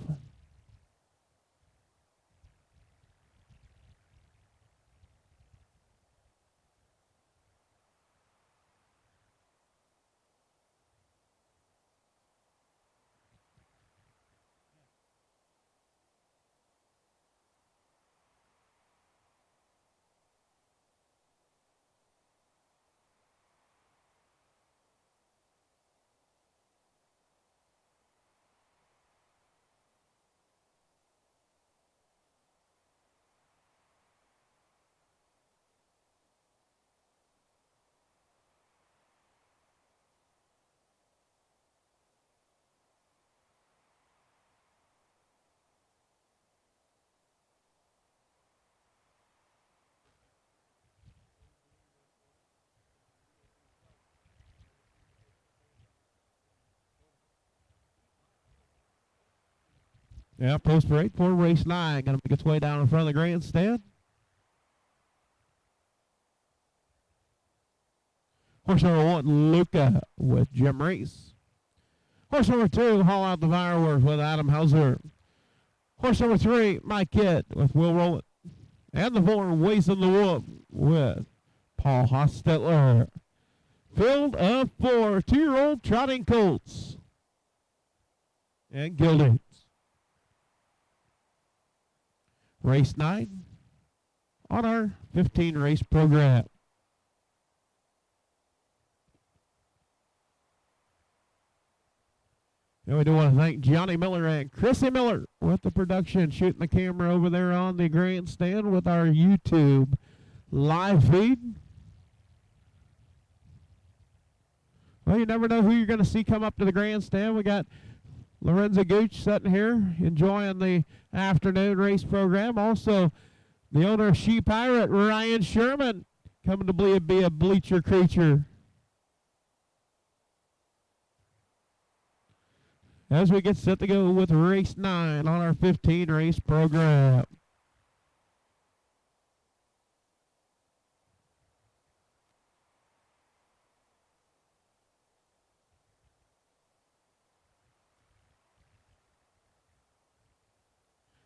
Yeah, post parade for race 9. Going to make its way down in front of the grandstand. Horse number 1, Luca with Jim Reese. Horse number 2, haul out the fireworks with Adam Hauser. Horse number 3, My Kid with Will Rowland. And the 4, Wasting the Whoop with Paul Hostetler. Field of 4 2-year-old trotting colts and geldings. Race 9 on our 15 race program. And we do want to thank Johnny Miller and Chrissy Miller with the production, shooting the camera over there on the grandstand with our YouTube live feed. Well, you never know who you're going to see come up to the grandstand. We got Lorenzo Gooch sitting here enjoying the afternoon race program. Also, the owner of She Pirate, Ryan Sherman, coming to be a bleacher creature. As we get set to go with race 9 on our 15 race program.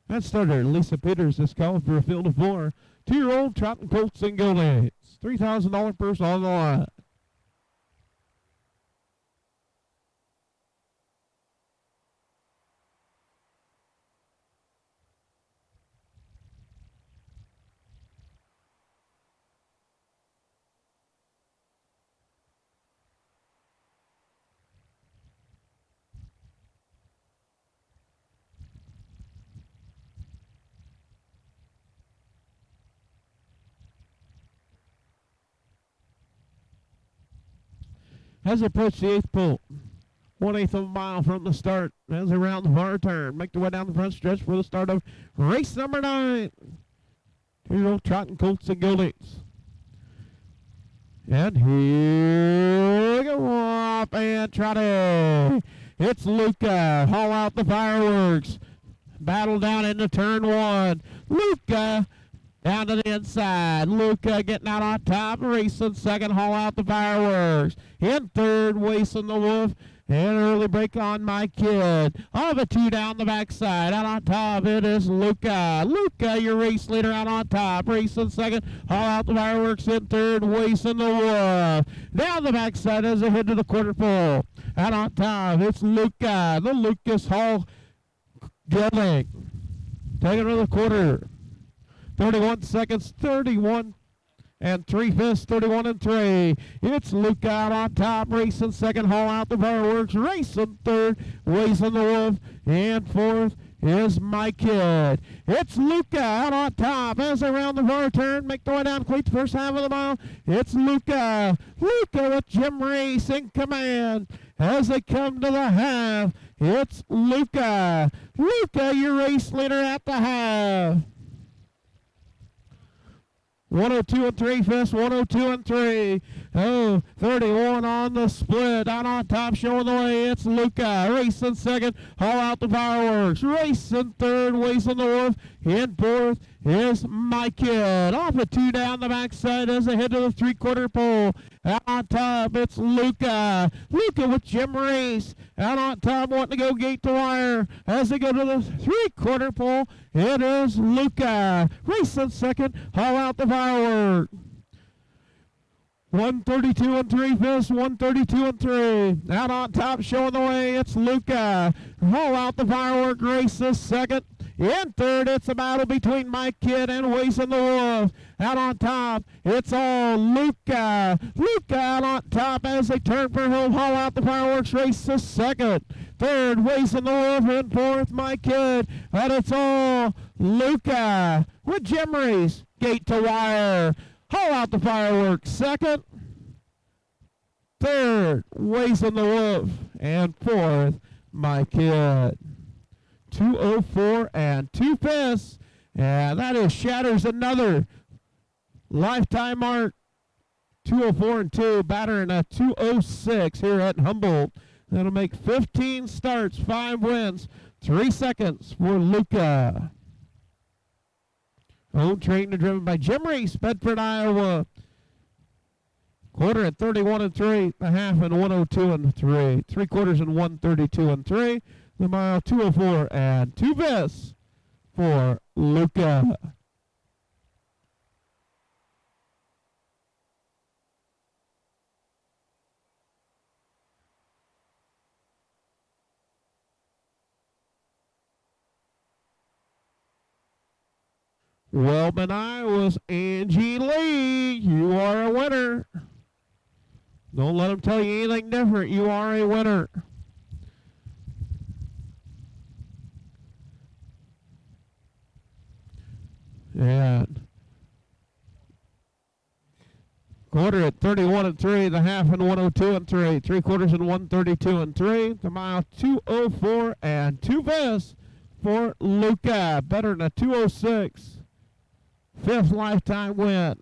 That starter, Lisa Peters, is called for a field of 4 2-year-old trotting colts and geldings. $3,000 purse on the line. As they approach the 8th pole, 1/8 of a mile from the start, as they round the far turn, make their way down the front stretch for the start of race number 9. 2-year-old trotting colts and geldings. And here we go, up and trotting. It's Luca, haul out the fireworks. Battle down into turn 1. Luca down to the inside. Luca getting out on top. Racing second. Haul out the fireworks. In third, Wasting the Wolf. And early break on My Kid. All the 2 down the backside. Out on top, it is Luca. Luca, your race leader, out on top. Racing second. Haul out the fireworks in third. Wasting the Wolf. Down the backside as they head to the quarter pole. Out on top, it's Luca. The Lucas Hall gelding. Taking to the quarter. 31 seconds, 31 and 3/5, 31-3. It's Luke out on top, racing second, haul out the fireworks, racing third, Wazen the Wolf, and fourth is My Kid. It's Luca out on top as they round the far turn, make their way down cleat the first half of the mile. It's Luca with Jim Reese in command as they come to the half. It's Luca, your race leader at the half. 102 and 3/5, 102 and 3. 31 on the split. Out on top, showing the way. It's Luca. Racing second. Haul out the fireworks. Racing third. Wazen the Wolf. In fourth is My Kid. Off a 2 down the backside as they head to the 3/4 pole. Out on top, it's Luca. Luca with Jim Reese. Out on top, wanting to go gate to wire. As they go to the 3/4 pole, it is Luca. Racing second. Haul out the firework. 132 and 3/5, 132 and 3. Out on top, showing the way, it's Luca. Haul out the firework, race this second. In third, it's a battle between My Kid and Wazen the Wolf. Out on top, it's all Luca. Luca out on top as they turn for home. Haul out the fireworks, race this second. Third, Wazen the Wolf. In fourth, My Kid. And it's all Luca with Jim Reese. Gate to wire. Haul out the fireworks, second. Third, Wazen the Wolf. And fourth, My Kid. 204 and 2/5. And that shatters another lifetime mark. 204 and 2, battering a 206 here at Humboldt. That'll make 15 starts, 5 wins, 3 seconds for Luca. Owned, trained, and driven by Jim Reese, Bedford, Iowa. Quarter at 31 and 3, a half and 102 and 3, 3/4 and 132 and 3. The mile 204 and 2/5 for Luca. Wellman, Iowa's Angie Lee. You are a winner. Don't let them tell you anything different. You are a winner. And quarter at 31 and 3, the half and 102 and 3, 3/4 and 132 and 3, the mile 204 and 2/5 for Luca. Better than a 206. 5th lifetime win.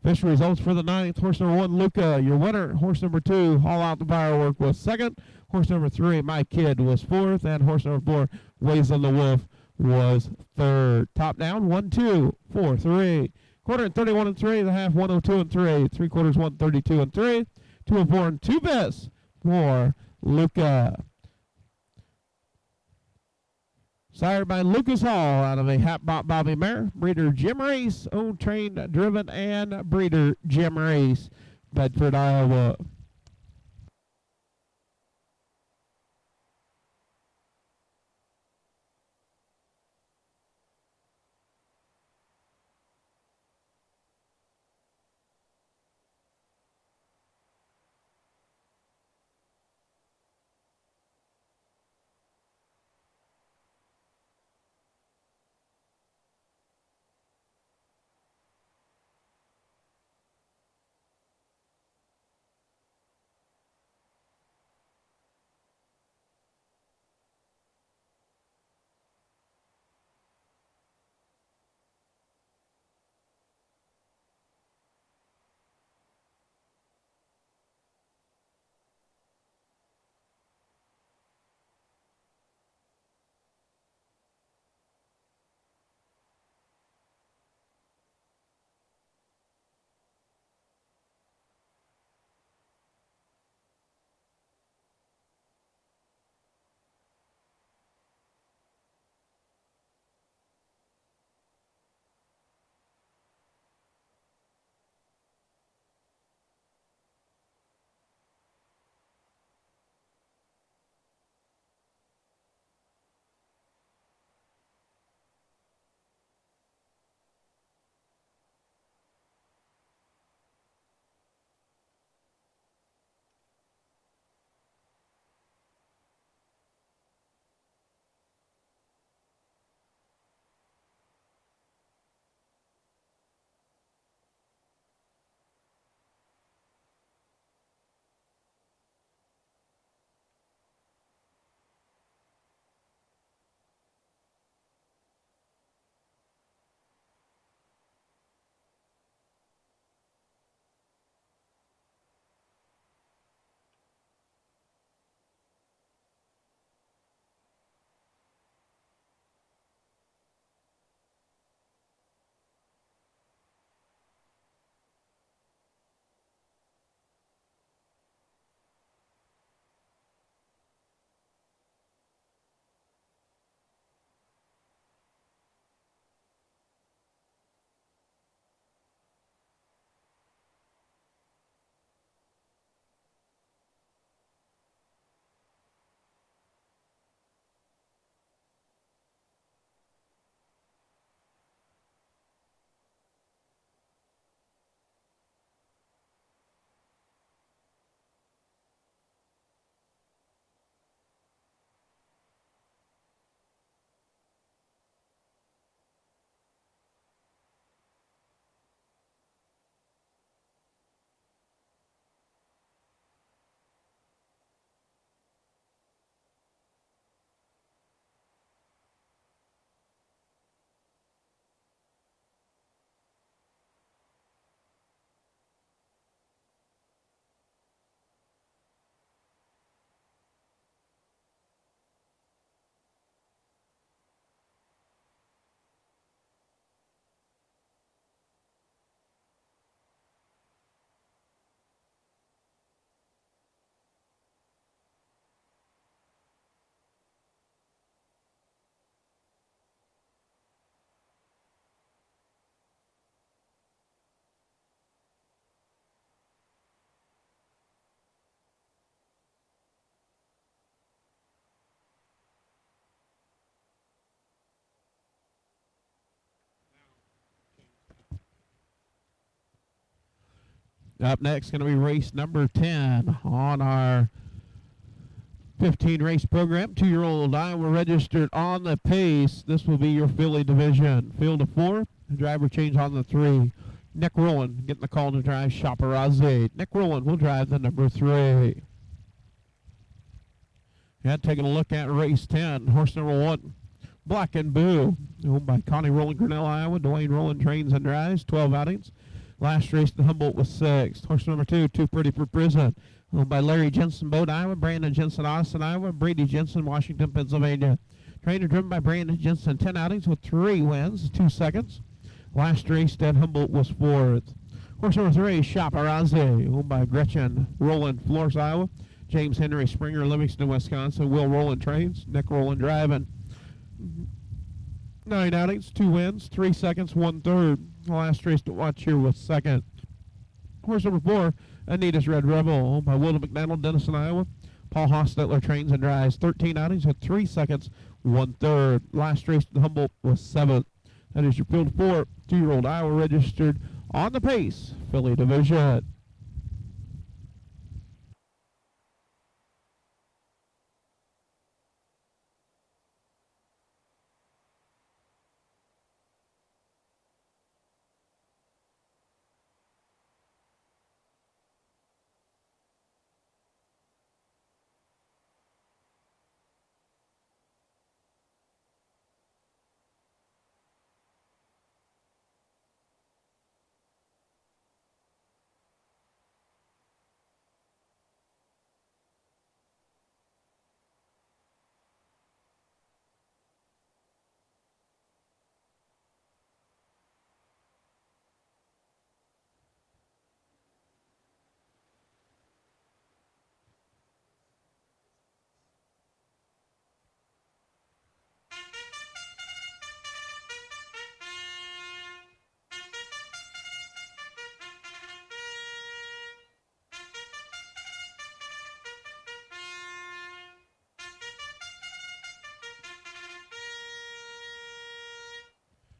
Official results for the 9th. Horse number 1, Luca, your winner. Horse number 2, Haul Out the Firework, was 2nd. Horse number 3, My Kid, was 4th. And horse number 4, Wazen the Wolf, was 3rd. Top down, 1, 2, 4, 3. Quarter at 31 and 3, the half 102 and 3, 3/4 132 and 3, 204 and 2/5 for Luca. Sired by Lucas Hall out of a Hatbot Bobby mare. Breeder Jim Reese, owned, trained, driven, and breeder Jim Reese, Bedford, Iowa. Up next, going to be race number 10 on our 15 race program. 2-year-old Iowa registered on the pace. This will be your filly division. Field of 4. Driver change on the 3. Nick Rowland getting the call to drive Chaparazzi. Nick Rowland will drive the number 3. And taking a look at race 10. Horse number 1, Black and Boo, owned by Connie Rowland, Grinnell, Iowa. Dwayne Rowland trains and drives. 12 outings. Last race in Humboldt was 6th. Horse number 2, Too Pretty for Prison, owned by Larry Jensen, Bode, Iowa. Brandon Jensen, Austin, Iowa. Brady Jensen, Washington, Pennsylvania. Trainer driven by Brandon Jensen. 10 outings with 3 wins, 2 seconds. Last race at Humboldt was 4th. Horse number 3, Chaparazzi, owned by Gretchen Rowland, Florence, Iowa. James Henry Springer, Livingston, Wisconsin. Will Rowland trains. Nick Rowland driving. 9 outings, 2 wins, 3 seconds, 1/3. The last race to watch here was 2nd. Horse number 4, Anita's Red Rebel, owned by Wilda McDonald, Denison, Iowa. Paul Hostetler trains and drives. 13 outings with 3 seconds, 1/3. Last race to Humboldt was 7th. That is your field 4, 2-year-old Iowa registered on the pace, filly division.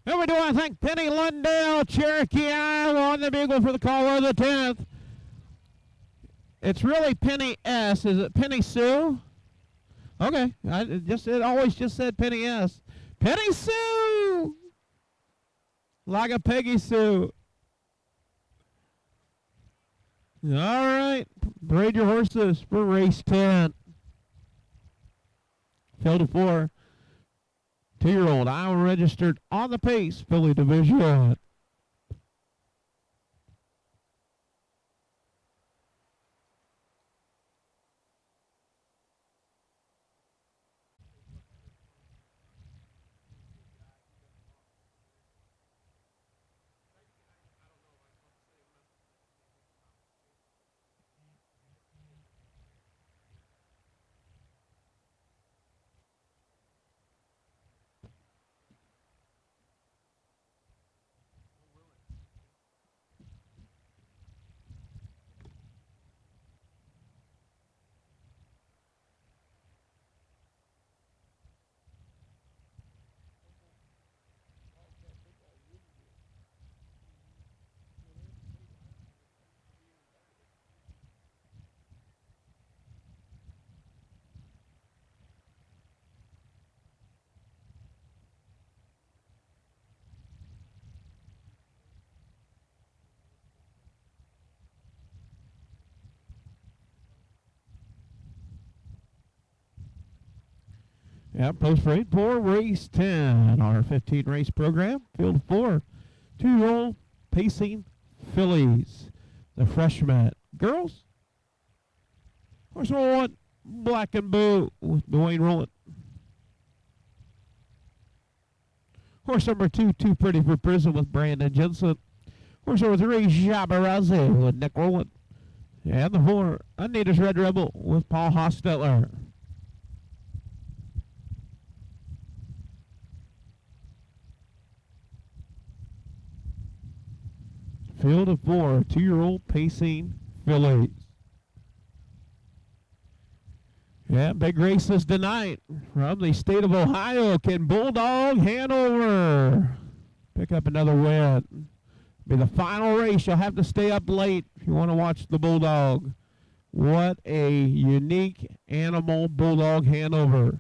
And we do want to thank Penny Lundale, Cherokee, Iowa, on the bugle for the call of the 10th. It's really Penny S. Is it Penny Sue? Okay. It always just said Penny S. Penny Sue! Like a Peggy Sue. All right. Braid your horses for race 10. Field of 4. 2-year-old Iowa registered on the pace, filly division. Yeah, post parade for race 10, our 15 race program. Field 4, 2-year-old pacing fillies. The freshman girls. Horse number 1, Black and Boo with Dwayne Rowland. Horse number 2, Too Pretty for Prison with Brandon Jensen. Horse number 3, Chaparazzi with Nick Rowland. And the 4, Anita's Red Rebel with Paul Hostetler. Field of 4, 2-year-old pacing fillies. Yeah, big races tonight from the state of Ohio. Can Bulldog Hanover pick up another win? Be the final race. You'll have to stay up late if If you want to watch the bulldog, what a unique animal, Bulldog Hanover.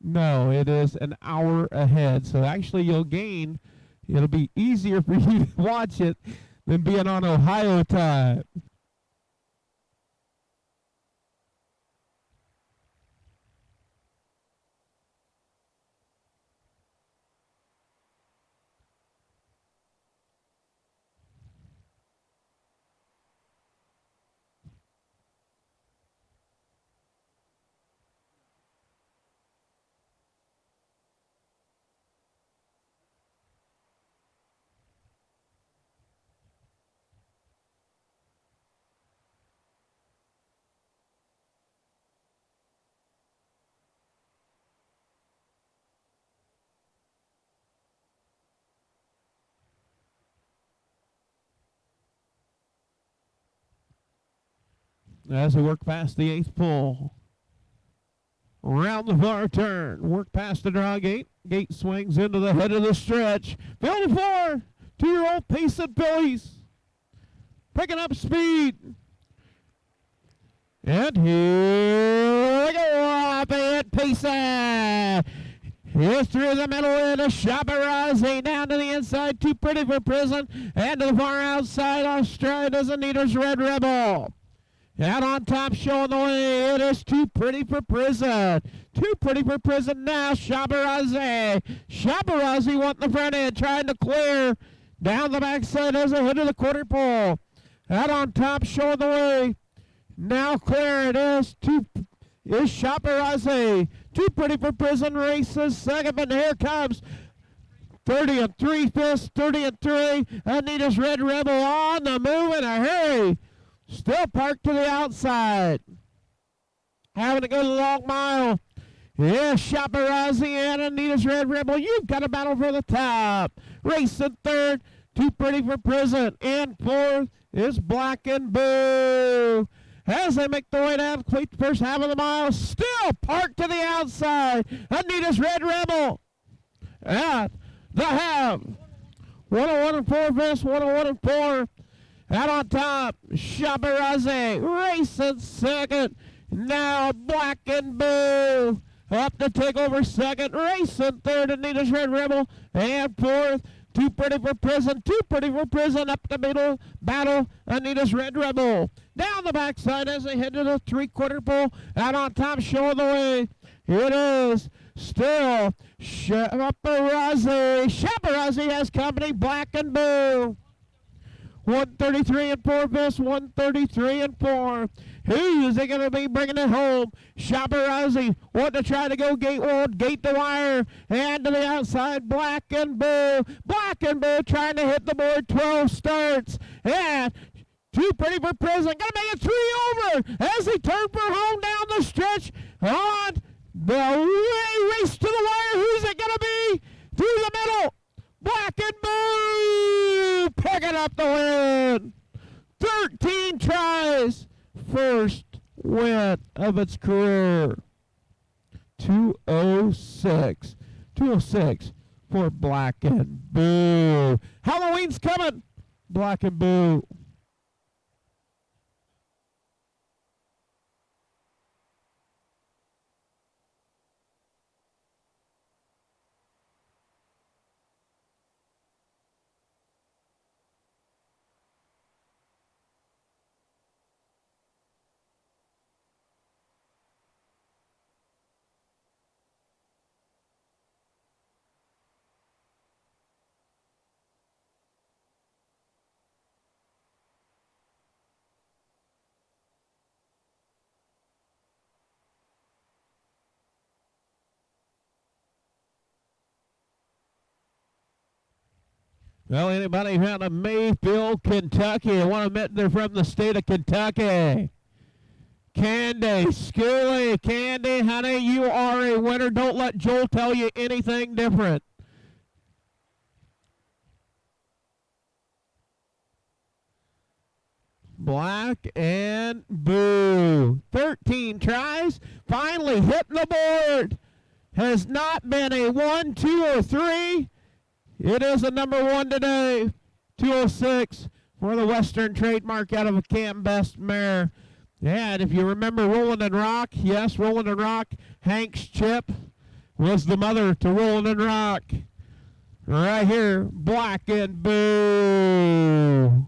No, it is an hour ahead. So actually you'll gain, it'll be easier for you to watch it than being on Ohio time. As we work past the 8th pull. Around the far turn. Work past the draw gate. Gate swings into the head of the stretch. Field to 4. 2-year-old Payson fillies. Picking up speed. And here we go. Up at Payson. Here's through the middle and a Shabarazzi down to the inside. Too pretty for prison. And to the far outside. Australia's Anita's Red Rebel. Out on top, showing the way. It is Too Pretty for Prison. Too Pretty for Prison now. Shabarazzi. Shabarazzi wanting the front end, trying to clear down the backside as a hit of the quarter pole. Out on top, showing the way. Now clear. It is Shabarazzi. Too Pretty for Prison races second, but here comes 30 and 3 fifths. 30 and 3. Anita's Red Rebel on the move in a hurry. Still parked to the outside. Having to go the long mile. Yes, Shabarazzi and Anita's Red Rebel. You've got a battle for the top. Racing third. Too Pretty for Prison. In fourth is Black and Boo. As they make their way down, complete the first half of the mile. Still parked to the outside. Anita's Red Rebel. At the half. 101 and 4 fifths. 101 and 4. Out on top, Shabarazzi racing second. Now Black and Boo up to take over second. Racing third, Anita's Red Rebel. And fourth, Too Pretty for Prison. Too Pretty for Prison up the middle. Battle, Anita's Red Rebel. Down the backside as they head to the 3/4 pole. Out on top, showing the way. It is still Shabarazzi. Shabarazzi has company, Black and Boo. 133 and 4 fifths, 133 and 4. Who is it going to be bringing it home? Shabarazzi wanting to try to go gate wall, gate the wire, and to the outside, Black and Boo. Black and Boo trying to hit the board, 12 starts. And Too Pretty for Prison, going to make it 3 over as they turn for home down the stretch on the race to the wire. Who's it going to be? Through the middle. Black and Boo picking up the win. 13 tries. First win of its career. 206. 206 for Black and Boo. Halloween's coming. Black and Boo. Well, anybody out of Mayfield, Kentucky? I want to admit they're from the state of Kentucky. Candy, Schooly, Candy, honey, you are a winner. Don't let Joel tell you anything different. Black and Boo. 13 tries. Finally hitting the board. Has not been a 1, 2, or 3. It is a number 1 today. 206 for the Western trademark out of a Camp Best mare. Yeah, and if you remember Roland and Rock, yes, Roland and Rock, Hank's Chip was the mother to Roland and Rock. Right here, Black and Boo.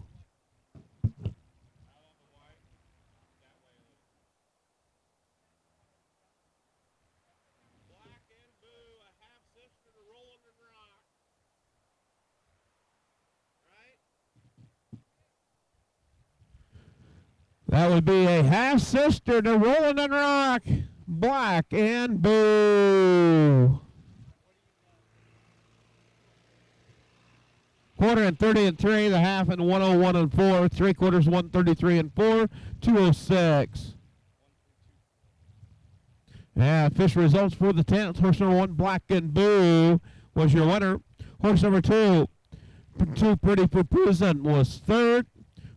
That would be a half-sister to Roland and Rock, Black and Boo. Quarter and 30 and 3, the half and 101 and 4, 3/4 133 and 4, 206. Yeah, official results for the 10th. Horse number 1, Black and Boo, was your winner. Horse number 2, Too Pretty for Prison, was third.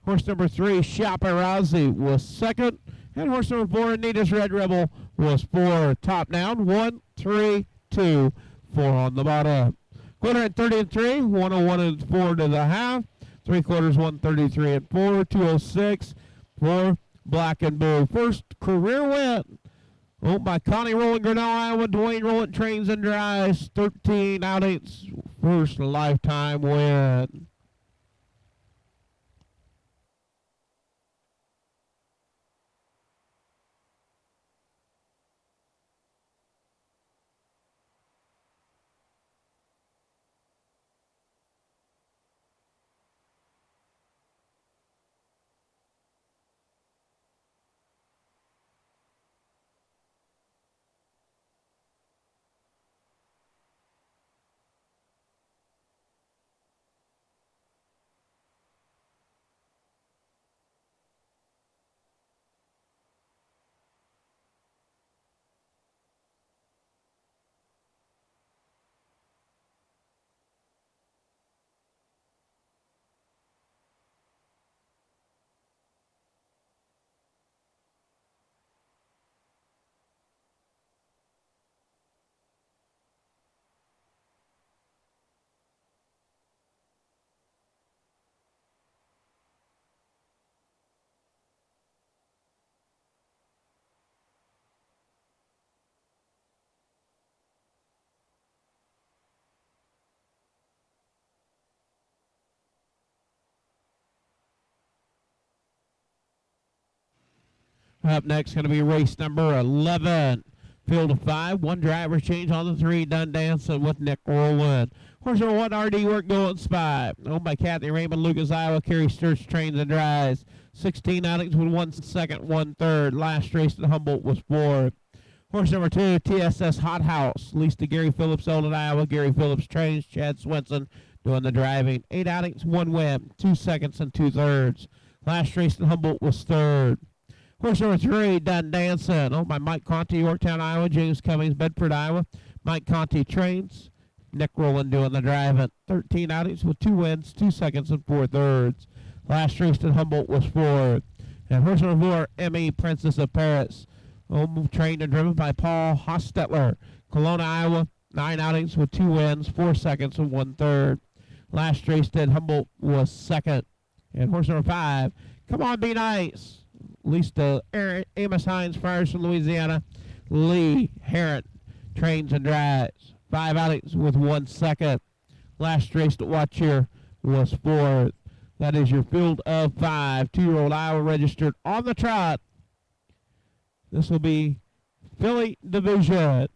Horse number 3, Chaparazzi, was second. And horse number 4, Anita's Red Rebel, was fourth. Top down, 1, 3, 2, 4 on the bottom. Quarter at 30 and 3, 101 and 4 to the half. 3/4 133 and 4, 206 for Black and Boo. First career win. Owned by Connie Rowland, Grinnell, Iowa. Dwayne Rowland trains and drives. 13 outings. First lifetime win. Up next, going to be race number 11. Field of 5, one driver change on the 3, done dancing with Nick Rowland. Horse number 1, RD Work Going Spy. Owned by Kathy Raymond, Lucas, Iowa. Carrie Sturz trains and drives. 16 outings with 1 second, 1 third. Last race at Humboldt was 4th. Horse number 2, TSS Hot House. Leased to Gary Phillips, Eldon, Iowa. Gary Phillips trains. Chad Swenson doing the driving. 8 outings, 1 win, 2 seconds and 2 thirds. Last race at Humboldt was 3rd. Horse number 3, Done Dancing. Owned by Mike Conti, Yorktown, Iowa. James Cummings, Bedford, Iowa. Mike Conti trains. Nick Rowland doing the driving. 13 outings with 2 wins, 2 seconds and 4 thirds. Last race at Humboldt was 4th. And horse number 4, Emmy, Princess of Paris. Trained and driven by Paul Hostetler. Kelowna, Iowa. 9 outings with 2 wins, 4 seconds and 1 third. Last race at Humboldt was 2nd. And horse number 5, Come On Be Nice. Leased to Amos Hines, Friars from Louisiana. Lee Herron trains and drives. 5 outings with 1 second. Last race to watch here was 4th. That is your field of 5. 2-year-old Iowa registered on the trot. This will be Philly Division.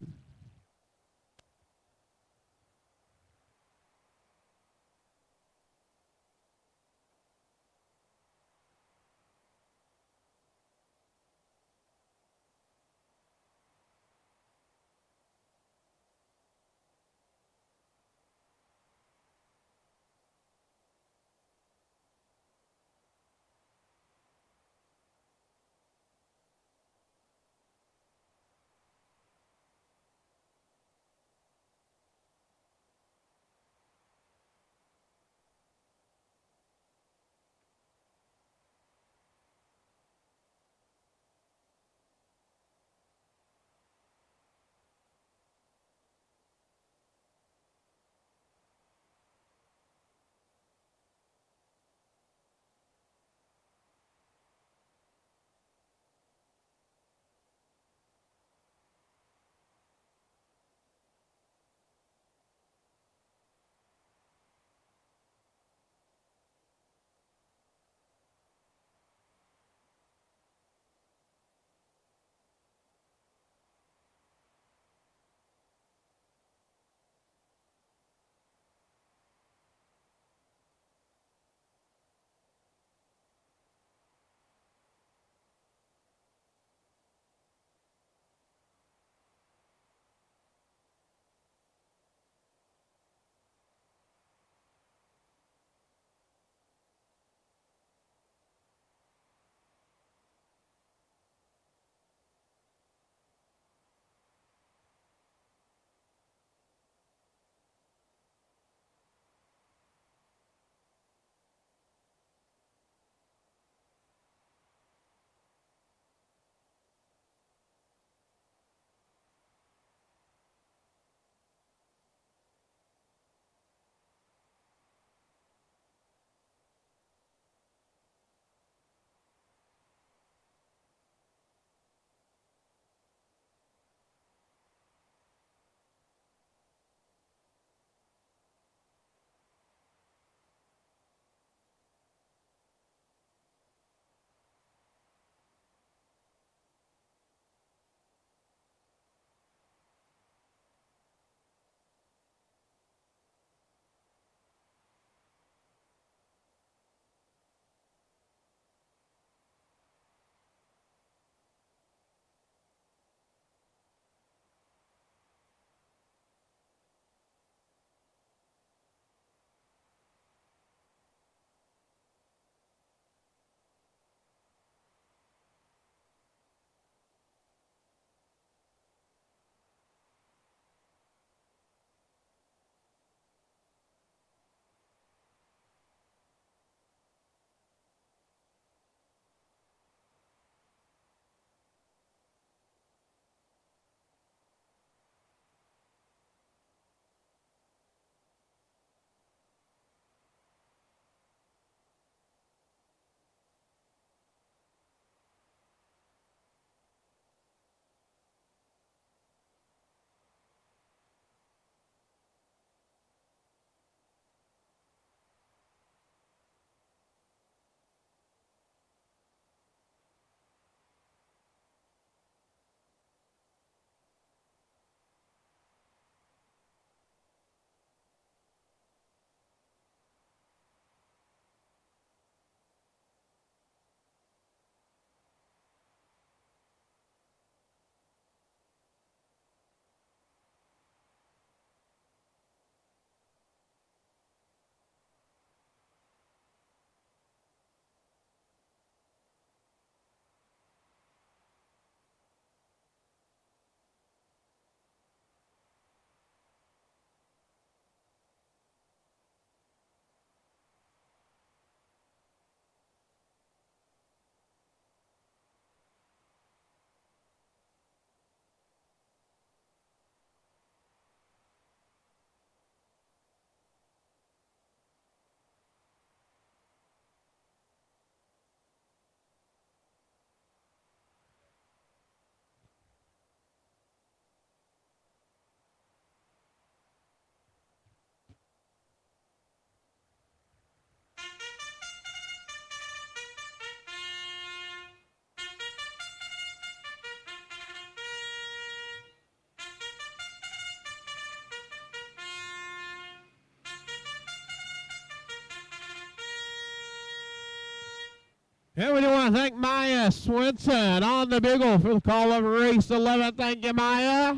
And we do want to thank Maya Swinson on the bugle for the call of race 11. Thank you, Maya.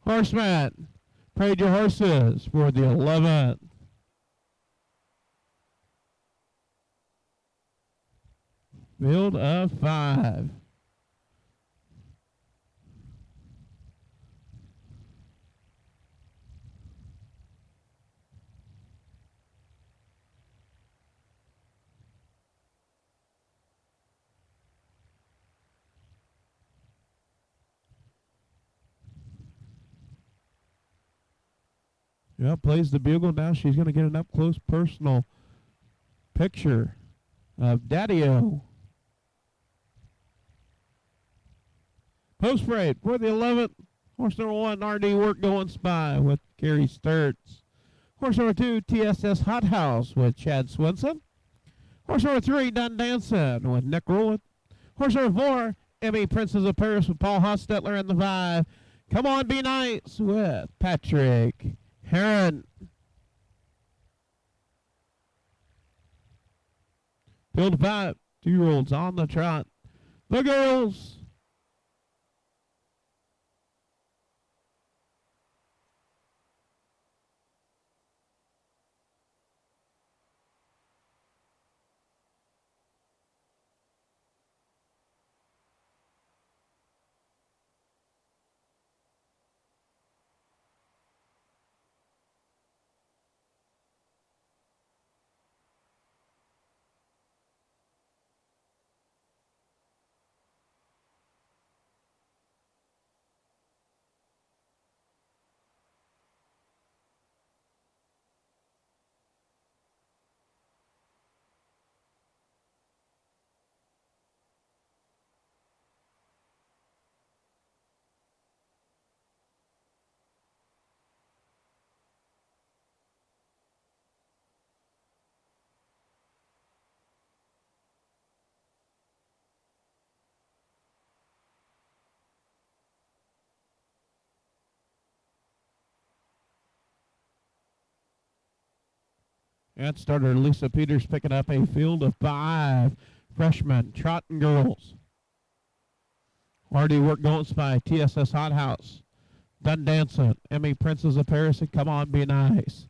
Horseman, parade your horses for the 11th. Field of 5. Yeah, plays the bugle now. She's going to get an up-close personal picture of Daddy-O. Post parade for the 11th. Horse number 1, RD Work Going Spy with Gary Sturts. Horse number 2, TSS Hot House with Chad Swinson. Horse number 3, Done Dancing with Nick Rowland. Horse number 4, Emmy Princess of Paris with Paul Hostetler in the 5. Come On Be Nice with Patrick Heron. Field of 5, 2-year-olds on the trot. The girls. And starter Lisa Peters picking up a field of 5 freshmen, trot and girls. RD Work Going Spy, TSS Hot House, Done Dancing, Emmy Princess of Paris, and Come On Be Nice.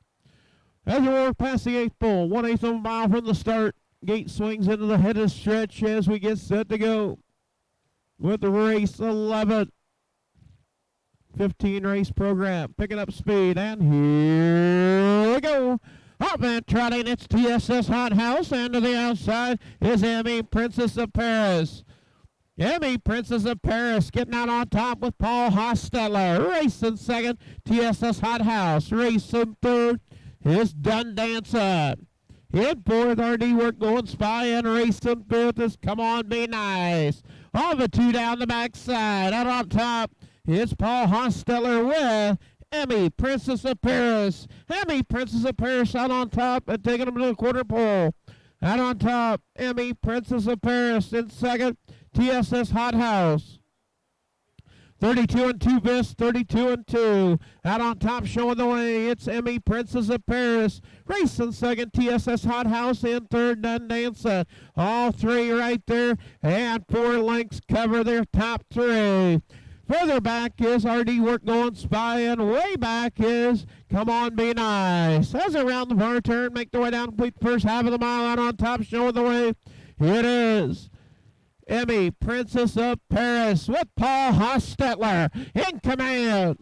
As we work past the 8th pole, 1/8 of a mile from the start, gate swings into the head of stretch as we get set to go with the race 11. 15 race program, picking up speed, and here we go. Up and trotting, it's TSS Hot House, and to the outside is Emmy Princess of Paris. Emmy Princess of Paris getting out on top with Paul Hostetler. Racing second, TSS Hot House. Racing third is Done Dancing. In fourth, RD Work Going Spy, and racing fifth is Come On Be Nice. All the 2 down the backside. Out on top is Paul Hostetler with Emmy Princess of Paris. Emmy Princess of Paris out on top and taking them to the quarter pole. Out on top, Emmy Princess of Paris. In second, TSS Hot House. 32 and 2 Vis, 32 and 2. Out on top showing the way, it's Emmy Princess of Paris. Racing second, TSS Hot House. In third, Done Dancing. All 3 right there, and 4 lengths cover their top 3. Further back is RD Work Going Spy, and way back is Come On Be Nice. As they round the far turn, make their way down, complete the first half of the mile. Out on top, showing the way, it is Emmy Princess of Paris with Paul Hostetler in command.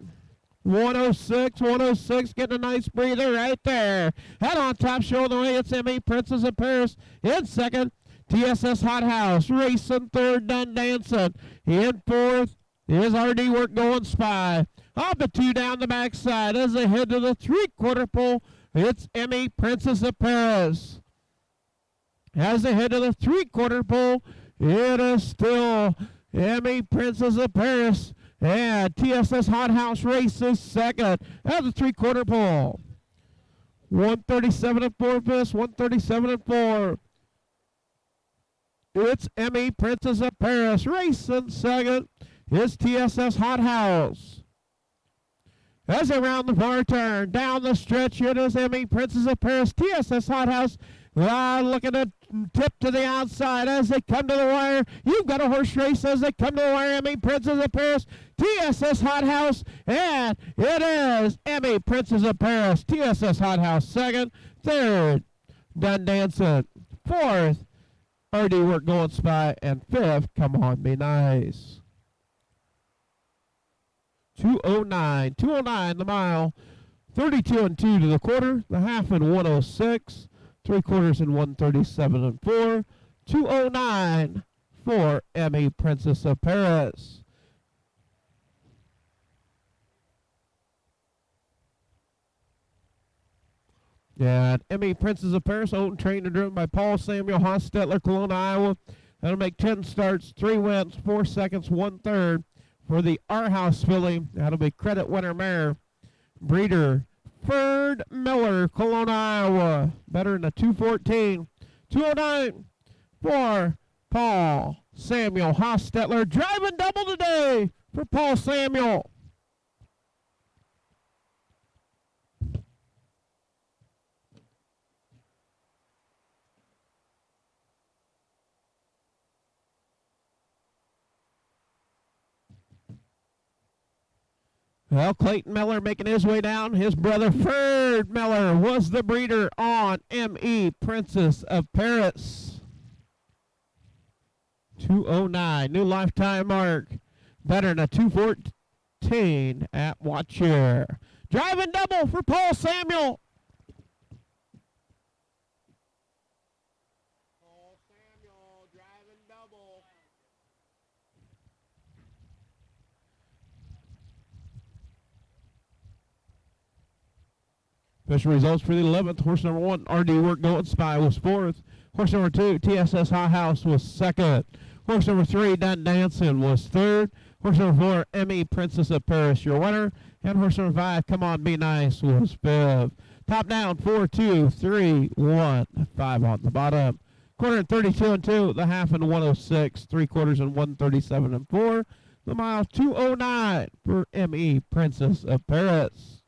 106, getting a nice breather right there. Out on top, showing the way, it's Emmy Princess of Paris. In second, TSS Hot House. Racing third, Done Dancing. In fourth is RD Work Going Spy. Off the 2 down the backside as they head to the 3/4 pole. It's Emmy Princess of Paris. As they head to the 3/4 pole, it is still Emmy Princess of Paris. And TSS Hot House races second at the 3/4 pole. 137 and 4 Vis, 137 and 4. It's Emmy Princess of Paris racing second. Is TSS Hot House. As they round the far turn, down the stretch, it is Emmy Princess of Paris, TSS Hot House. Looking to tip to the outside as they come to the wire. You've got a horse race as they come to the wire. Emmy Princess of Paris, TSS Hot House, and it is Emmy Princess of Paris, TSS Hot House second, third, Done Dancing, fourth, RD Work Going Spy, and fifth, Come On Be Nice. 209 the mile, 32 and 2 to the quarter, the half in 106, 3/4 in 137 and 4, 209 for Emmy Princess of Paris. Yeah, Emmy Princess of Paris, owned and trained and driven by Paul Samuel Hostetler, Kelowna, Iowa. That'll make 10 starts, 3 wins, 4 seconds, 1/3 for the R House filly. That'll be credit winner mare. Breeder Ferd Miller, Kelowna, Iowa. Better than a 214. 209 for Paul Samuel Hostetler. Driving double today for Paul Samuel. Well, Clayton Miller making his way down. His brother Ferd Miller was the breeder on M.E. Princess of Paris. 209, new lifetime mark. Better than a 214 at Watcher. Driving double for Paul Samuel. Paul Samuel driving double. Official results for the 11th. Horse number 1, RD Work Going Spy, was 4th. Horse number 2, TSS Hot House, was 2nd. Horse number 3, Done Dancing, was 3rd. Horse number 4, Emmy Princess of Paris, your winner. And horse number 5, Come On Be Nice, was 5th. Top down, 4, 2, 3, 1, 5 on the bottom. Quarter in 32 and 2, the half in 106, 3/4 in 137 and 4. The mile 209 for Emmy Princess of Paris.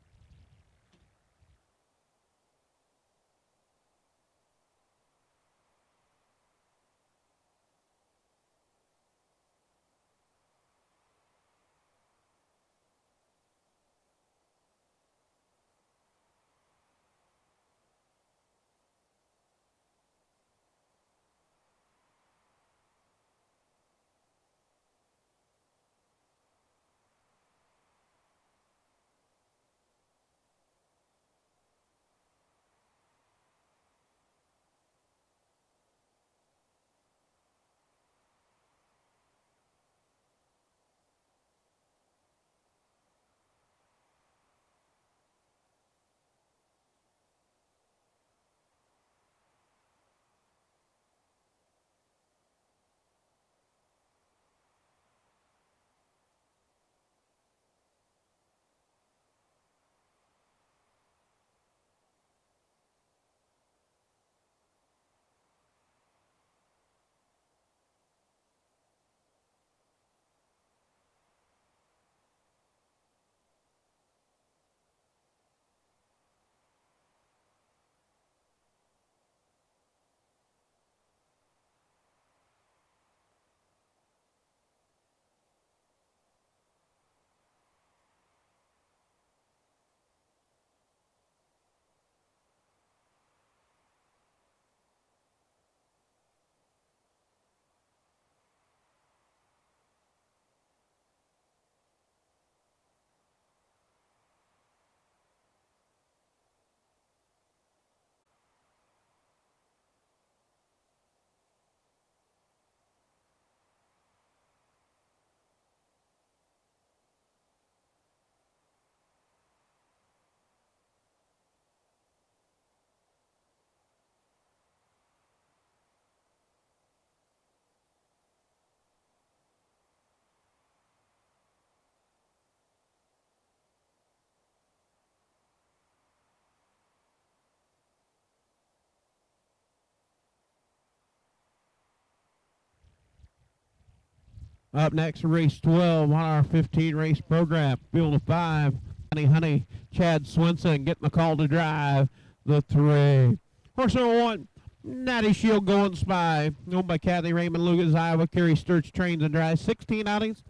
Up next, race 12 on our 15-race program. Field of 5, Honey, Chad Swenson getting the call to drive the 3. Horse number 1, Natty Shield Golden Spy, owned by Kathy Raymond, Lucas, Iowa, Kerry Sturch, trains and drives. 16 outings.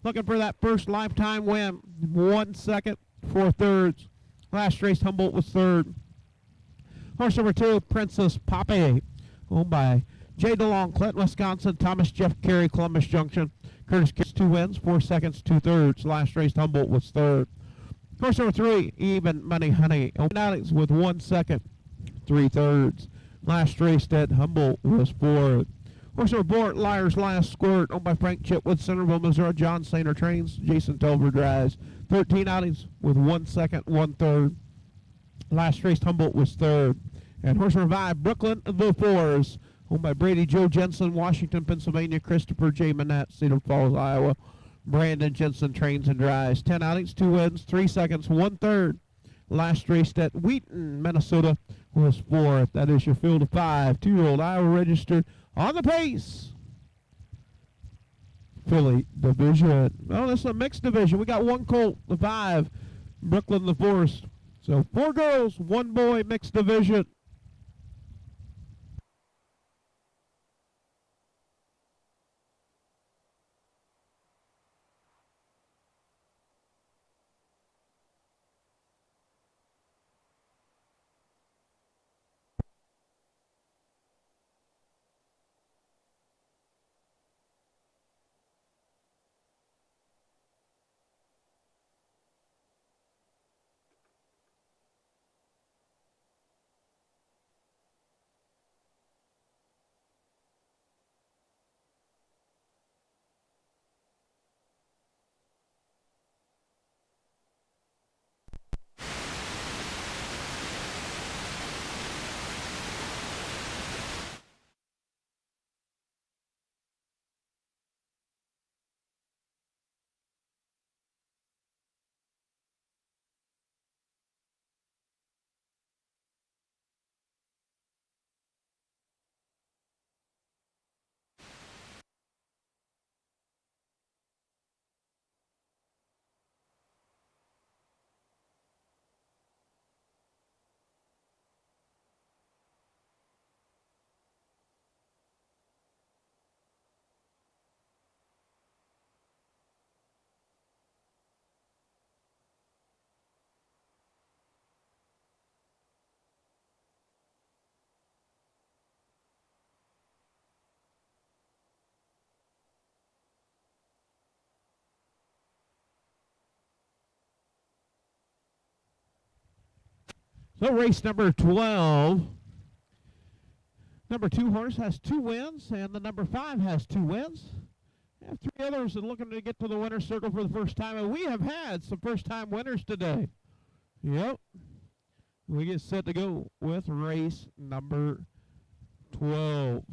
Looking for that first lifetime win. 1 second, 4 thirds. Last race, Humboldt was third. Horse number 2, Princess Poppy, owned by Jay DeLong, Clinton, Wisconsin, Thomas Jeff Carey, Columbus Junction. Curtis gets 2 wins, 4 seconds, 2 thirds. Last race, Humboldt was third. Horse number 3, Even Money Honey, owned outings with 1 second, 3 thirds. Last race at Humboldt was fourth. Horse number 4, Liar's Last Squirt, owned by Frank Chitwood, Centerville, Missouri. John Sainer trains, Jason Tolver drives. 13 outings with 1 second, 1 third. Last race, Humboldt was third. And horse number 5, Brooklyn the Fours, owned by Brady Joe Jensen, Washington, Pennsylvania. Christopher J. Manette, Cedar Falls, Iowa. Brandon Jensen trains and drives. 10 outings, 2 wins, 3 seconds, 1 third. Last race at Wheaton, Minnesota was fourth. That is your field of 5. 2-year-old Iowa registered on the pace. Filly division. Oh, this is a mixed division. We got 1 colt, the 5, Brooklyn the Forest. So 4 girls, 1 boy, mixed division. So race number 12. Number 2 horse has 2 wins, and the number 5 has 2 wins. We have 3 others that are looking to get to the winner's circle for the first time, and we have had some first-time winners today. Yep. We get set to go with race number 12.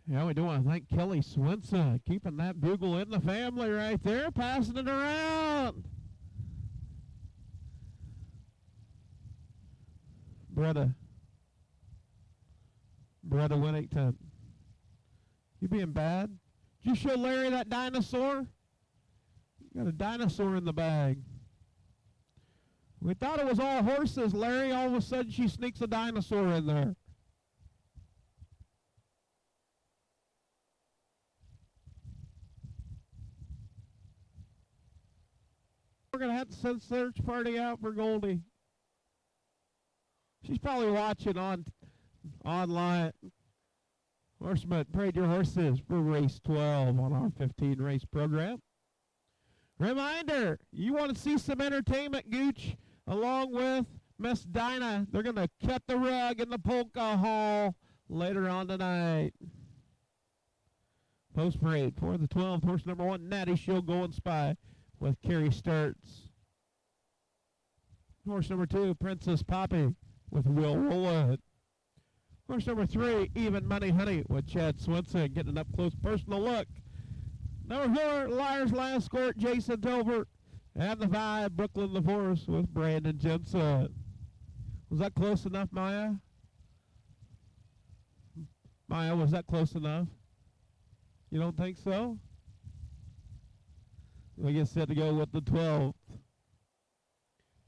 Yeah, we do want to thank Kelly Swinson keeping that bugle in the family right there, passing it around. Bretta Winnington. You being bad? Did you show Larry that dinosaur? You got a dinosaur in the bag. We thought it was all horses, Larry. All of a sudden she sneaks a dinosaur in there. We're going to have to send search party out for Goldie. She's probably watching online. Horseman, parade your horses for race 12 on our 15 race program. Reminder, you want to see some entertainment, Gooch, along with Miss Dinah. They're going to cut the rug in the polka hall later on tonight. Post parade for the 12th, horse number 1, Natty She'll Go and Spy with Carrie Sturts. Horse number 2, Princess Poppy with Will Woolwood. Horse number 3, Even Money Honey with Chad Swinson, getting an up-close personal look. Number 4, Liar's Last Court, Jason Tolbert. And the 5, Brooklyn the Forest with Brandon Jensen. Was that close enough, Maya? Maya, was that close enough? You don't think so? I guess set to go with the 12th.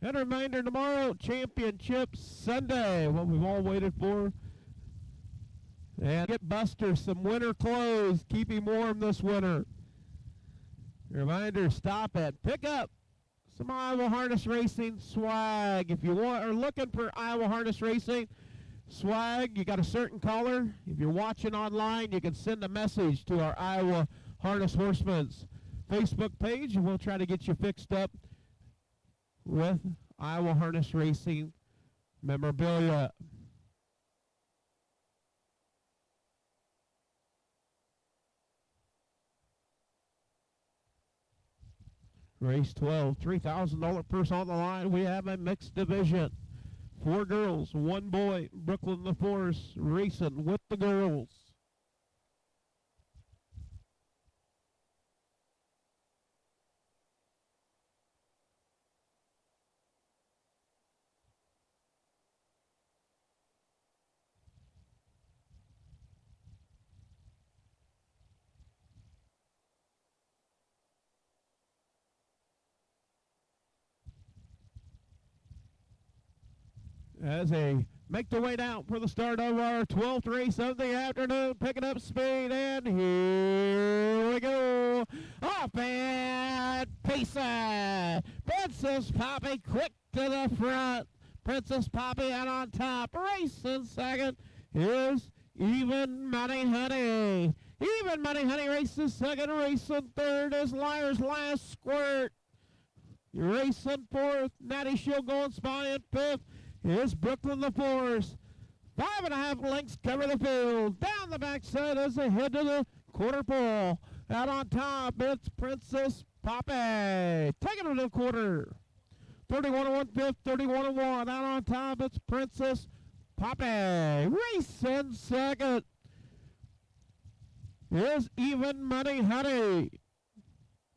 And a reminder, tomorrow, Championship Sunday, what we've all waited for. And get Buster some winter clothes. Keep him warm this winter. Reminder, stop at pick up some Iowa Harness Racing swag. If you are looking for Iowa Harness Racing swag, you got a certain color. If you're watching online, you can send a message to our Iowa Harness Horsemen's Facebook page, and we'll try to get you fixed up with Iowa Harness Racing memorabilia. Race 12, $3,000 purse on the line. We have a mixed division. 4 girls, 1 boy. Brooklyn the Forest racing with the girls. As they make their way down for the start of our 12th race of the afternoon, picking up speed, and here we go. Off and pacing. Princess Poppy quick to the front. Princess Poppy out on top. Racing second is Even Money Honey. Even Money Honey races second. Racing third is Liar's Last Squirt. Racing fourth, Natty She'll Go and Spy in fifth. Is Brooklyn the Forest. 5.5 lengths cover the field. Down the backside as they head to the quarter pole. Out on top, it's Princess Poppy. Taking it to the quarter. 31-1 fifth, 31-1. Out on top, it's Princess Poppy. Racing second is Even Money Honey.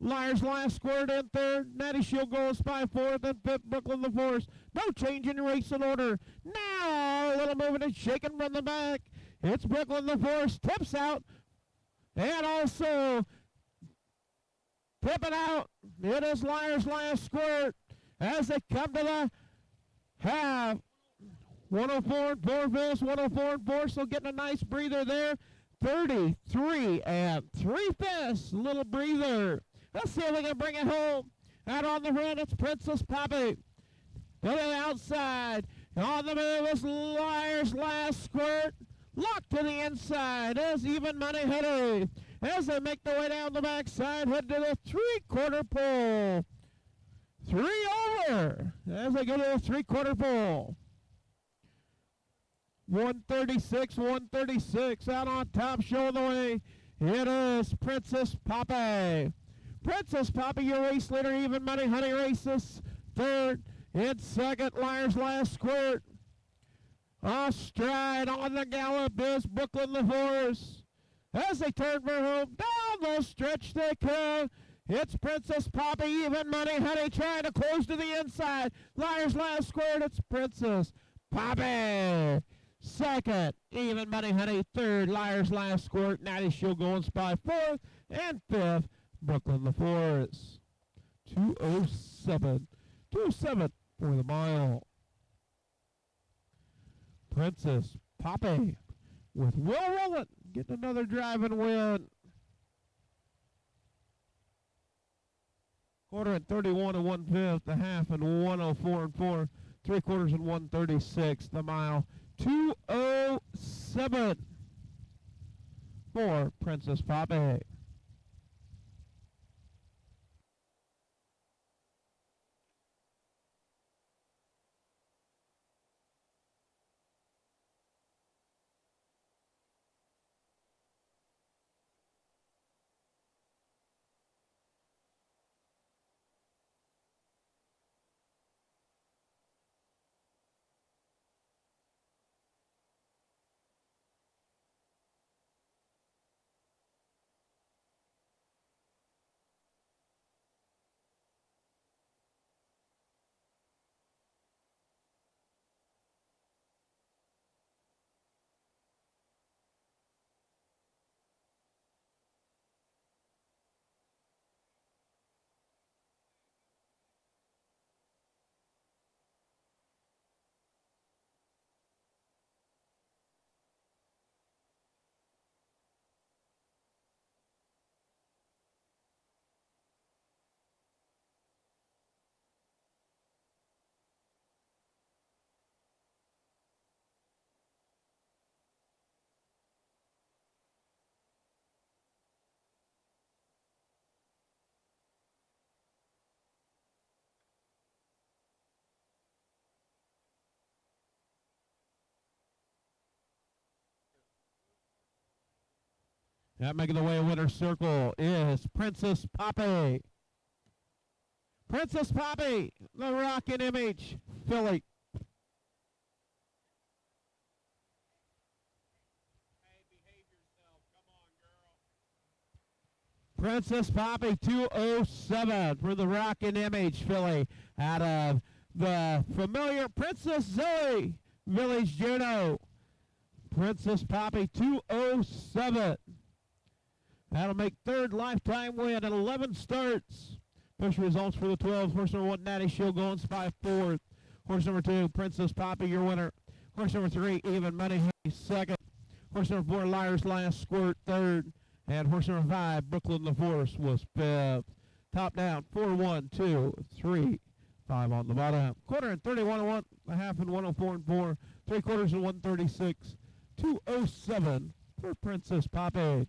Liar's Last Squirt in third. Natty She'll Go and Spy fourth, and fifth, Brooklyn the Forest. No change in racing order. Now a little moving and shaking from the back. It's Brooklyn the Forest. Tips out. And also tipping out. It is Liar's Last Squirt as they come to the half. 104 and 4 fifths, 104 and 4, so getting a nice breather there. 33 and 3 fifths. Little breather. Let's see if we can bring it home. Out on the front, it's Princess Poppy. To the outside. On the move is Liar's Last Squirt. Locked to the inside is Even Money Honey. As they make their way down the backside, head to the 3/4 pole. 3 over as they go to the 3/4 pole. 136 out on top, showing the way. It is Princess Poppy. Princess Poppy, your race leader. Even Money Honey races third. In second, Liar's Last Squirt. Astride on the gallop is Brooklyn the Forest. As they turn for home, down the stretch they come. It's Princess Poppy, even money, honey, trying to close to the inside. Liar's Last Squirt, it's Princess Poppy. Second, even money, honey. Third, Liar's Last Squirt. Natty Shield going by fourth. And fifth, Brooklyn the Forest. 207. 207 for the mile. Princess Poppy with Will Rolling getting another driving win. Quarter at 31 and 1/5, the half and 104 and 4, 3/4 and 136, the mile 207 for Princess Poppy. Now making the way a winner's circle is Princess Poppy. Princess Poppy, the Rockin' Image, filly. Hey, behave yourself. Come on, girl. Princess Poppy 207 for the Rockin' Image filly out of the familiar Princess Zoe Village Juno. Princess Poppy 207. That'll make third lifetime win at 11 starts. Push results for the 12. Horse number 1, Natty Shield going by fourth. Horse number 2, Princess Poppy, your winner. Horse number 3, Even Money, Honey, second. Horse number 4, Liar's Last Squirt, third. And horse number 5, Brooklyn the Forest, was fifth. Top down, 4, 1, 2, 3, 5 on the bottom. Quarter and 31 and 1, a half and 104 and 4, 3/4 and 136, 207 for Princess Poppy.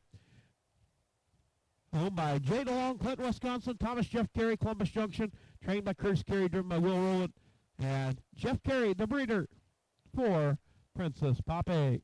Owned by Jay DeLong, Clinton, Wisconsin, Thomas Jeff Carey, Columbus Junction, trained by Curtis Carey, driven by Will Rowland, and Jeff Carey, the breeder, for Princess Poppy.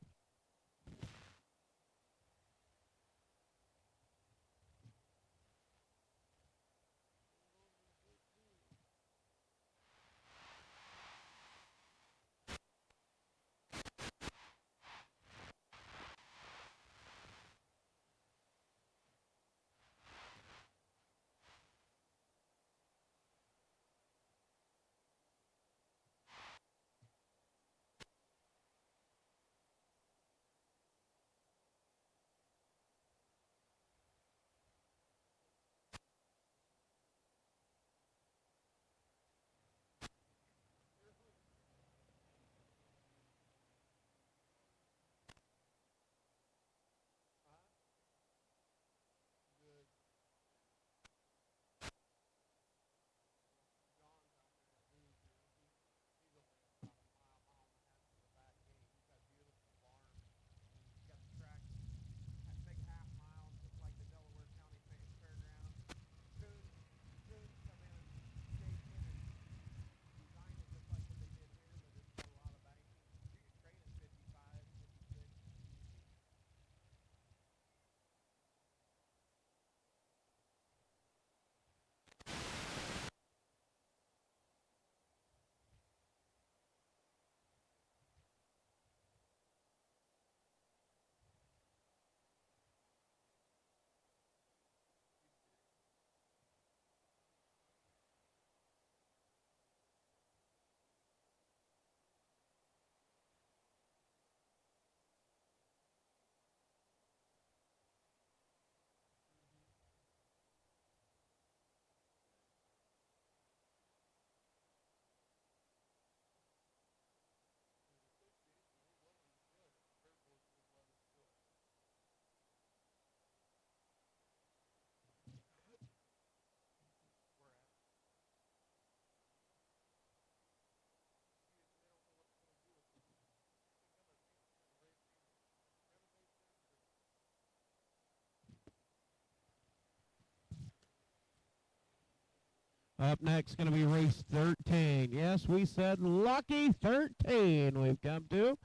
Up next, going to be race 13. Yes, we said lucky 13. We've come to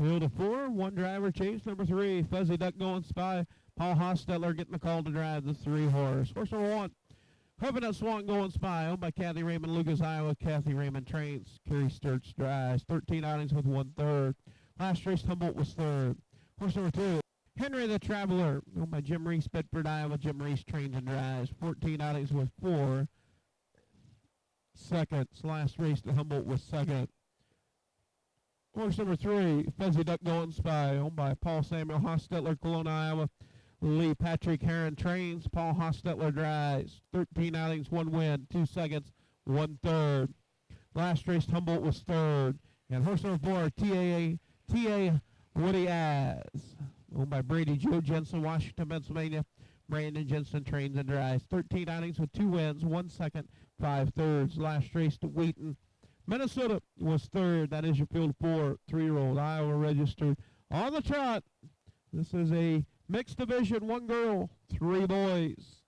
field of 4. One driver chase. Number 3, Fuzzy Duck Going Spy. Paul Hostetler getting the call to drive the 3-horse. Horse number 1, Covenant Swan Going Spy, owned by Kathy Raymond, Lucas, Iowa. Kathy Raymond trains. Kerry Sturts drives. 13 outings with 1/3. Last race, Humboldt was 3rd. Horse number 2, Henry the Traveler, owned by Jim Reese, Bedford, Iowa. Jim Reese trains and drives. 14 outings with 4 seconds. Last race to Humboldt was 2nd. Horse number 3, Fuzzy Duck Going Spy, owned by Paul Samuel Hostetler, Kelowna, Iowa. Lee Patrick Heron trains. Paul Hostetler drives. 13 outings, 1 win, 2 seconds, 1/3. Last race, Humboldt was 3rd. And horse number 4, T.A. Woody Az, owned by Brady Joe Jensen, Washington, Pennsylvania. Brandon Jensen trains and drives. 13 outings with 2 wins, 1 second, 5/3. Last race to Wheaton, Minnesota was 3rd. That is your field 4, 3-year-old Iowa registered on the trot. This is a mixed division, 1 girl, 3 boys.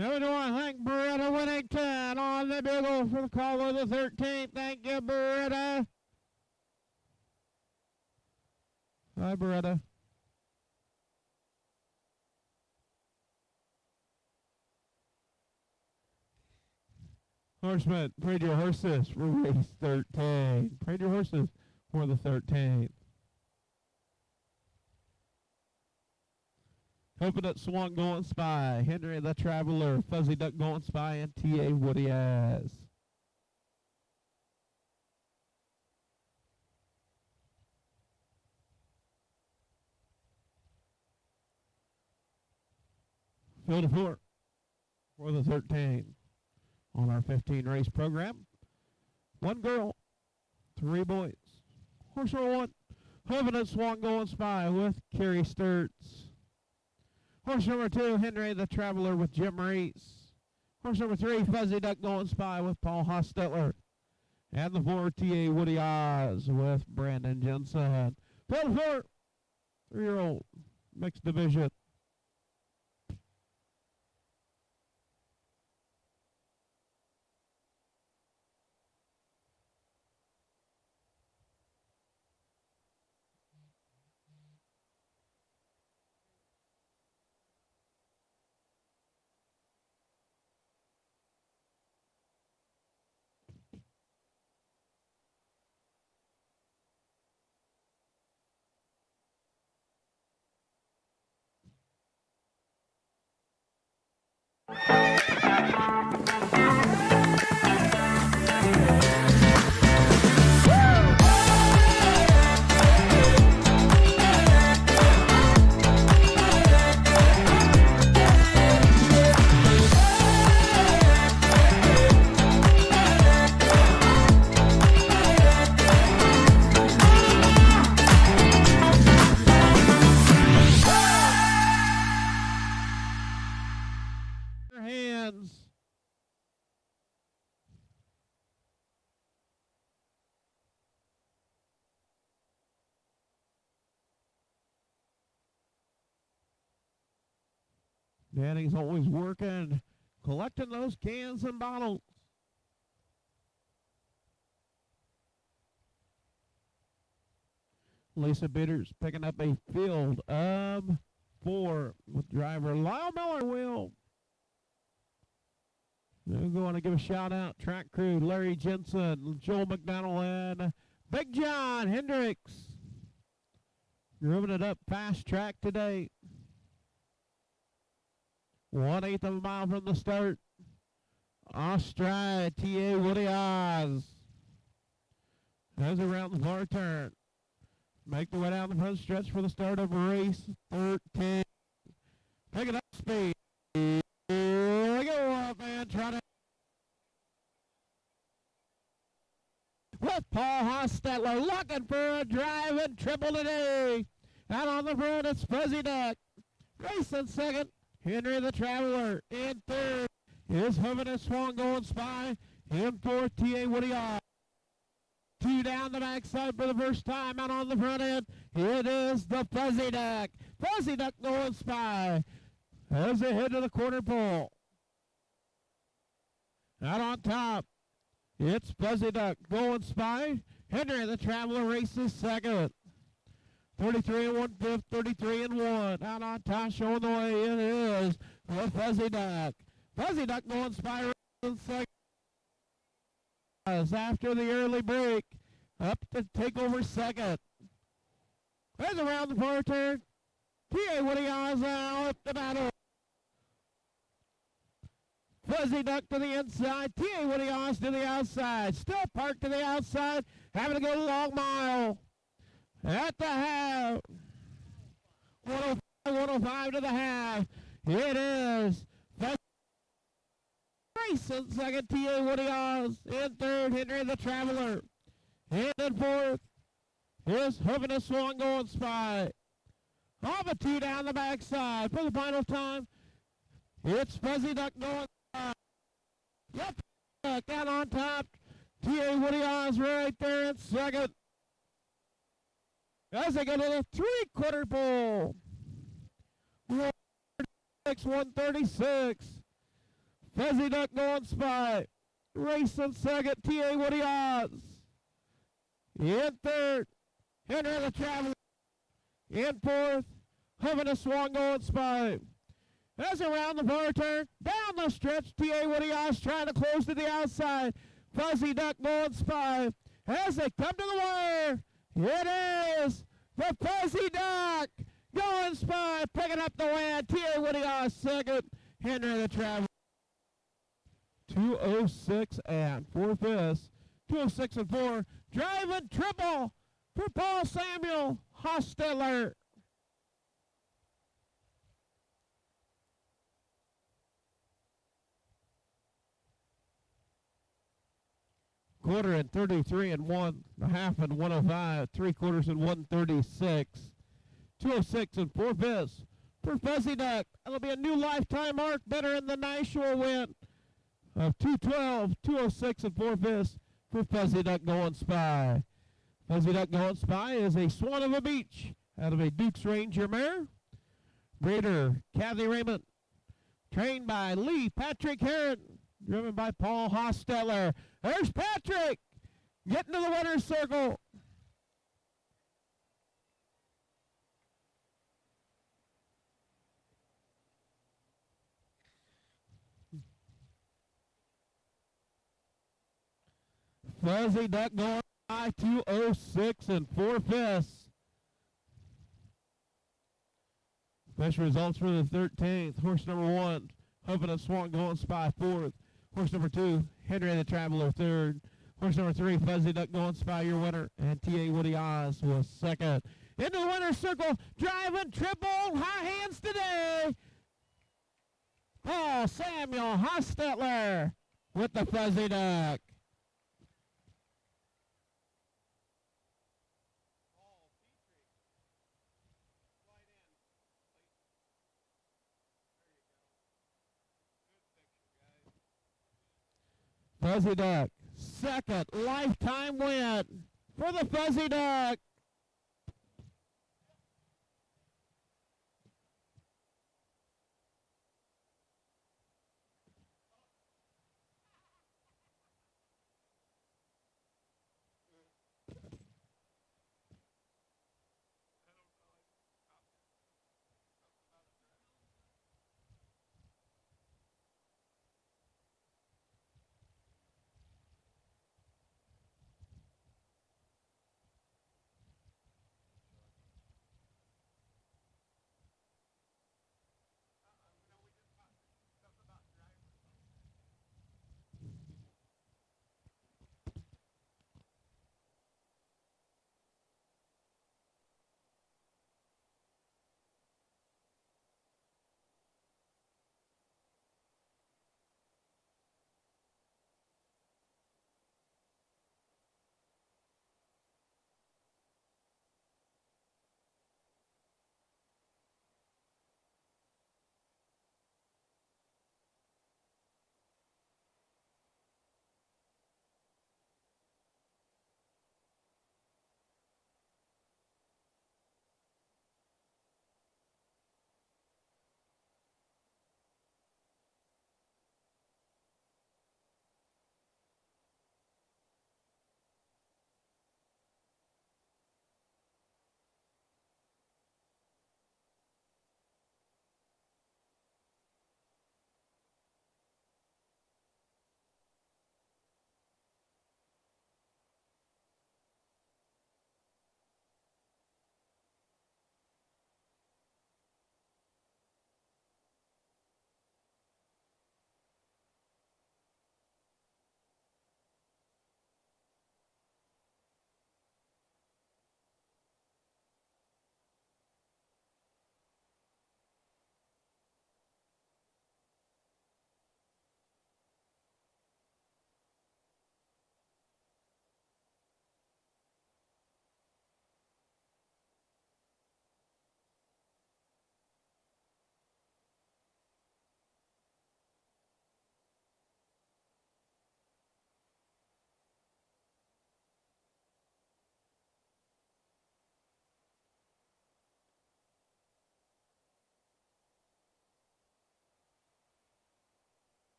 Here we go. I thank Beretta Whittington on the bugle for the call of the 13th. Thank you, Beretta. Hi, Beretta. Horseman, parade your horses for race 13. Parade your horses for the 13th. Coconut Swan Going Spy, Henry the Traveler, Fuzzy Duck Going Spy, and T.A. Woody Az. Field of 4 for the 13 on our 15 race program. 1 girl, 3 boys. Horse number 1, Covenant Swan Going Spy with Kerry Sturts. Horse number 2, Henry the Traveler with Jim Reese. Horse number 3, Fuzzy Duck Going Spy with Paul Hostetler. And the 4, T.A. Woody Oz with Brandon Jensen. Field 4, 3-year-old, mixed division. Danny's always working, collecting those cans and bottles. Lisa Bitters picking up a field of 4 with driver Lyle Miller will. We're going to give a shout out track crew Larry Jensen, Joel McDonald, and Big John Hendricks. Grooving it up fast track today. 1/8 of a mile from the start. Ostride, T.A. Woody Oz. As around the far turn. Make the way down the front stretch for the start of race 13. Picking up speed. Here we go up and try to. With Paul Hostetler looking for a driving triple today. Out on the front, it's Fuzzy Duck. Racing second, Henry the Traveler. In third is Hubbard and Swan going spy. In fourth, T.A. Woody Oz. 2 down the backside for the first time. Out on the front end, it is the Fuzzy Duck. Fuzzy Duck going spy. As they head to the quarter pole. Out on top, it's Fuzzy Duck going spy. Henry the Traveler races second. 33 and 1/5, 33 and 1. Out on top, showing the way, it is the Fuzzy Duck. Fuzzy Duck going spy racing second. After the early break, up to take over second. As around the far turn, T.A. Woody Oz up the battle. Fuzzy Duck to the inside, T.A. Woody Oz to the outside. Still parked to the outside, having to go a long mile. At the half, 105 to the half. It is racing second, T.A. Woody Oz. In third, Henry the Traveler. And in fourth is Hooving a Swan going spy. Off a 2 down the backside for the final time. It's Fuzzy Duck going spy. Yep, down on top. T.A. Woody Oz right there in second. As they go to the 3/4 pole. 136. Fuzzy Duck going spy. Racing second, T.A. Woody Oz. In third, Henry the Traveler. In fourth, Hubbard a Swan going spy. As around the far turn, down the stretch, T.A. Woody Oz trying to close to the outside. Fuzzy Duck going spy. As they come to the wire, it is the Fuzzy Duck going spy, picking up the win. T.A. Woody Oz second, Henry the Traveler. 206 and 4/5. 206 and 4. Driving triple for Paul Samuel Hostetler. Quarter and 33 and 1. A half and 105. 3/4 and 136. 206 and 4/5 for Fuzzy Duck. That'll be a new lifetime mark, better in the Nashua win of 212, 206 and 4/5 for Fuzzy Duck going spy. Fuzzy Duck going spy is a Swan of a Beach out of a Duke's Ranger mare. Breeder Kathy Raymond, trained by Lee Patrick Heron, driven by Paul Hostetler. There's Patrick getting to the winner's circle. Fuzzy Duck going by 206 and 4/5. Best results for the 13th. Horse number 1, Hubbard and Swan going spy 4th. Horse number 2, Henry the Traveler 3rd. Horse number 3, Fuzzy Duck going spy, your winner. And T.A. Woody Oz was 2nd. Into the winner's circle, driving triple high hands today. Paul Samuel Hostetler with the Fuzzy Duck. Fuzzy Duck, second lifetime win for the Fuzzy Duck.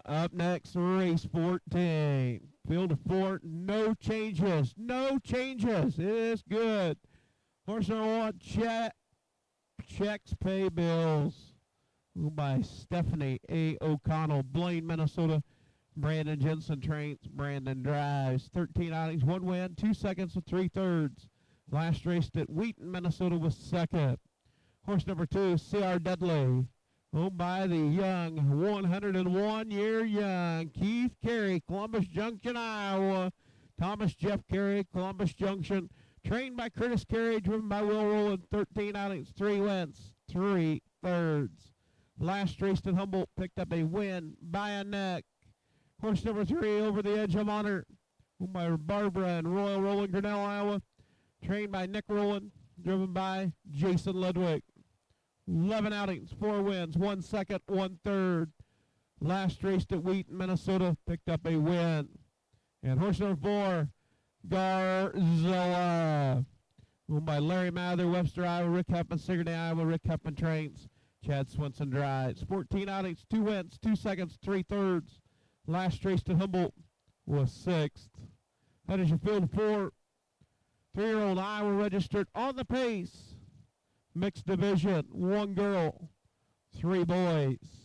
Up next, race 14. Field of 4, no changes. No changes. It is good. Horse number 1, checks, pay bills. Owned by Stephanie A. O'Connell, Blaine, Minnesota. Brandon Jensen trains, Brandon drives. 13 outings, 1 win, 2 seconds and 3/3. Last raced at Wheaton, Minnesota was second. Horse number 2, C.R. Dudley. Owned by the young, 101-year young Keith Carey, Columbus Junction, Iowa. Thomas Jeff Carey, Columbus Junction. Trained by Curtis Carey, driven by Will Rowland. 13 outings, 3 wins, 3/3. Last raced at Humboldt, picked up a win by a neck. Horse number 3, Over the Edge of Honor. Owned by Barbara and Royal Roland, Grinnell, Iowa. Trained by Nick Rowland, driven by Jason Ludwig. 11 outings, 4 wins, 1 second, 1/3. Last raced at Wheaton, Minnesota, picked up a win. And horse number 4, Garzilla. Owned by Larry Mather, Webster, Iowa, Rick Huffman, Sigourney, Iowa, Rick Huffman trains, Chad Swinson drives. 14 outings, 2 wins, 2 seconds, 3/3. Last raced at Humboldt was 6th. That is your field of 4. 3-year-old Iowa registered on the pace. Mixed division, 1 girl, 3 boys.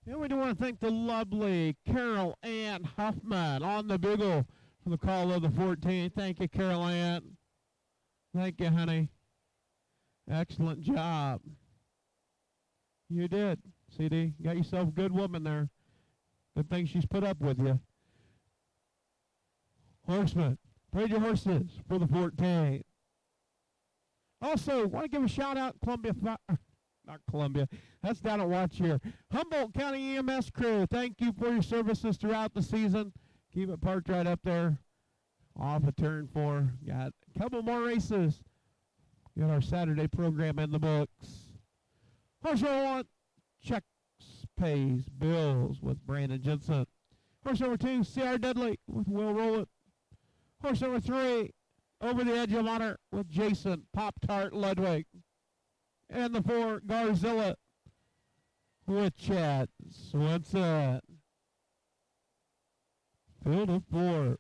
And we do want to thank the lovely Carol Ann Huffman on the bugle for the call of the 14th. Thank you, Carol Ann. Thank you, honey. Excellent job. You did, CD. Got yourself a good woman there. Good thing she's put up with you. Horseman, parade your horses for the 14th. Also, want to give a shout out not Columbia. That's down at Watch here. Humboldt County EMS crew, thank you for your services throughout the season. Keep it parked right up there off of turn 4. Got a couple more races. Got our Saturday program in the books. Horse number 1, checks, pays, bills with Brandon Jensen. Horse number 2, C.R. Dudley with Will Rowland. Horse number 3, Over the Edge of Honor with Jason Pop-Tart Ludwig. And the 4, Garzilla with Chad Swinson. Field of 4.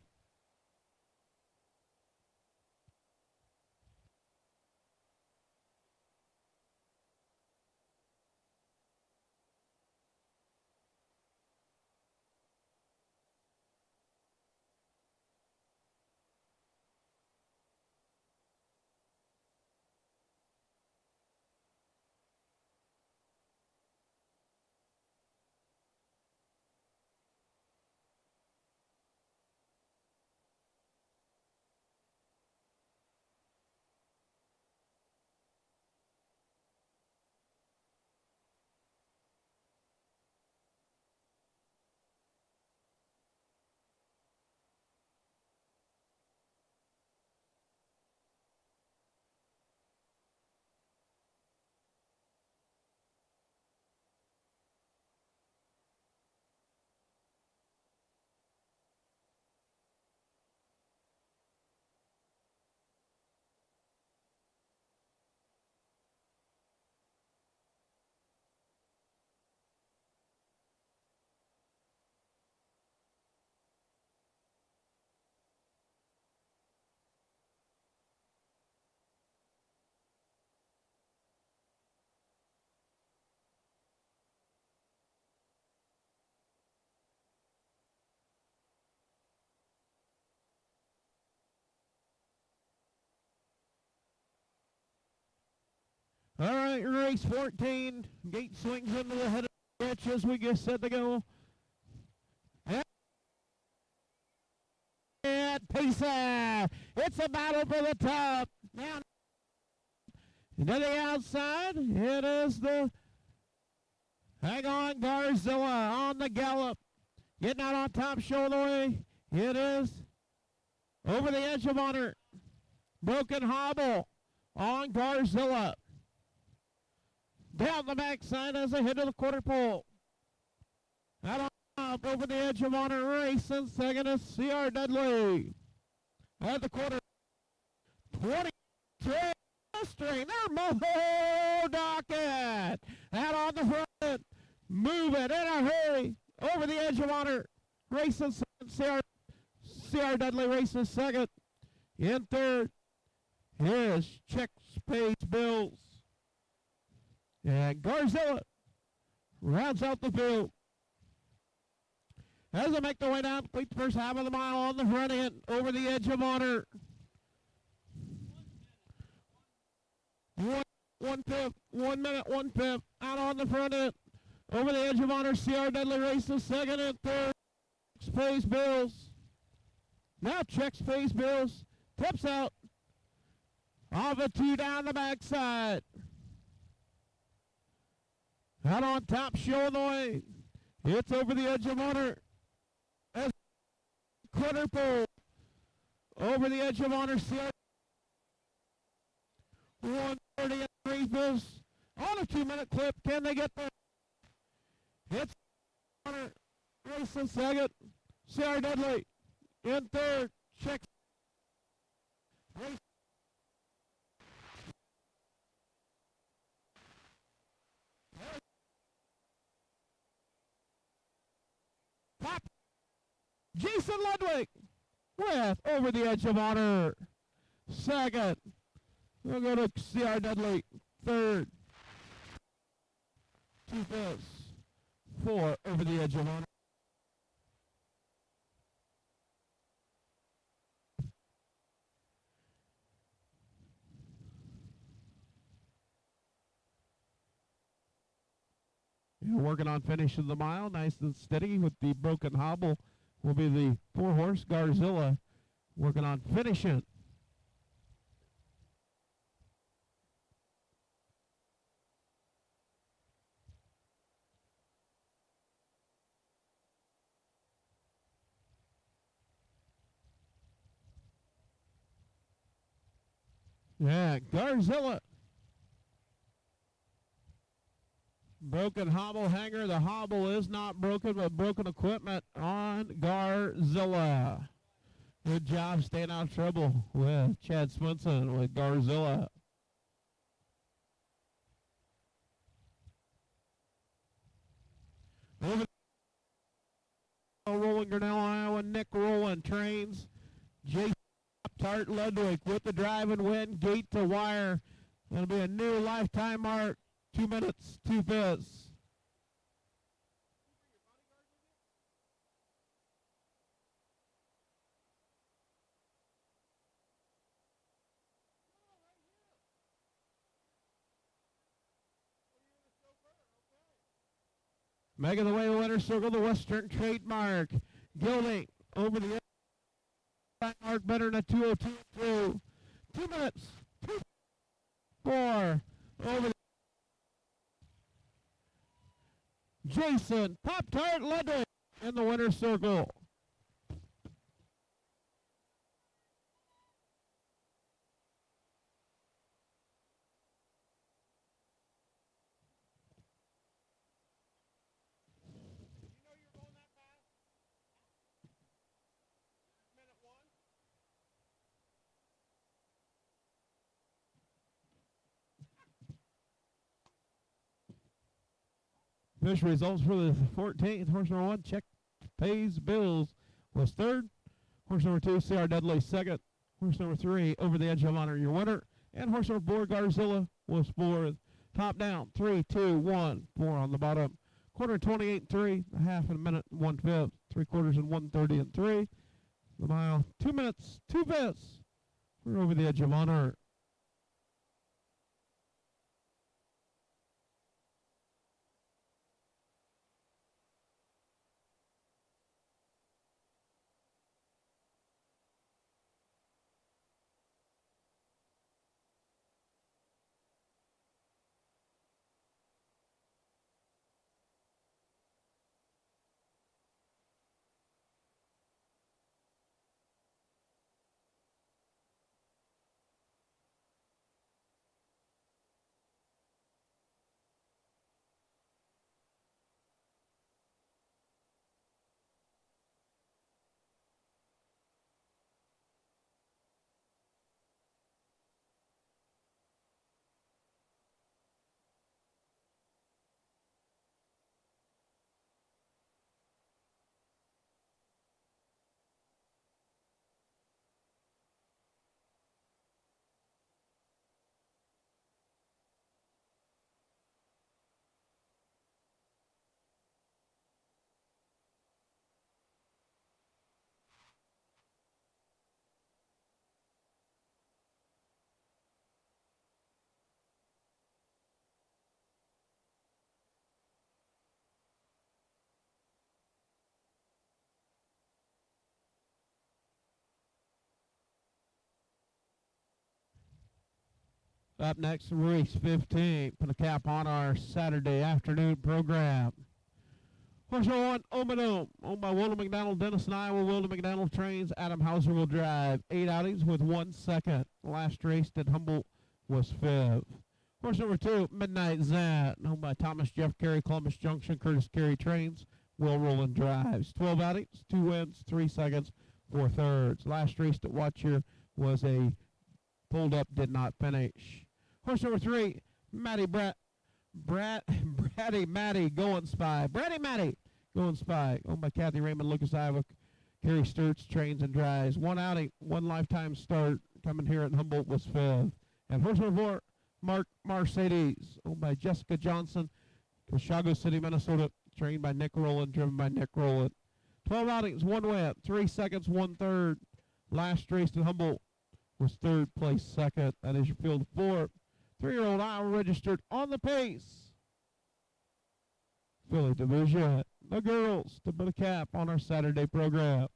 All right, race 14. Gate swings into the head of the ditch as we get set to go. And Pisa. It's a battle for the top. Now to the outside. It is the Hang On Garzilla on the gallop. Getting out on top, showing the way. It is over the edge of honor. Broken Hobble on Garzilla. Down the backside as they head to the quarter pole. Out on top over the edge of honor. Racing second is C.R. Dudley. At the quarter. 23. String. They're Moho Docket. Out on the front. Move it in a hurry. Over the edge of honor. Racing second. C.R. Dudley racing second. In third is Check Space Bills. And Garzilla rounds out the field. As they make their way down, complete the first half of the mile on the front end, over the edge of honor. 1 minute, 1/5, out on the front end, over the edge of honor. C.R. Dudley races second and third. Space Bills. Now Check Space Bills tips out. Off a 2 down the backside. Out on top, showing the way. It's over the edge of honor. As quarter pole. Over the edge of honor. 1:30 Bills on a 2-minute clip. Can they get there? It's honor. Racing second. C.R. Dudley in third. Check. Race. Pop. Jason Ludwig with over the edge of honor. Second. We'll go to C.R. Dudley. Third. 2/5. 4 over the edge of honor. Yeah, working on finishing the mile, nice and steady with the Broken Hobble will be the 4-horse Garzilla working on finishing. Yeah, Garzilla. Broken Hobble hanger. The hobble is not broken, but broken equipment on Garzilla. Good job staying out of trouble with Chad Swenson with Garzilla. Over Rolling Grinnell, Iowa. Nick Rowland trains. Jason Tart Ludwig with the drive and win. Gate to wire. That'll be a new lifetime mark. 2 minutes, 2/5. Making the way to winner circle, the Western trademark. Gilding over the mark, better than a 2:02. 2 minutes, 2/4 over the Jason Pop-Tart Ludwig in the winner's circle. Fish results for the 14th. Horse number 1, Check Pays Bills, was third. Horse number 2, C.R. Dudley, second. Horse number 3, Over the Edge of Honor, your winner. And horse number 4, Garzilla, was fourth. Top down, 3, 2, 1, 4 on the bottom. Quarter 28-3, a half and a minute, 1/5. 3/4 and 1:30-3. The mile, 2 minutes, 2/5. We're Over the Edge of Honor. Up next, race 15. Put a cap on our Saturday afternoon program. Horse number 1, Omanome, owned by Wilda McDonald, Dennis in Iowa. Wilda McDonald trains. Adam Hauser will drive. 8 outings with 1 second. Last race at Humboldt was 5th. Horse number 2, Midnight Zat, owned by Thomas Jeff Carey, Columbus Junction. Curtis Carey trains. Will Rowland drives. 12 outings, 2 wins, 3 seconds, 4 thirds. Last race at Watch here was a pulled up, did not finish. Horse number 3, Matty Matty Going Spy. Bratty Matty Going Spy, owned by Kathy Raymond, Lucas, Iowa. Kerry Sturts trains and drives. 1 outing, 1 lifetime start. Coming here at Humboldt was 5th. And horse number 4, Mark Mercedes, owned by Jessica Johnson, Chicago City, Minnesota. Trained by Nick Rowland, driven by Nick Rowland. 12 outings, 1 win, 3 seconds, 1 third. Last race at Humboldt was 3rd place, 2nd. That is your field of 4. 3-year-old Iowa registered on the pace. Filly Division. The girls to put a cap on our Saturday program.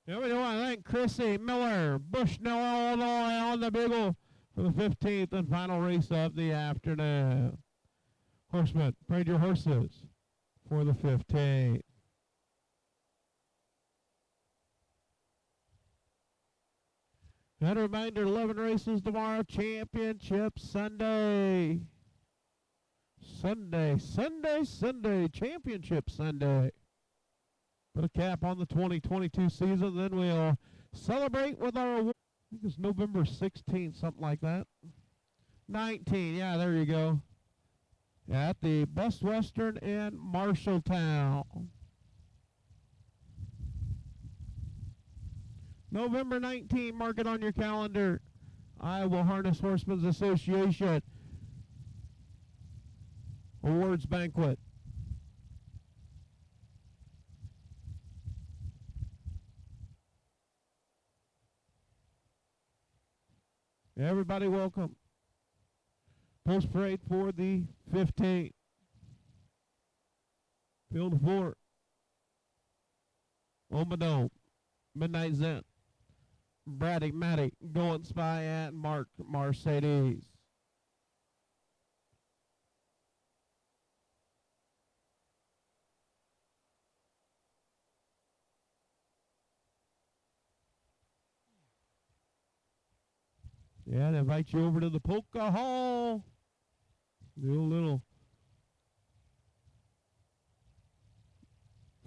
Yeah, we want to thank Chrissy Miller, Bushnell, Illinois, on the bugle for the 15th and final race of the afternoon. Horseman, parade your horses for the 15th. And a reminder, 11 races tomorrow, Championship Sunday. Sunday, Championship Sunday. Put a cap on the 2022 season, then we'll celebrate with our award. I think it's November 16th, something like that. 19, yeah, there you go. At the Best Western in Marshalltown. November 19, mark it on your calendar. Iowa Harness Horsemen's Association. Awards Banquet. Everybody welcome. Post parade for the 15th. Field 4. Omado. Midnight Zen. Brady Matty. Going Spy and Mark Mercedes. Yeah, they invite you over to the Polka Hall. Do a little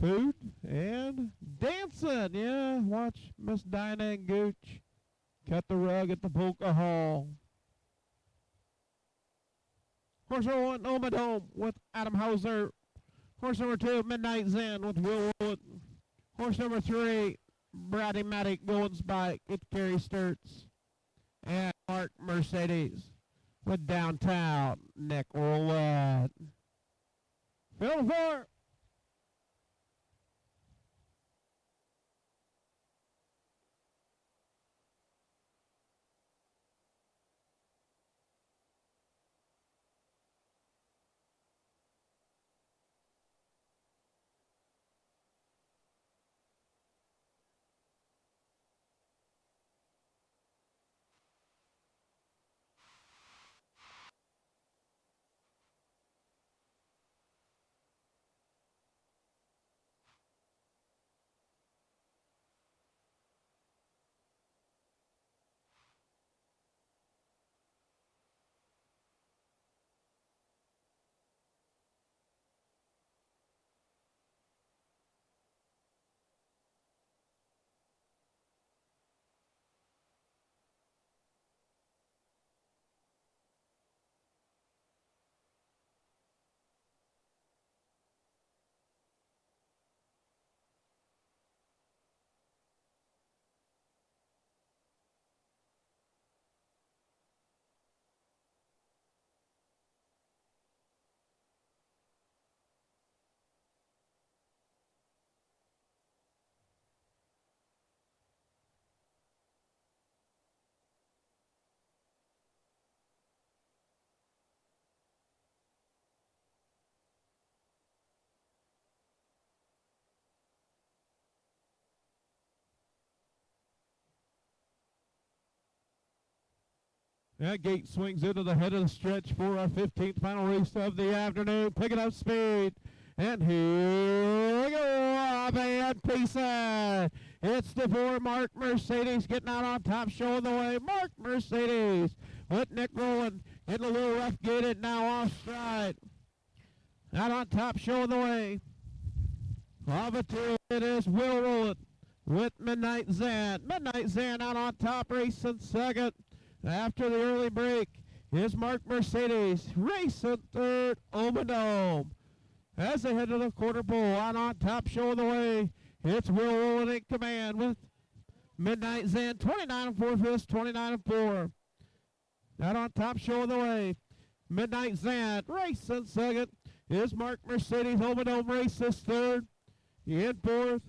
food and dancing. Yeah, watch Miss Dinah and Gooch cut the rug at the Polka Hall. Horse number 1, Omadome with Adam Hauser. Horse number 2, Midnight Zen with Will Wood. Horse number 3, Brady Matic Golden Spike with Kerry Sturts. And Mark Mercedes with Downtown Nick Roulette. Field 4. That gate swings into the head of the stretch for our 15th final race of the afternoon. Picking up speed. And here we go. Van Payson. It's the 4 Mark Mercedes getting out on top, showing the way. Mark Mercedes with Nick Rowland in a little rough gated now off stride. Out on top, showing the way. Lava 2, it is Will Rowland with Midnight Zen. Midnight Zen out on top, racing second. After the early break is Mark Mercedes, racing third, Omadome. As they head to the quarter pole, out on top, showing the way, it's Will Rowland in command with Midnight Zen, 29 and 4 fifths, 29 and 4. Out on top, showing the way, Midnight Zen, racing second, is Mark Mercedes. Omadome races third. In fourth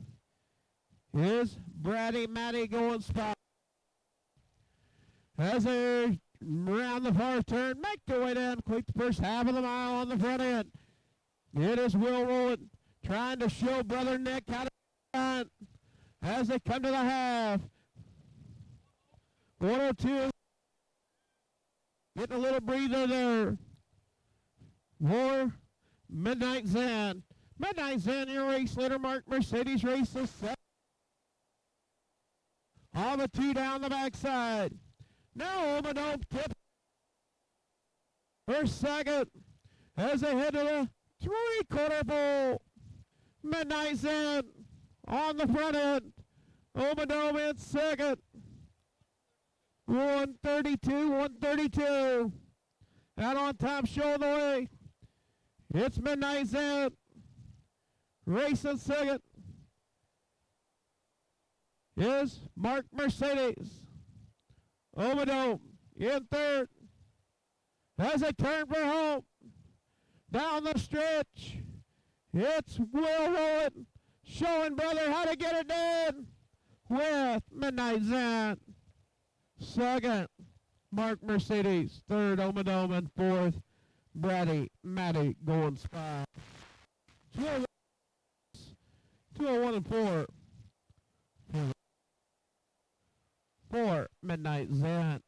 is Brady Matty going spot. As they round the far turn, make their way down, complete the first half of the mile on the front end. It is Will Rowland trying to show Brother Nick how to run as they come to the half. 102, getting a little breather there. More Midnight Zen. Midnight Zen, your race leader, Mark Mercedes races second. All the 2 down the backside. Now Omadome tip for second as they head to the 3/4 pole. Midnight Zen on the front end. Omadome in second. 132, 132. Out on top, showing the way. It's Midnight Zen. Racing second is Mark Mercedes. Omadome in third as they turn for home. Down the stretch. It's Will Rolling, showing brother how to get it done with Midnight Zant. Second, Mark Mercedes. Third, Omadome. And fourth, Brady Matty going spot. 201 and 4. For Midnight Zant.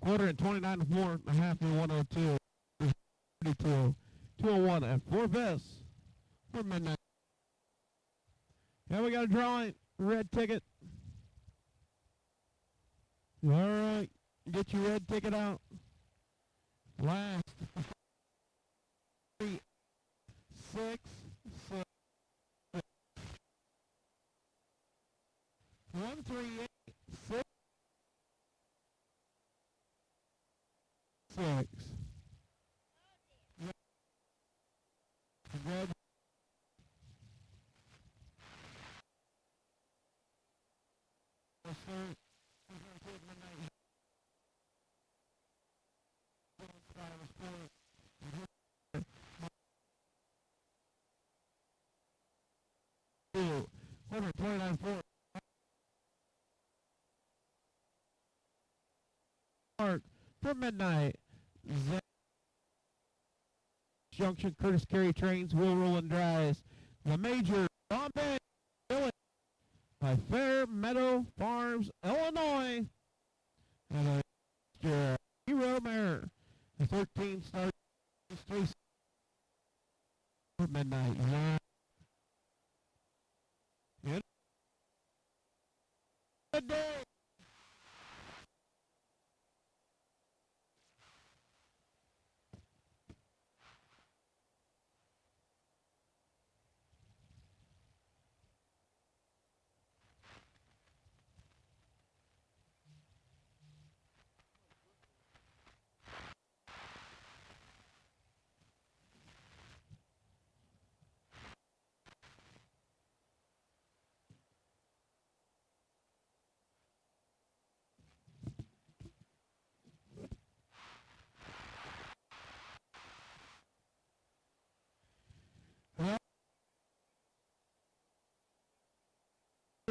Quarter and 29 and 4 and a half and 102. 32. 201 and 4 vests for Midnight. Yeah, we got a drawing. Red ticket. All right. Get your red ticket out. Last. 3, 6, 6. 1, 3, 8, 6. 6. Congratulations. Number 29-4. Mark for Midnight. Junction, Curtis Carey Trains, Will Roll and Dries. The Major, Bombay, Illinois, by Fair Meadow Farms, Illinois. And a Hero Mare. The 13 starts 3 for Midnight. Good day.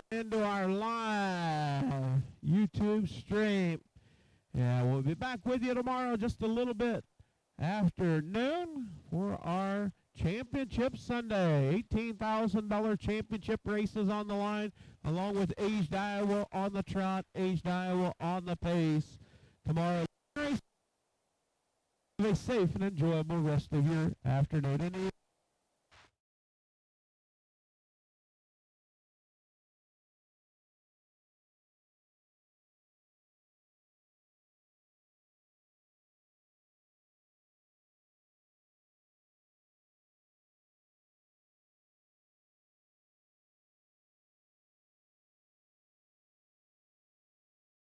Into our live YouTube stream. Yeah, we'll be back with you tomorrow just a little bit after noon for our Championship Sunday. $18,000 championship races on the line, along with Aged Iowa on the trot, Aged Iowa on the pace. Tomorrow, race. Have a safe and enjoyable rest of your afternoon and evening.